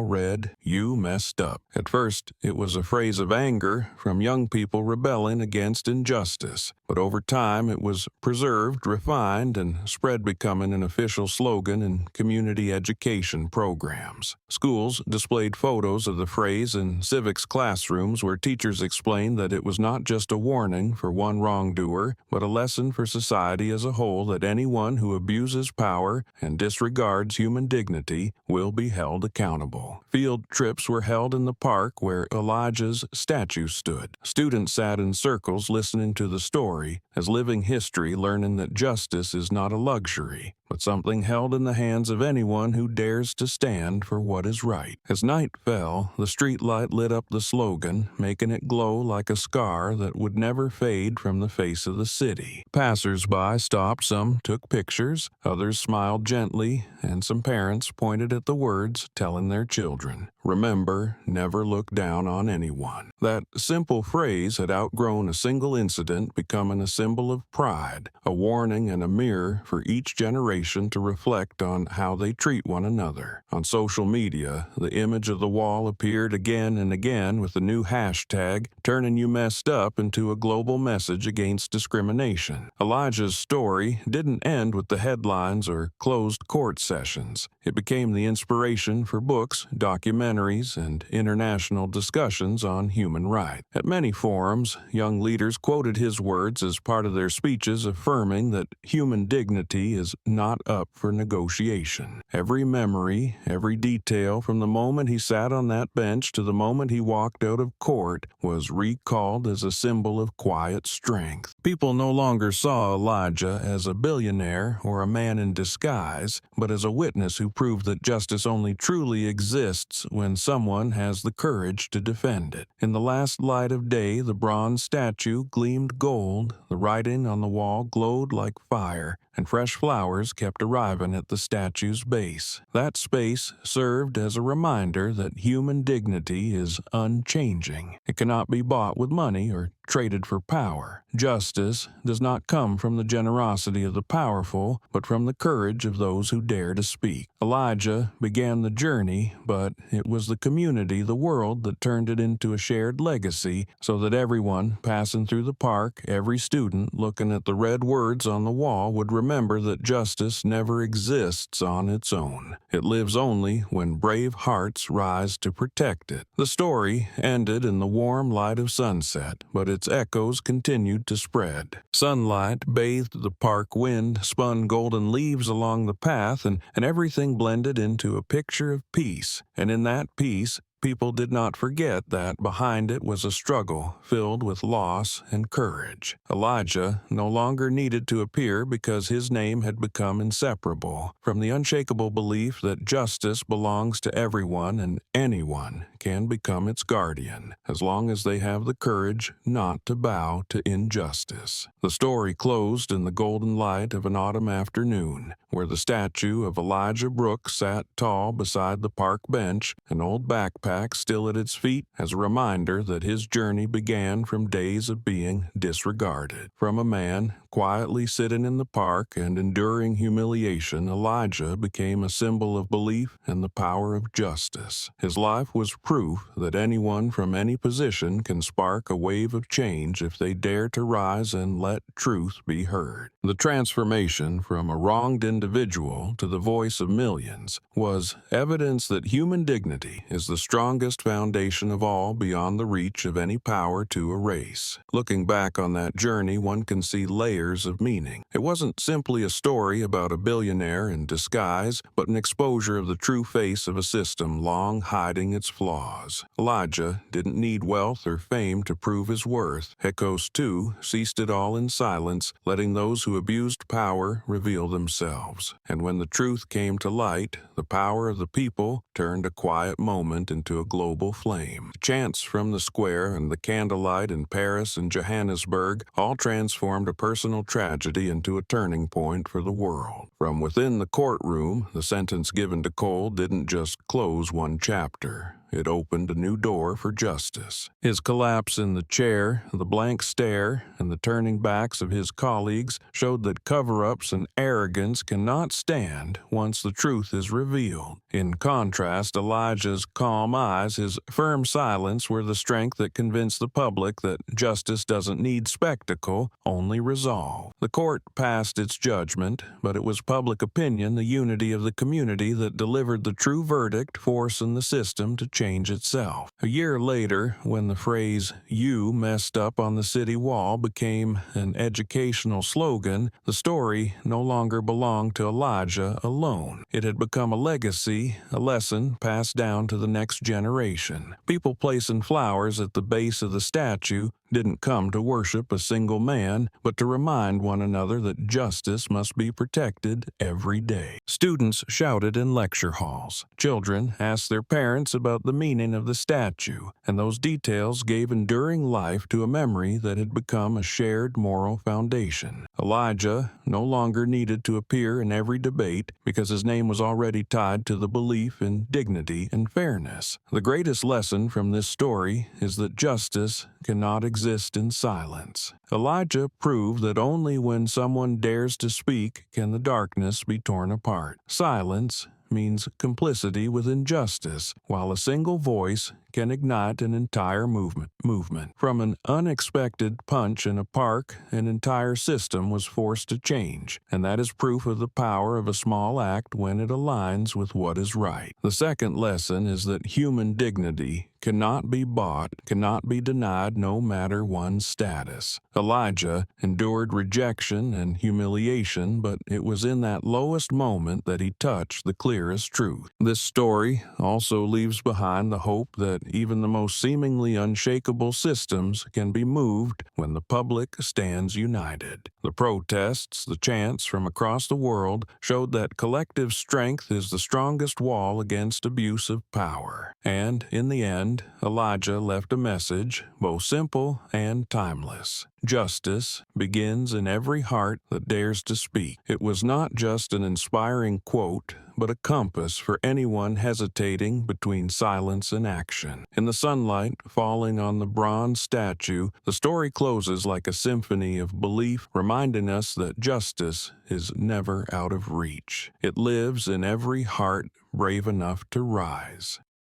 read, "You messed up." At first, it was a phrase of anger from young people rebelling against injustice, but over time it was preserved, refined, and spread, becoming an official slogan in community education programs. Schools displayed photos of the phrase in civics classrooms where teachers explained that it was not just a warning for one wrongdoer, but a lesson for society as a whole that anyone who abuses power and disregards human dignity will be held accountable. Field trips were held in the park where Elijah's statue stood. Students sat in circles listening to the story as living history, learning that justice is not a luxury, but something held in the hands of anyone who dares to stand for what is right. As night fell, the streetlight lit up the slogan, making it glow like a scar that would never fade from the face of the city. Passers-by stopped, some took pictures, others smiled gently, and some parents pointed at the words telling their children, "Remember, never look down on anyone." That simple phrase had outgrown a single incident, becoming a symbol of pride, a warning and a mirror for each generation to reflect on how they treat one another. On social media, the image of the wall appeared again and again with a new hashtag, turning "You messed up" into a global message against discrimination. Elijah's story didn't end with the headlines or closed court sessions. It became the inspiration for books, documentaries, and international discussions on human rights. At many forums, young leaders quoted his words as part of their speeches, affirming that human dignity is not up for negotiation. Every memory, every detail from the moment he sat on that bench to the moment he walked out of court was recalled as a symbol of quiet strength. People no longer saw Elijah as a billionaire or a man in disguise, but as a witness who proved that justice only truly exists when someone has the courage to defend it. In the last light of day, the bronze statue gleamed gold, the writing on the wall glowed like fire, and fresh flowers kept arriving at the statue's base. That space served as a reminder that human dignity is unchanging. It cannot be bought with money or traded for power. Justice does not come from the generosity of the powerful, but from the courage of those who dare to speak. Elijah began the journey, but it was the community, the world, that turned it into a shared legacy, so that everyone passing through the park, every student looking at the red words on the wall, would remember that justice never exists on its own. It lives only when brave hearts rise to protect it. The story ended in the warm light of sunset, but its echoes continued to spread. Sunlight bathed the park, wind spun golden leaves along the path, and everything blended into a picture of peace. And in that peace, people did not forget that behind it was a struggle filled with loss and courage. Elijah no longer needed to appear because his name had become inseparable from the unshakable belief that justice belongs to everyone and anyone can become its guardian, as long as they have the courage not to bow to injustice. The story closed in the golden light of an autumn afternoon, where the statue of Elijah Brooks sat tall beside the park bench, an old backpack still at its feet, as a reminder that his journey began from days of being disregarded. From a man quietly sitting in the park and enduring humiliation, Elijah became a symbol of belief and the power of justice. His life was proof that anyone from any position can spark a wave of change if they dare to rise and let truth be heard. The transformation from a wronged individual to the voice of millions was evidence that human dignity is the strongest strongest foundation of all beyond the reach of any power to erase. Looking back on that journey, one can see layers of meaning. It wasn't simply a story about a billionaire in disguise, but an exposure of the true face of a system long hiding its flaws. Elijah didn't need wealth or fame to prove his worth. Hekos, too, ceased it all in silence, letting those who abused power reveal themselves. And when the truth came to light, the power of the people turned a quiet moment into a global flame. The chants from the square and the candlelight in Paris and Johannesburg all transformed a personal tragedy into a turning point for the world. From within the courtroom, the sentence given to Cole didn't just close one chapter. It opened a new door for justice. His collapse in the chair, the blank stare, and the turning backs of his colleagues showed that cover-ups and arrogance cannot stand once the truth is revealed. In contrast, Elijah's calm eyes, his firm silence were the strength that convinced the public that justice doesn't need spectacle, only resolve. The court passed its judgment, but it was public opinion, the unity of the community, that delivered the true verdict, forcing the system to change itself. A year later, when the phrase, "You messed up" on the city wall became an educational slogan, the story no longer belonged to Elijah alone. It had become a legacy, a lesson passed down to the next generation. People placing flowers at the base of the statue didn't come to worship a single man, but to remind one another that justice must be protected every day. Students shouted in lecture halls. Children asked their parents about the meaning of the statue, and those details gave enduring life to a memory that had become a shared moral foundation. Elijah no longer needed to appear in every debate because his name was already tied to the belief in dignity and fairness. The greatest lesson from this story is that justice cannot exist in silence. Elijah proved that only when someone dares to speak can the darkness be torn apart. Silence means complicity with injustice, while a single voice can ignite an entire movement. From an unexpected punch in a park, an entire system was forced to change, and that is proof of the power of a small act when it aligns with what is right. The second lesson is that human dignity cannot be bought, cannot be denied, no matter one's status. Elijah endured rejection and humiliation, but it was in that lowest moment that he touched the clearest truth. This story also leaves behind the hope that even the most seemingly unshakable systems can be moved when the public stands united. The protests, the chants from across the world showed that collective strength is the strongest wall against abuse of power. And in the end, Elijah left a message, both simple and timeless. Justice begins in every heart that dares to speak. It was not just an inspiring quote, but a compass for anyone hesitating between silence and action. In the sunlight falling on the bronze statue, the story closes like a symphony of belief, reminding us that justice is never out of reach. It lives in every heart brave enough to rise.